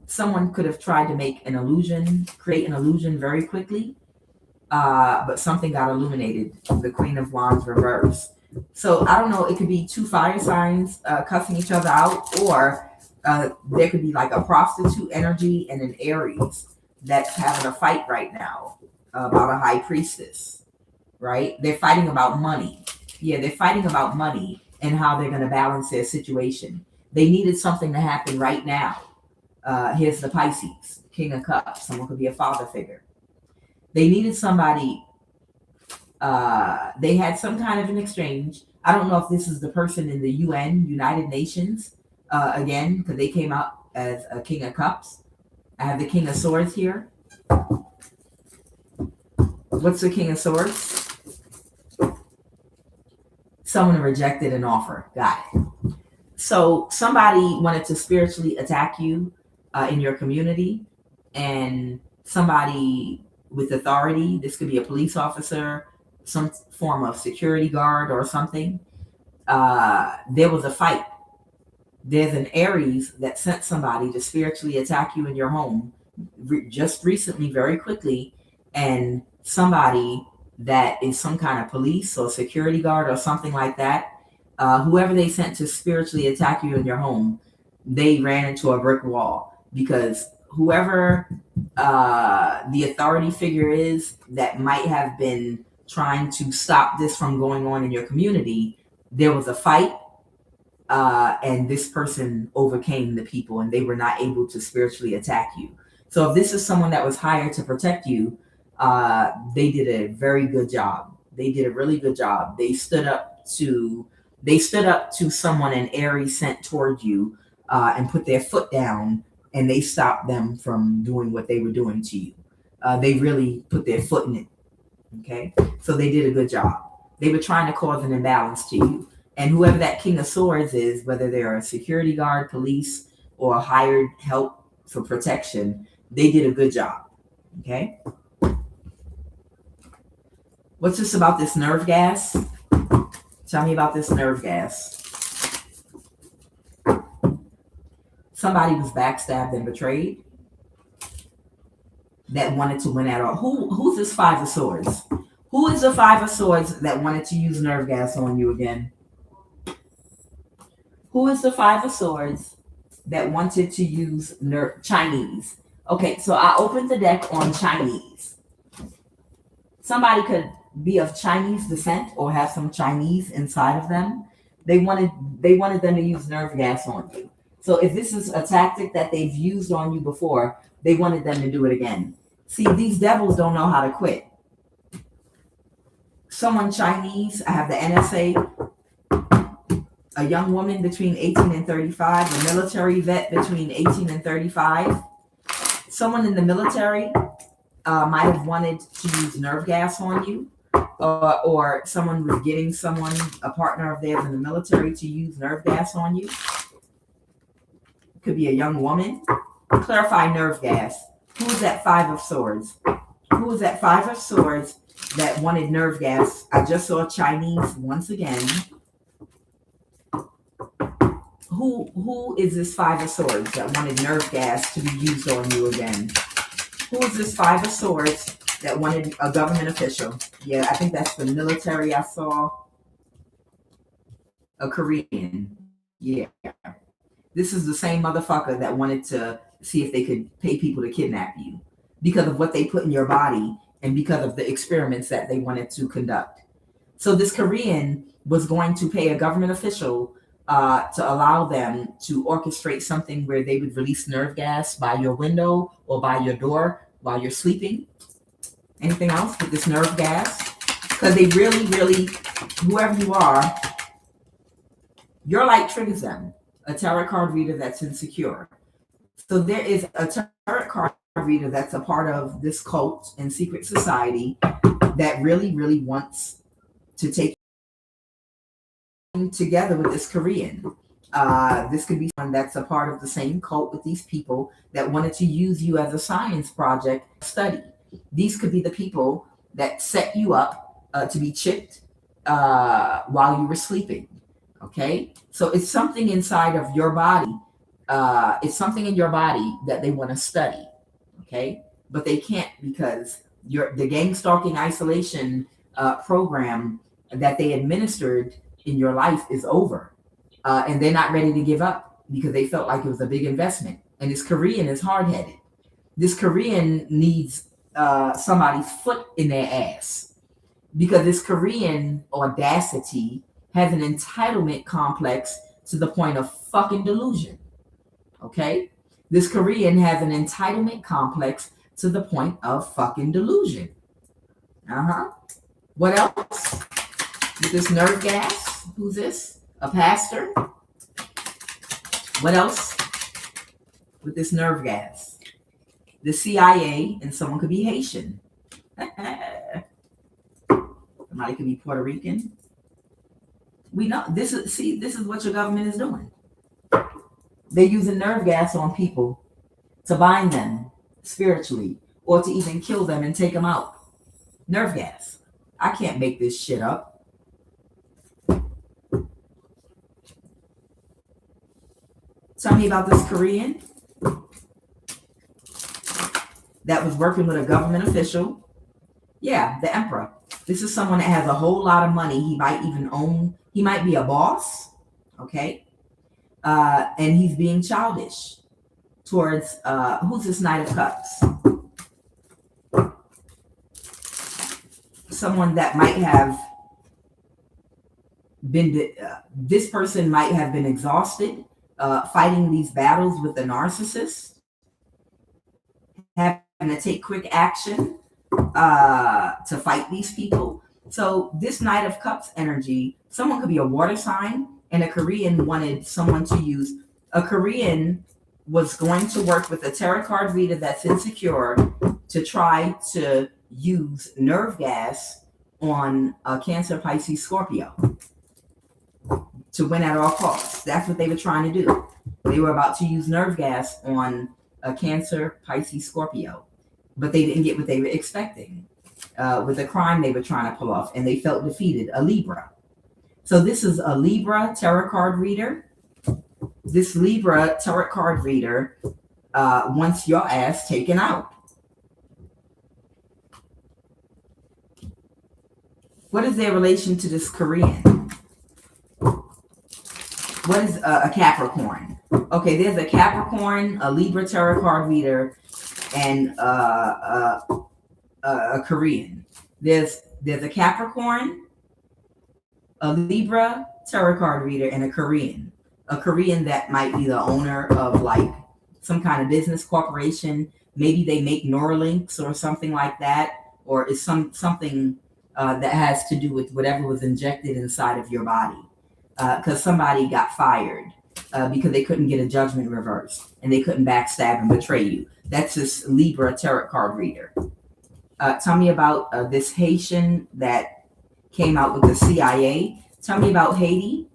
Someone could have tried to make an illusion, create an illusion very quickly, but something got illuminated. The Queen of Wands reverse. So I don't know. It could be two fire signs cussing each other out, or there could be like a prostitute energy and an Aries that's having a fight right now about a high priestess. Right? They're fighting about money. Yeah, they're fighting about money and how they're going to balance their situation. They needed something to happen right now. Here's the Pisces, King of Cups. Someone could be a father figure. They needed somebody. They had some kind of an exchange. I don't know if this is the person in the UN, United Nations, again, because they came out as a King of Cups. I have the King of Swords here. What's the King of Swords? Someone rejected an offer. Got it. So somebody wanted to spiritually attack you in your community, and somebody with authority, this could be a police officer, some form of security guard or something. There was a fight. There's an Aries that sent somebody to spiritually attack you in your home just recently, very quickly, and somebody that is some kind of police or security guard or something like that, whoever they sent to spiritually attack you in your home, they ran into a brick wall, because whoever the authority figure is that might have been trying to stop this from going on in your community, there was a fight, and this person overcame the people and they were not able to spiritually attack you. So if this is someone that was hired to protect you, they did a very good job. They did a really good job. They stood up to someone an Aries sent toward you, and put their foot down, and they stopped them from doing what they were doing to you. They really put their foot in it. Okay, so they did a good job. They were trying to cause an imbalance to you, and whoever that King of Swords is, whether they're a security guard, police, or hired help for protection, they did a good job. Okay. What's this about this nerve gas? Tell me about this nerve gas. Somebody was backstabbed and betrayed that wanted to win at all. Who's this Five of Swords? Who is the Five of Swords that wanted to use nerve gas on you again? Who is the Five of Swords that wanted to use Chinese? Okay, so I opened the deck on Chinese. Somebody could be of Chinese descent or have some Chinese inside of them. They wanted them to use nerve gas on you. So if this is a tactic that they've used on you before, they wanted them to do it again. See, these devils don't know how to quit. Someone Chinese, I have the NSA, a young woman between 18 and 35, a military vet between 18 and 35. Someone in the military might have wanted to use nerve gas on you, or someone was getting someone, a partner of theirs in the military, to use nerve gas on you. Could be a young woman. Clarify nerve gas. Who is that Five of Swords? Who is that Five of Swords that wanted nerve gas? I just saw Chinese once again. Who is this Five of Swords that wanted nerve gas to be used on you again? Who is this Five of Swords that wanted a government official? Yeah, I think that's the military. I saw a Korean. Yeah. This is the same motherfucker that wanted to see if they could pay people to kidnap you because of what they put in your body and because of the experiments that they wanted to conduct. So this Korean was going to pay a government official to allow them to orchestrate something where they would release nerve gas by your window or by your door while you're sleeping. Anything else with this nerve gas? Because they really, really, whoever you are, your light triggers them. A tarot card reader that's insecure. So there is a tarot card reader that's a part of this cult and secret society that really, really wants to take together with this Korean. This could be someone that's a part of the same cult with these people that wanted to use you as a science project study. These could be the people that set you up to be chipped while you were sleeping. Okay, so it's something inside of your body. It's something in your body that they want to study. Okay, but they can't because the gang stalking isolation program that they administered in your life is over. And they're not ready to give up because they felt like it was a big investment. And this Korean is hard headed. This Korean needs somebody's foot in their ass because this Korean audacity has an entitlement complex to the point of fucking delusion. Okay? This Korean has an entitlement complex to the point of fucking delusion. What else? With this nerve gas? Who's this? A pastor? What else? With this nerve gas? The CIA, and someone could be Haitian. Somebody could be Puerto Rican. We know this is what your government is doing. They're using nerve gas on people to bind them spiritually or to even kill them and take them out. Nerve gas. I can't make this shit up. Tell me about this Korean that was working with a government official. Yeah, the emperor. This is someone that has a whole lot of money. He might be a boss. Okay. And he's being childish towards who's this Knight of Cups? Someone that might have been this person might have been exhausted fighting these battles with the narcissist, having to take quick action to fight these people. So this Knight of Cups energy, someone could be a water sign. And a Korean wanted someone to use. A Korean was going to work with a tarot card reader that's insecure to try to use nerve gas on a Cancer, Pisces, Scorpio to win at all costs. That's what they were trying to do. They were about to use nerve gas on a Cancer, Pisces, Scorpio, but they didn't get what they were expecting with the crime they were trying to pull off, and they felt defeated. A Libra. So this is a Libra tarot card reader. This Libra tarot card reader wants your ass taken out. What is their relation to this Korean? What is a Capricorn? Okay, there's a Capricorn, a Libra tarot card reader, and a Korean. There's a Capricorn, a Libra tarot card reader, and a Korean. A Korean that might be the owner of like some kind of business corporation. Maybe they make Neuralinks or something like that, or is something that has to do with whatever was injected inside of your body. Because somebody got fired because they couldn't get a judgment reversed and they couldn't backstab and betray you. That's this Libra tarot card reader. Tell me about this Haitian that came out with the CIA. Tell me about Haiti.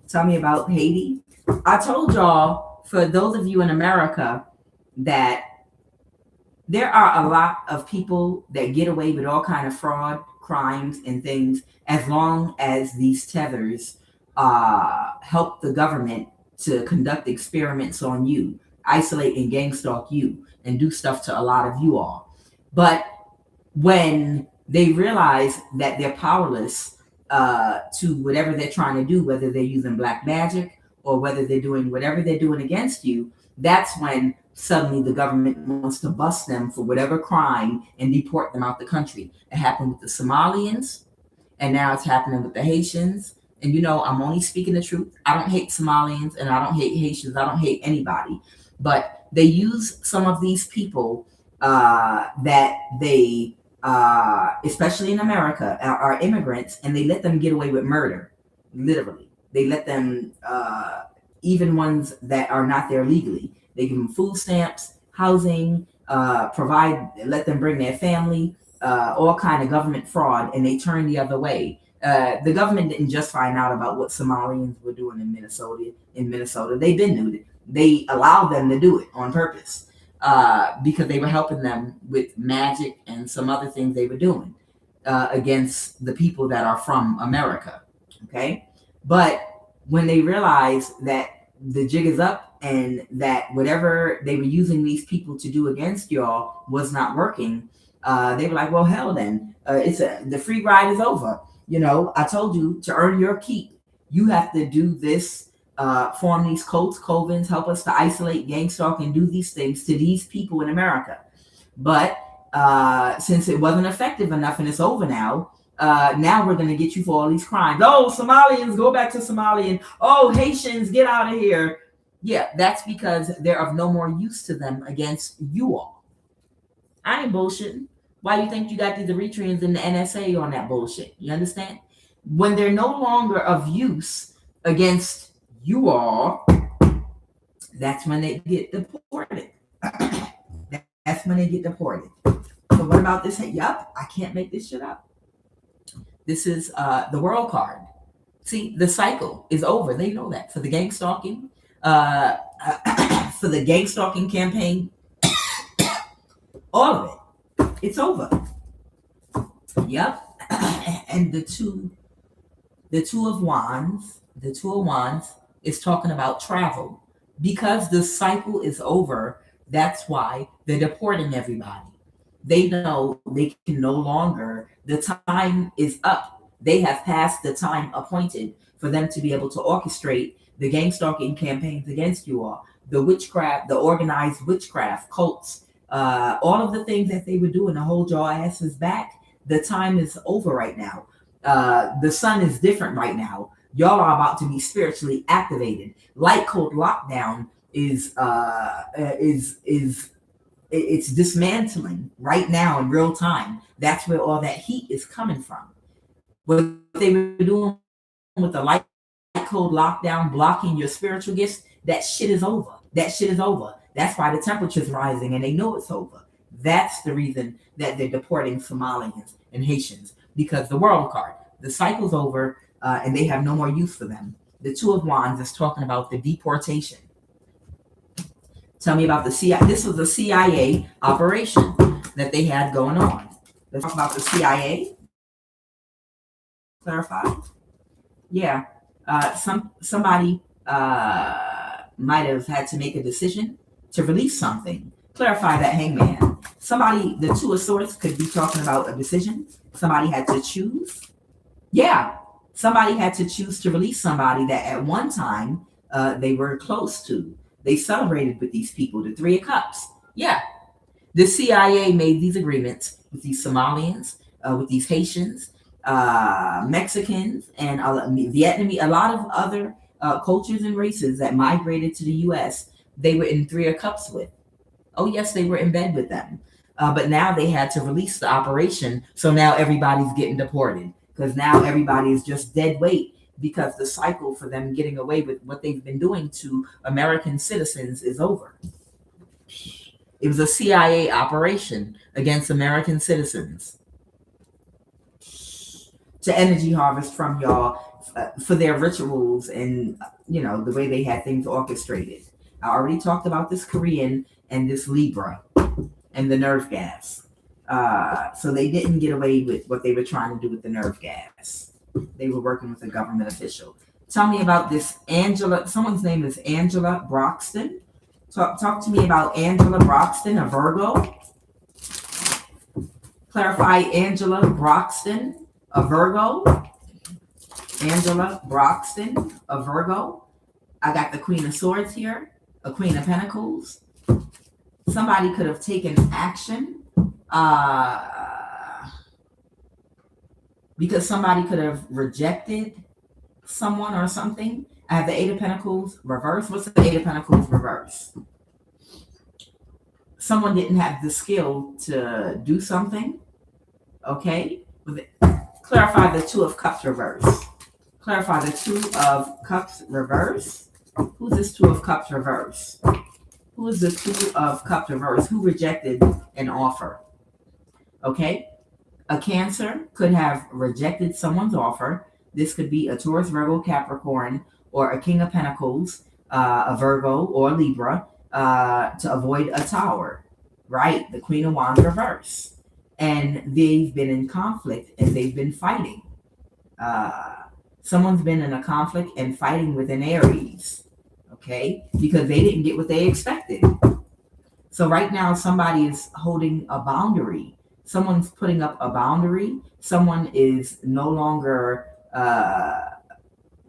Tell me about Haiti. I told y'all, for those of you in America, that there are a lot of people that get away with all kind of fraud, crimes, and things as long as these tethers help the government to conduct experiments on you, isolate and gang stalk you, and do stuff to a lot of you all. But when they realize that they're powerless to whatever they're trying to do, whether they're using black magic or whether they're doing whatever they're doing against you, that's when suddenly the government wants to bust them for whatever crime and deport them out the country. It happened with the Somalians, and now it's happening with the Haitians. And you know, I'm only speaking the truth. I don't hate Somalians and I don't hate Haitians. I don't hate anybody. But they use some of these people that they especially in America, are immigrants, and they let them get away with murder. Literally, they let them, even ones that are not there legally, they give them food stamps, housing, let them bring their family, all kind of government fraud, and they turn the other way. The government didn't just find out about what Somalians were doing in Minnesota. They've been doing. They allowed them to do it on purpose. Because they were helping them with magic and some other things they were doing against the people that are from America. Okay. But when they realized that the jig is up and that whatever they were using these people to do against y'all was not working, they were like, well, hell then, the free ride is over. I told you to earn your keep, you have to do this, form these cults, covens, help us to isolate, gang stalk, and do these things to these people in America. But since it wasn't effective enough and it's over now we're going to get you for all these crimes. Oh, Somalians, go back to Somalia. And, oh, Haitians, get out of here. Yeah, that's because they're of no more use to them against you all. I ain't bullshitting. Why you think you got these Eritreans in the NSA on that bullshit? You understand? When they're no longer of use against you all, that's when they get deported. That's when they get deported. So what about this? Yup, I can't make this shit up. This is the world card. See, the cycle is over. They know that for the gang stalking, for the gang stalking campaign, all of it. It's over. Yep. And the two of wands, is talking about travel. Because the cycle is over, that's why they're deporting everybody. They know they can no longer, the time is up. They have passed the time appointed for them to be able to orchestrate the gang stalking campaigns against you all, the witchcraft, the organized witchcraft, cults, all of the things that they were doing to hold your asses back. The time is over right now. The sun is different right now. Y'all are about to be spiritually activated. Light code lockdown is it's dismantling right now in real time. That's where all that heat is coming from. What they were doing with the light code lockdown, blocking your spiritual gifts, that shit is over. That shit is over. That's why the temperature's rising and they know it's over. That's the reason that they're deporting Somalians and Haitians, because the world card, the cycle's over, and they have no more use for them. The Two of Wands is talking about the deportation. Tell me about the CIA. This was a CIA operation that they had going on. Let's talk about the CIA. Clarify. Yeah. Somebody might have had to make a decision to release something. Clarify that, Hangman. Somebody, the Two of Swords could be talking about a decision. Somebody had to choose. Yeah. Somebody had to choose to release somebody that at one time they were close to. They celebrated with these people, the Three of Cups. Yeah. The CIA made these agreements with these Somalians, with these Haitians, Mexicans, and Vietnamese, a lot of other cultures and races that migrated to the U.S. They were in Three of Cups with. Oh, yes, they were in bed with them. But now they had to release the operation. So now everybody's getting deported because now everybody is just dead weight, because the cycle for them getting away with what they've been doing to American citizens is over. It was a CIA operation against American citizens to energy harvest from y'all for their rituals and, the way they had things orchestrated. I already talked about this Korean and this Libra and the nerve gas. So they didn't get away with what they were trying to do with the nerve gas. They were working with a government official. Tell me about this Angela. Someone's name is Angela Broxton. Talk to me about Angela Broxton, a Virgo. Clarify Angela Broxton, a Virgo. Angela Broxton, a Virgo. I got the Queen of Swords here, a Queen of Pentacles. Somebody could have taken action. Because somebody could have rejected someone or something. I have the Eight of Pentacles reverse. What's the Eight of Pentacles reverse? Someone didn't have the skill to do something. Okay. Clarify the Two of Cups reverse. Clarify the Two of Cups reverse. Who's this Two of Cups reverse? Who is the Two of Cups reverse? Who rejected an offer? Okay. A Cancer could have rejected someone's offer. This could be a Taurus, Virgo, Capricorn, or a King of Pentacles, a Virgo or Libra, to avoid a Tower, right? The Queen of Wands reverse. And they've been in conflict and they've been fighting. Someone's been in a conflict and fighting with an Aries, okay? Because they didn't get what they expected. So right now, somebody is holding a boundary Someone's putting up a boundary. Someone is no longer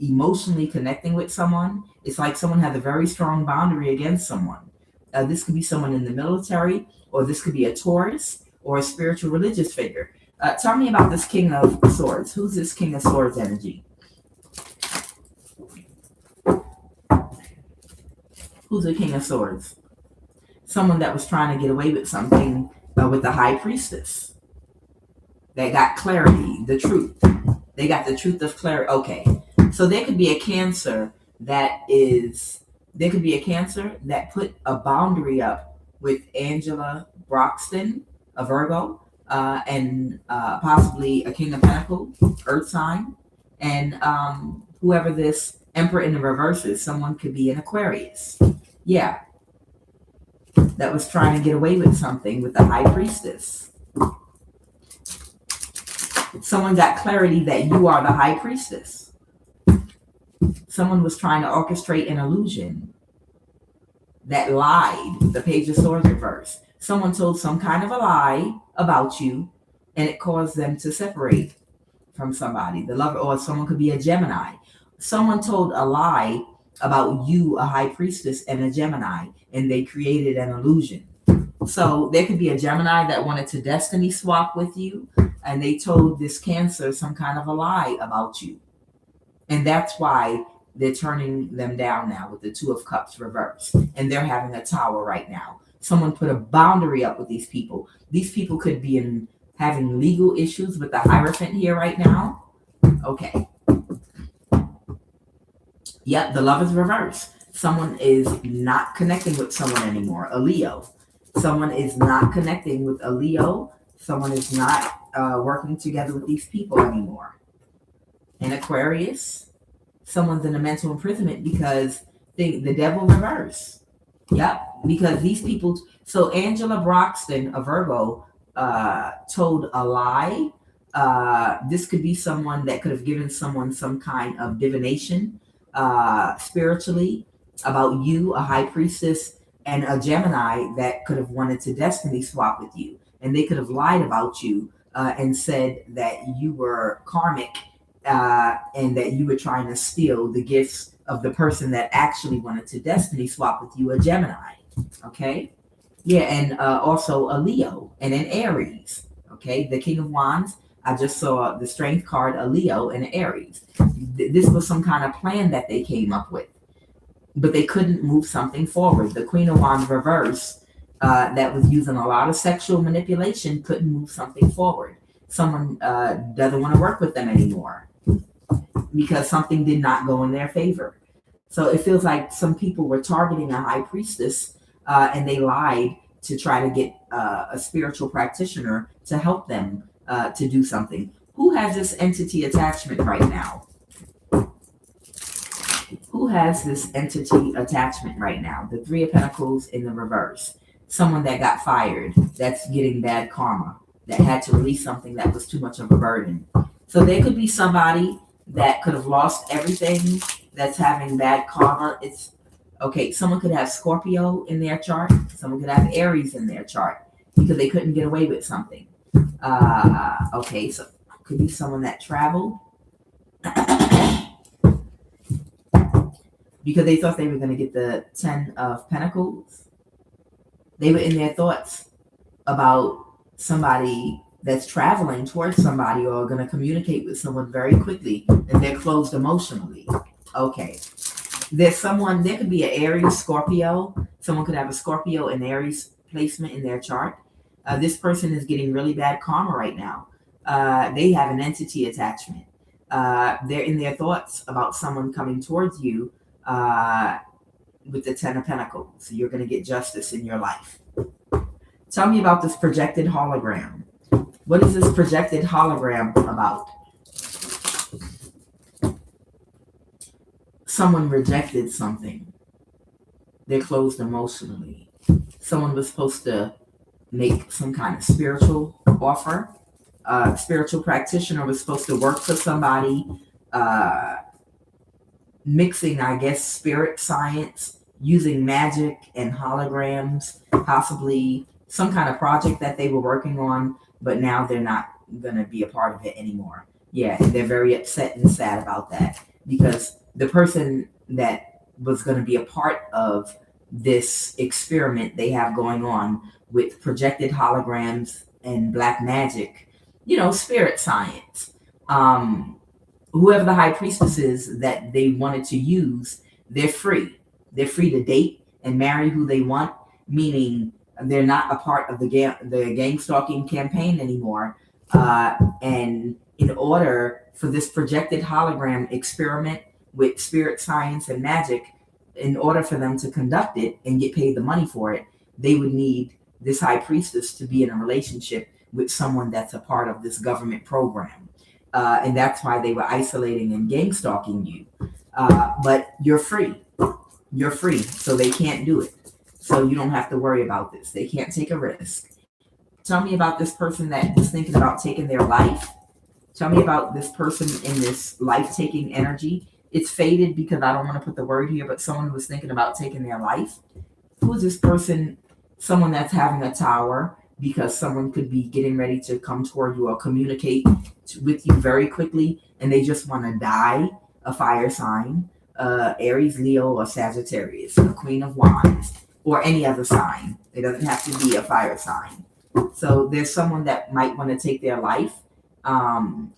emotionally connecting with someone. It's like someone has a very strong boundary against someone. This could be someone in the military, or this could be a Taurus, or a spiritual religious figure. Tell me about this King of Swords. Who's this King of Swords energy? Who's the King of Swords? Someone that was trying to get away with something with the High Priestess. They got clarity, the truth. They got the truth of clarity. Okay. So there could be a Cancer that put a boundary up with Angela Broxton, a Virgo, and possibly a King of Pentacles, Earth sign, and whoever this Emperor in the reverse is, someone could be an Aquarius. Yeah, that was trying to get away with something with the High Priestess. Someone got clarity that you are the High Priestess. Someone was trying to orchestrate an illusion that lied, the Page of Swords reverse. Someone told some kind of a lie about you, and it caused them to separate from somebody. The lover, or someone could be a Gemini. Someone told a lie about you, a High Priestess, and a Gemini, and they created an illusion. So there could be a Gemini that wanted to destiny swap with you, and they told this Cancer some kind of a lie about you. And that's why they're turning them down now with the Two of Cups reverse. And they're having a tower right now. Someone put a boundary up with these people. These people could be having legal issues with the Hierophant here right now. Okay. Yep, the Lovers reverse. Someone is not connecting with someone anymore. A Leo. Someone is not connecting with a Leo. Someone is not working together with these people anymore. An Aquarius. Someone's in a mental imprisonment because the Devil reverse. Yep, because these people. So Angela Broxton, a Virgo, told a lie. This could be someone that could have given someone some kind of divination spiritually about you, a High Priestess, and a Gemini that could have wanted to destiny swap with you. And they could have lied about you and said that you were karmic and that you were trying to steal the gifts of the person that actually wanted to destiny swap with you, a Gemini. Okay? Yeah, and also a Leo and an Aries. Okay? The King of Wands, I just saw the Strength card, a Leo and an Aries. This was some kind of plan that they came up with, but they couldn't move something forward. The Queen of Wands reverse that was using a lot of sexual manipulation couldn't move something forward. Someone doesn't want to work with them anymore because something did not go in their favor. So it feels like some people were targeting a High Priestess and they lied to try to get a spiritual practitioner to help them to do something. Who has this entity attachment right now? Who has this entity attachment right now? The Three of Pentacles in the reverse. Someone that got fired, that's getting bad karma, that had to release something that was too much of a burden. So there could be somebody that could have lost everything that's having bad karma. It's okay. Someone could have Scorpio in their chart. Someone could have Aries in their chart because they couldn't get away with something. Okay, so could be someone that traveled because they thought they were going to get the 10 of Pentacles. They were in their thoughts about somebody that's traveling towards somebody or going to communicate with someone very quickly, and they're closed emotionally. Okay. There could be an Aries Scorpio. Someone could have a Scorpio and Aries placement in their chart. This person is getting really bad karma right now. They have an entity attachment. They're in their thoughts about someone coming towards you with the 10 of Pentacles. So you're going to get justice in your life. Tell me about this projected hologram. What is this projected hologram about? Someone rejected something. They're closed emotionally. Someone was supposed to make some kind of spiritual offer. A spiritual practitioner was supposed to work for somebody, mixing, I guess, spirit science, using magic and holograms, possibly some kind of project that they were working on. but now they're not going to be a part of it anymore. Yeah, and they're very upset and sad about that because the person that was going to be a part of this experiment they have going on with projected holograms and black magic, spirit science. Whoever the high priestess is that they wanted to use, they're free. They're free to date and marry who they want, meaning they're not a part of the gang stalking campaign anymore. And in order for this projected hologram experiment with spirit science and magic, in order for them to conduct it and get paid the money for it, they would need this high priestess to be in a relationship with someone that's a part of this government program. And that's why they were isolating and gang stalking you. But you're free. You're free, so they can't do it. So you don't have to worry about this. They can't take a risk. Tell me about this person that was thinking about taking their life. Tell me about this person in this life-taking energy. It's faded because I don't want to put the word here, but someone was thinking about taking their life. Who is this person? Someone that's having a tower because someone could be getting ready to come toward you or communicate with you very quickly, and they just want to die. A fire sign, Aries, Leo, or Sagittarius, a Queen of Wands, or any other sign. It doesn't have to be a fire sign. So there's someone that might want to take their life.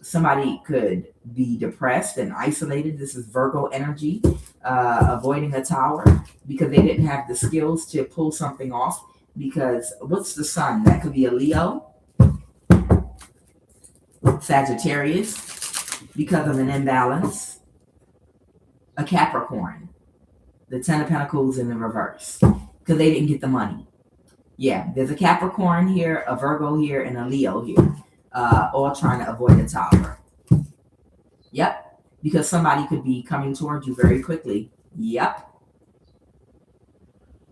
Somebody could be depressed and isolated. This is Virgo energy, avoiding a tower because they didn't have the skills to pull something off. Because what's the sun? That could be a Leo, Sagittarius, because of an imbalance, a Capricorn, the Ten of Pentacles in the reverse, because they didn't get the money. Yeah, there's a Capricorn here, a Virgo here, and a Leo here, all trying to avoid a tower. Yep, because somebody could be coming towards you very quickly. Yep.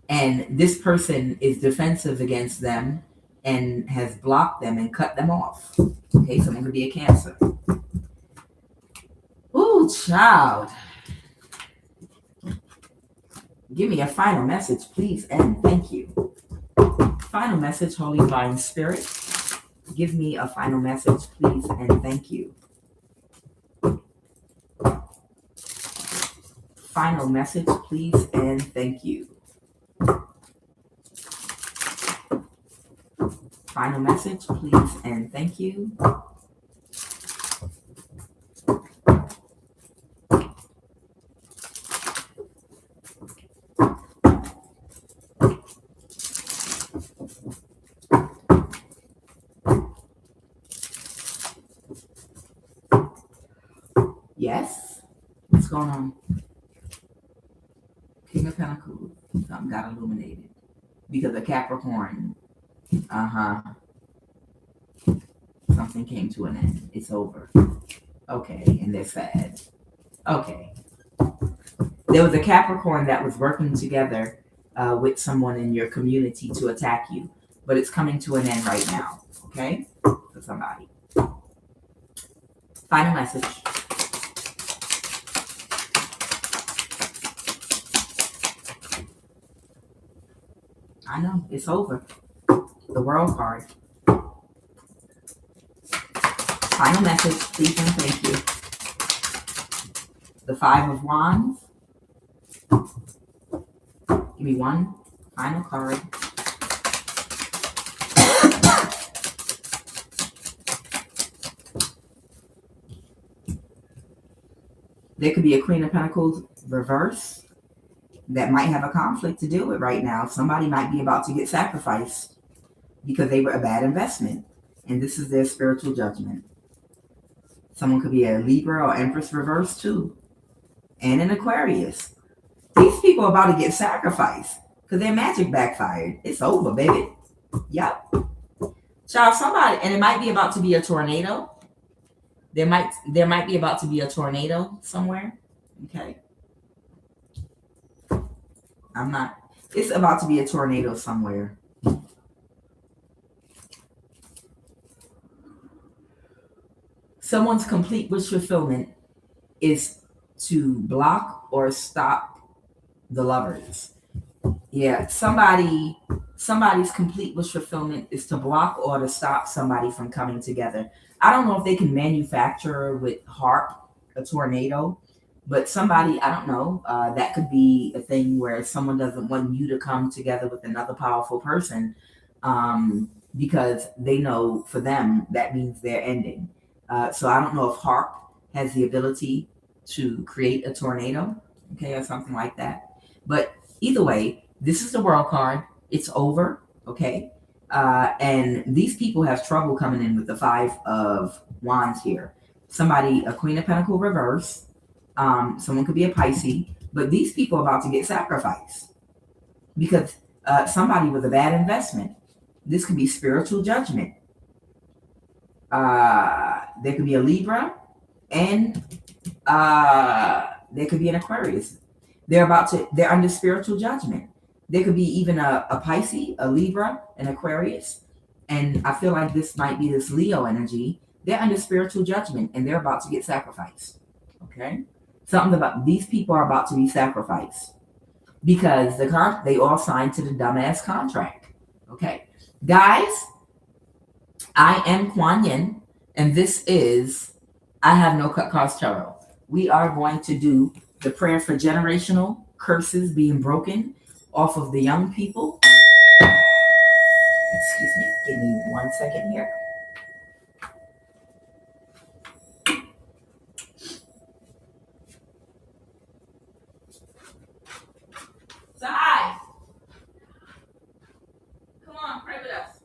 And this person is defensive against them and has blocked them and cut them off. Okay, someone could be a Cancer. Ooh, child. Give me a final message, please, and thank you. Final message, Holy Divine Spirit. Give me a final message, please, and thank you. Final message, please, and thank you. Final message, please, and thank you. Yes? What's going on? King of Pentacles. Something got illuminated. Because of Capricorn. Something came to an end. It's over. Okay, and they're sad. Okay. There was a Capricorn that was working together with someone in your community to attack you, but it's coming to an end right now. Okay? For somebody. Final message. I know, it's over. The World card. Final message, please and thank you. The Five of Wands. Give me one final card. There could be a Queen of Pentacles reverse that might have a conflict to deal with right now. Somebody might be about to get sacrificed because they were a bad investment. And this is their spiritual judgment. Someone could be a Libra or Empress reverse too. And an Aquarius. These people are about to get sacrificed because their magic backfired. It's over, baby. Yep. Child, somebody, and it might be about to be a tornado. There might be about to be a tornado somewhere. Okay. It's about to be a tornado somewhere. Someone's complete wish fulfillment is to block or stop the lovers. Yeah, somebody somebody's complete wish fulfillment is to block or to stop somebody from coming together. I don't know if they can manufacture with HARP a tornado, but somebody, I don't know, that could be a thing where someone doesn't want you to come together with another powerful person, because they know for them that means they're ending. So I don't know if HARP has the ability to create a tornado, okay, or something like that. But either way, this is the world card. It's over, okay? And these people have trouble coming in with the Five of Wands here. Somebody, a Queen of Pentacles reverse. Someone could be a Pisces, but these people are about to get sacrificed because somebody with a bad investment. This could be spiritual judgment. There could be a Libra, and there could be an Aquarius. They're under spiritual judgment. There could be even a Pisces, a Libra, an Aquarius. And I feel like this might be this Leo energy. They're under spiritual judgment and they're about to get sacrificed. Okay? Something about these people are about to be sacrificed because they all signed to the dumbass contract. Okay? Guys, I am QUAN, and this is I Have No Cut Cost Tarot. We are going to do the prayer for generational curses being broken off of the young people. Excuse me, give me 1 second here. Sai, come on, pray with us.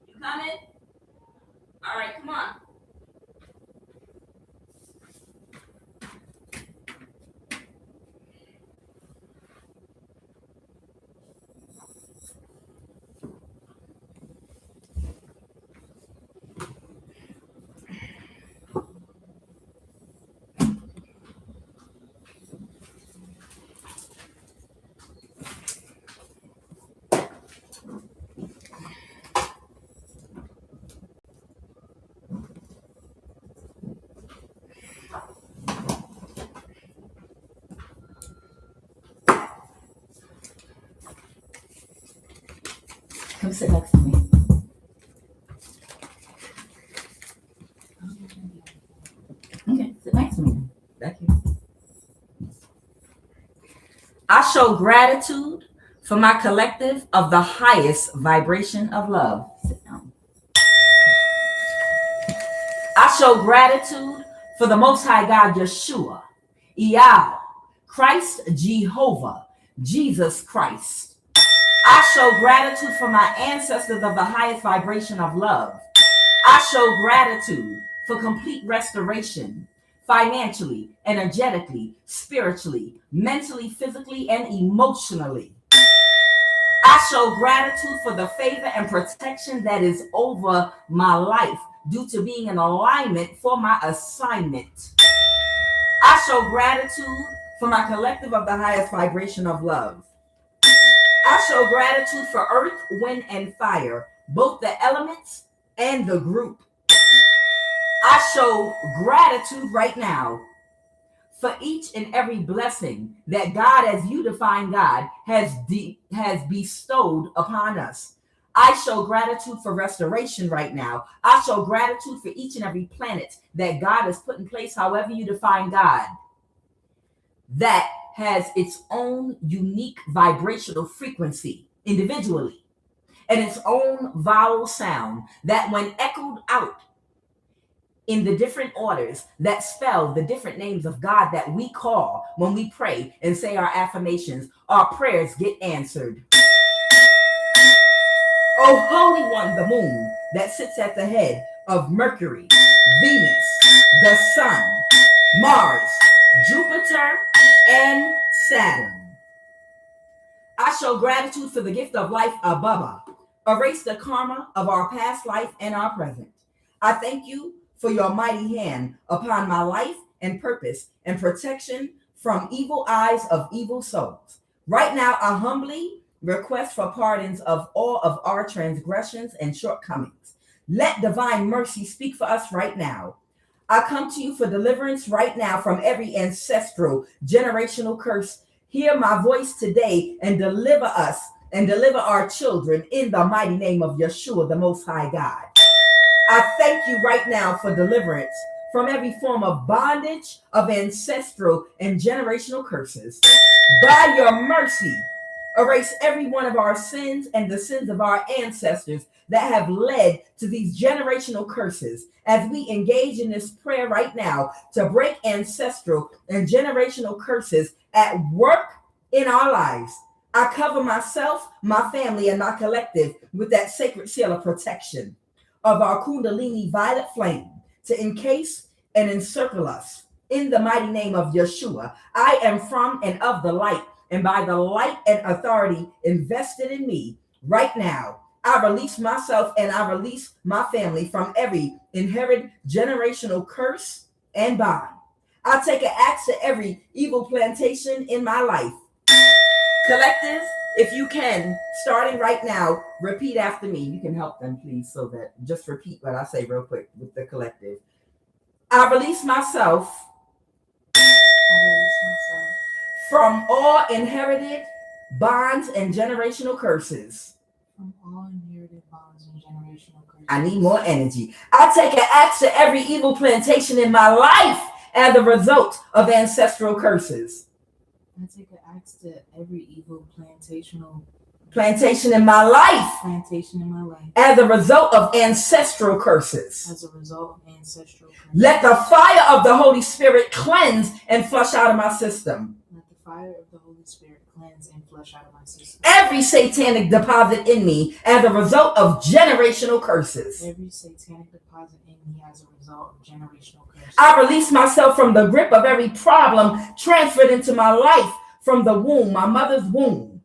You coming? All right, come on. Come sit next to me. Okay, sit next to me. Thank you. I show gratitude for my collective of the highest vibration of love. Sit down. I show gratitude for the Most High God, Yeshua, Yah, Christ, Jehovah, Jesus Christ. I show gratitude for my ancestors of the highest vibration of love. I show gratitude for complete restoration, financially, energetically, spiritually, mentally, physically, and emotionally. I show gratitude for the favor and protection that is over my life due to being in alignment for my assignment. I show gratitude for my collective of the highest vibration of love. I show gratitude for earth, wind, and fire, both the elements and the group. I show gratitude right now for each and every blessing that God, as you define God, has bestowed upon us. I show gratitude for restoration right now. I show gratitude for each and every planet that God has put in place, however you define God, that has its own unique vibrational frequency individually and its own vowel sound that when echoed out in the different orders that spell the different names of God that we call when we pray and say our affirmations, our prayers get answered. O Holy One, the moon that sits at the head of Mercury, Venus, the Sun, Mars, Jupiter, and Saturn. I show gratitude for the gift of life above. Erase the karma of our past life and our present. I thank you for your mighty hand upon my life and purpose and protection from evil eyes of evil souls. Right now, I humbly request for pardons of all of our transgressions and shortcomings. Let divine mercy speak for us right now. I come to you for deliverance right now from every ancestral generational curse. Hear my voice today and deliver us and deliver our children in the mighty name of Yeshua, the Most High God. I thank you right now for deliverance from every form of bondage of ancestral and generational curses. By your mercy, erase every one of our sins and the sins of our ancestors that have led to these generational curses. As we engage in this prayer right now to break ancestral and generational curses at work in our lives, I cover myself, my family, and my collective with that sacred seal of protection of our Kundalini violet flame to encase and encircle us in the mighty name of Yeshua. I am from and of the light, and by the light and authority invested in me right now, I release myself and I release my family from every inherited generational curse and bond. I take an axe to every evil plantation in my life. Collective, if you can, starting right now, repeat after me. You can help them, please, so that just repeat what I say real quick with the collective. I release myself from all inherited bonds and generational curses. From all inherited bonds and generational curses. I need more energy. I take an axe to every evil plantation in my life as a result of ancestral curses. I take an axe to every evil plantation in my life as a result of ancestral curses. Let the fire of the Holy Spirit cleanse and flush out of my system. Every satanic deposit in me as a result of generational curses. I release myself from the grip of every problem transferred into my life from the womb, my mother's womb.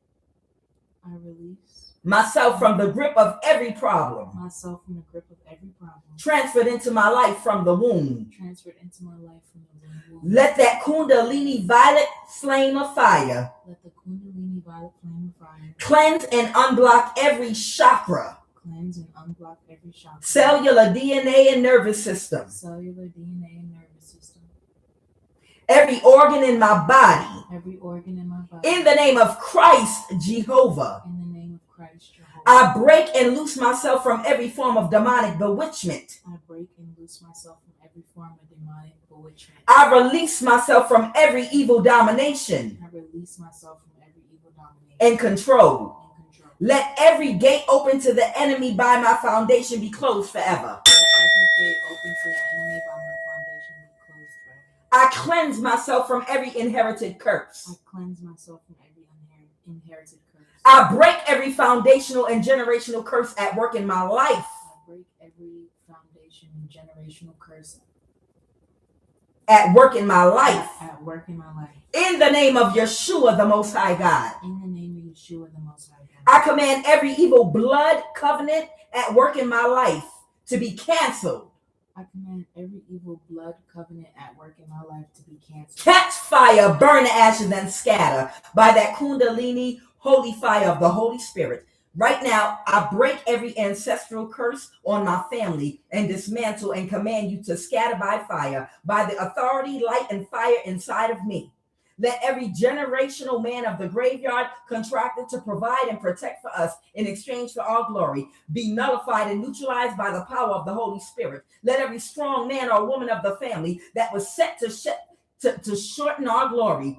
I release myself from the grip of every problem. Transferred into my life from the womb. Let that Kundalini violet flame of fire cleanse and unblock every chakra. Cellular DNA and nervous system. Every organ in my body. In the name of Christ Jehovah. I break and loose myself from every form of demonic bewitchment. I release myself from every evil domination. And control. Let every gate open to the enemy by my foundation be closed forever. I cleanse myself from every inherited curse. I break every foundational and generational curse at work in my life. At work in my life. In the name of Yeshua, the Most High God. I command every evil blood covenant at work in my life to be canceled. Catch fire, burn the ashes, and scatter by that Kundalini holy fire of the Holy Spirit. Right now, I break every ancestral curse on my family and dismantle and command you to scatter by fire, by the authority, light, and fire inside of me. Let every generational man of the graveyard contracted to provide and protect for us in exchange for our glory be nullified and neutralized by the power of the Holy Spirit. Let every strong man or woman of the family that was set to shorten our glory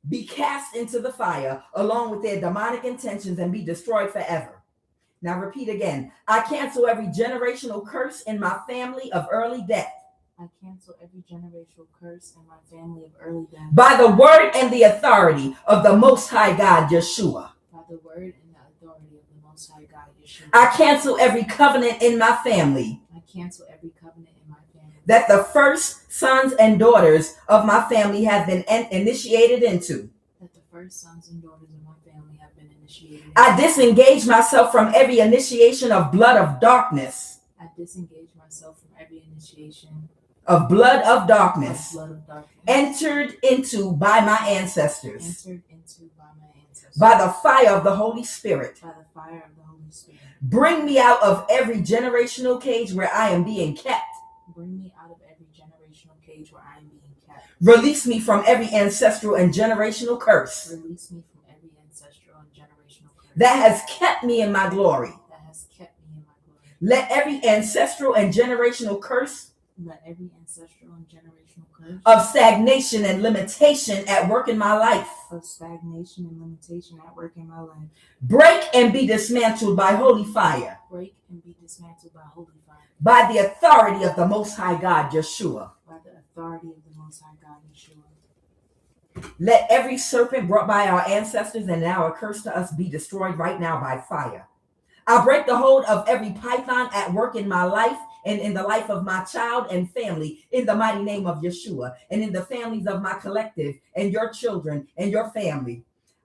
be cast into the fire along with their demonic intentions and be destroyed forever. Now repeat again. I cancel every generational curse in my family of early death. By the word and the authority of the Most High God, Yeshua. I cancel every covenant in my family. That the first sons and daughters of my family have been initiated into. I disengage myself from every initiation of blood of darkness. Of blood of darkness. Entered into by my ancestors. By the fire of the Holy Spirit. Bring me out of every generational cage where I am being kept. Bring me out of every generational cage where I am being kept. Release me from every ancestral and generational curse Release me from every ancestral and generational curse that has kept me in my glory. that has kept me in my glory. Let every ancestral and generational curse Let every ancestral and generational curse of stagnation and limitation at work in my life of stagnation and limitation at work in my life break and be dismantled by holy fire, break and be dismantled by holy fire, by the authority of the Most High God, Yeshua. by the authority of the Most High God, Yeshua. Let every serpent brought by our ancestors and now accursed to us be destroyed right now by fire. I break the hold of every python at work in my life and in the life of my child and family in the mighty name of Yeshua, and in the families of my collective and your children and your family.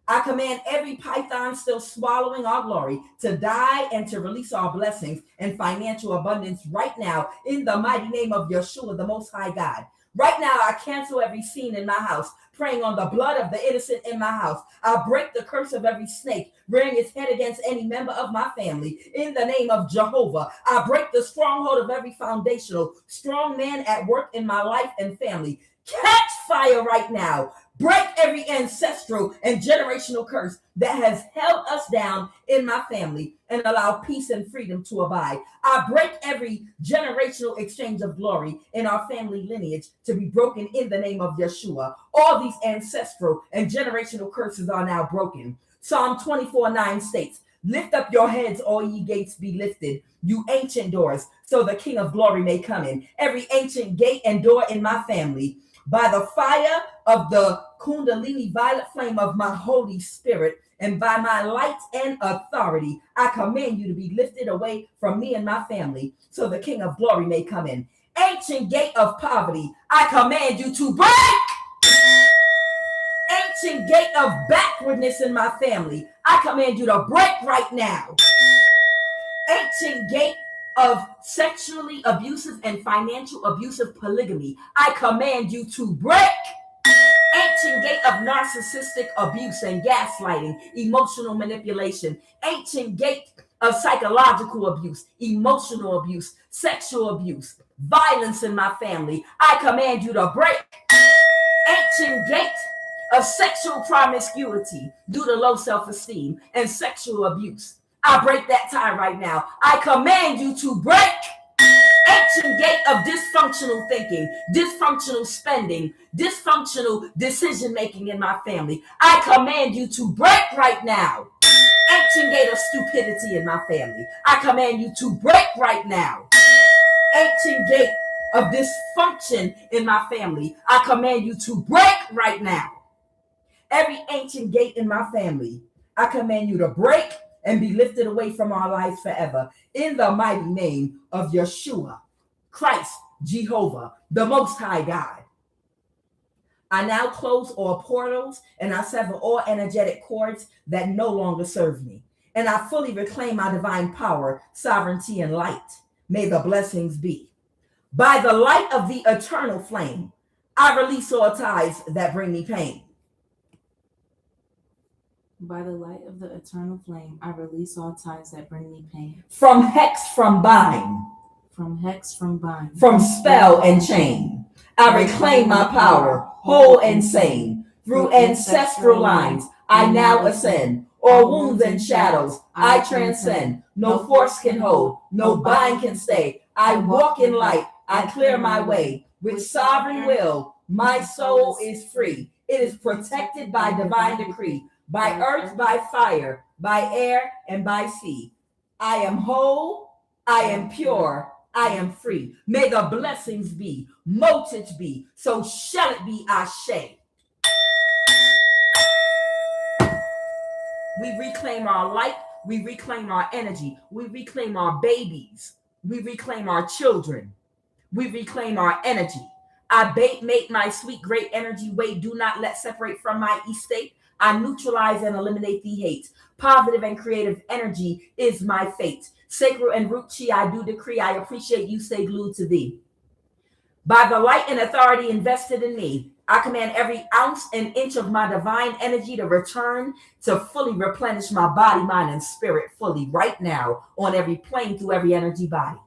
I command every python still swallowing our glory to die and to release our blessings and financial abundance right now in the mighty name of Yeshua, the Most High God. Right now, I cancel every scene in my house, praying on the blood of the innocent in my house. I break the curse of every snake, rearing its head against any member of my family. In the name of Jehovah, I break the stronghold of every foundational strong man at work in my life and family. Catch fire right now. Break every ancestral and generational curse that has held us down in my family and allow peace and freedom to abide. I break every generational exchange of glory in our family lineage to be broken in the name of Yeshua. All these ancestral and generational curses are now broken. Psalm 24:9 states, "Lift up your heads, all ye gates be lifted, you ancient doors, so the King of glory may come in." Every ancient gate and door in my family, by the fire of the Kundalini violet flame of my Holy Spirit, and by my light and authority, I command you to be lifted away from me and my family, so the King of glory may come in. Ancient gate of poverty, I command you to break. Ancient gate of backwardness in my family, I command you to break right now. Ancient gate of sexually abusive and financial abusive polygamy, I command you to break. Ancient gate of narcissistic abuse and gaslighting, emotional manipulation, ancient gate of psychological abuse, emotional abuse, sexual abuse, violence in my family, I command you to break. Ancient gate of sexual promiscuity due to low self-esteem and sexual abuse, I break that tie right now. I command you to break. Ancient gate of dysfunctional thinking, dysfunctional spending, dysfunctional decision making in my family, I command you to break right now. Ancient gate of stupidity in my family, I command you to break right now. Ancient gate of dysfunction in my family, I command you to break right now. Every ancient gate in my family, I command you to break and be lifted away from our lives forever. In the mighty name of Yeshua, Christ, Jehovah, the Most High God. I now close all portals and I sever all energetic cords that no longer serve me. And I fully reclaim my divine power, sovereignty, and light. May the blessings be. By the light of the eternal flame, I release all ties that bring me pain. By the light of the eternal flame, I release all ties that bring me pain. From hex, from bind, From hex, from bind, from spell and chain, I reclaim my power, whole and sane. Through ancestral lines, I now ascend. All wounds and shadows, I transcend. No force can hold, no bind can stay. I walk in light, I clear my way. With sovereign will, my soul is free. It is protected by divine decree. By earth, by fire, by air, and by sea. I am whole, I am pure, I am free. May the blessings be, motage be, so shall it be, Ashe. We reclaim our light, we reclaim our energy, we reclaim our babies, we reclaim our children, we reclaim our energy. I make my sweet, great energy way, do not let separate from my estate. I neutralize and eliminate the hate. Positive and creative energy is my fate. Sacred and root chi, I do decree. I appreciate you, stay glued to thee. By the light and authority invested in me, I command every ounce and inch of my divine energy to return to fully replenish my body, mind, and spirit fully right now on every plane through every energy body.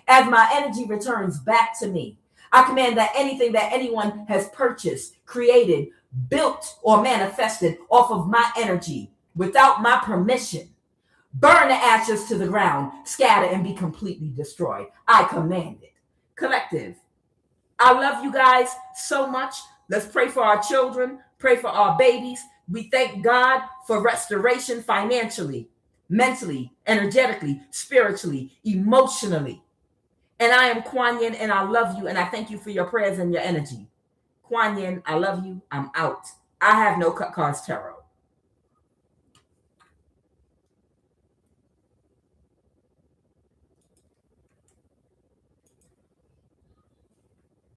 As my energy returns back to me, I command that anything that anyone has purchased, created, built, or manifested off of my energy without my permission, burn the ashes to the ground, scatter, and be completely destroyed. I command it. Collective, I love you guys so much. Let's pray for our children, pray for our babies. We thank God for restoration financially, mentally, energetically, spiritually, emotionally. And I am Kuan Yin, and I love you, and I thank you for your prayers and your energy. Kuan Yin, I love you. I'm out. I have no cut cards tarot.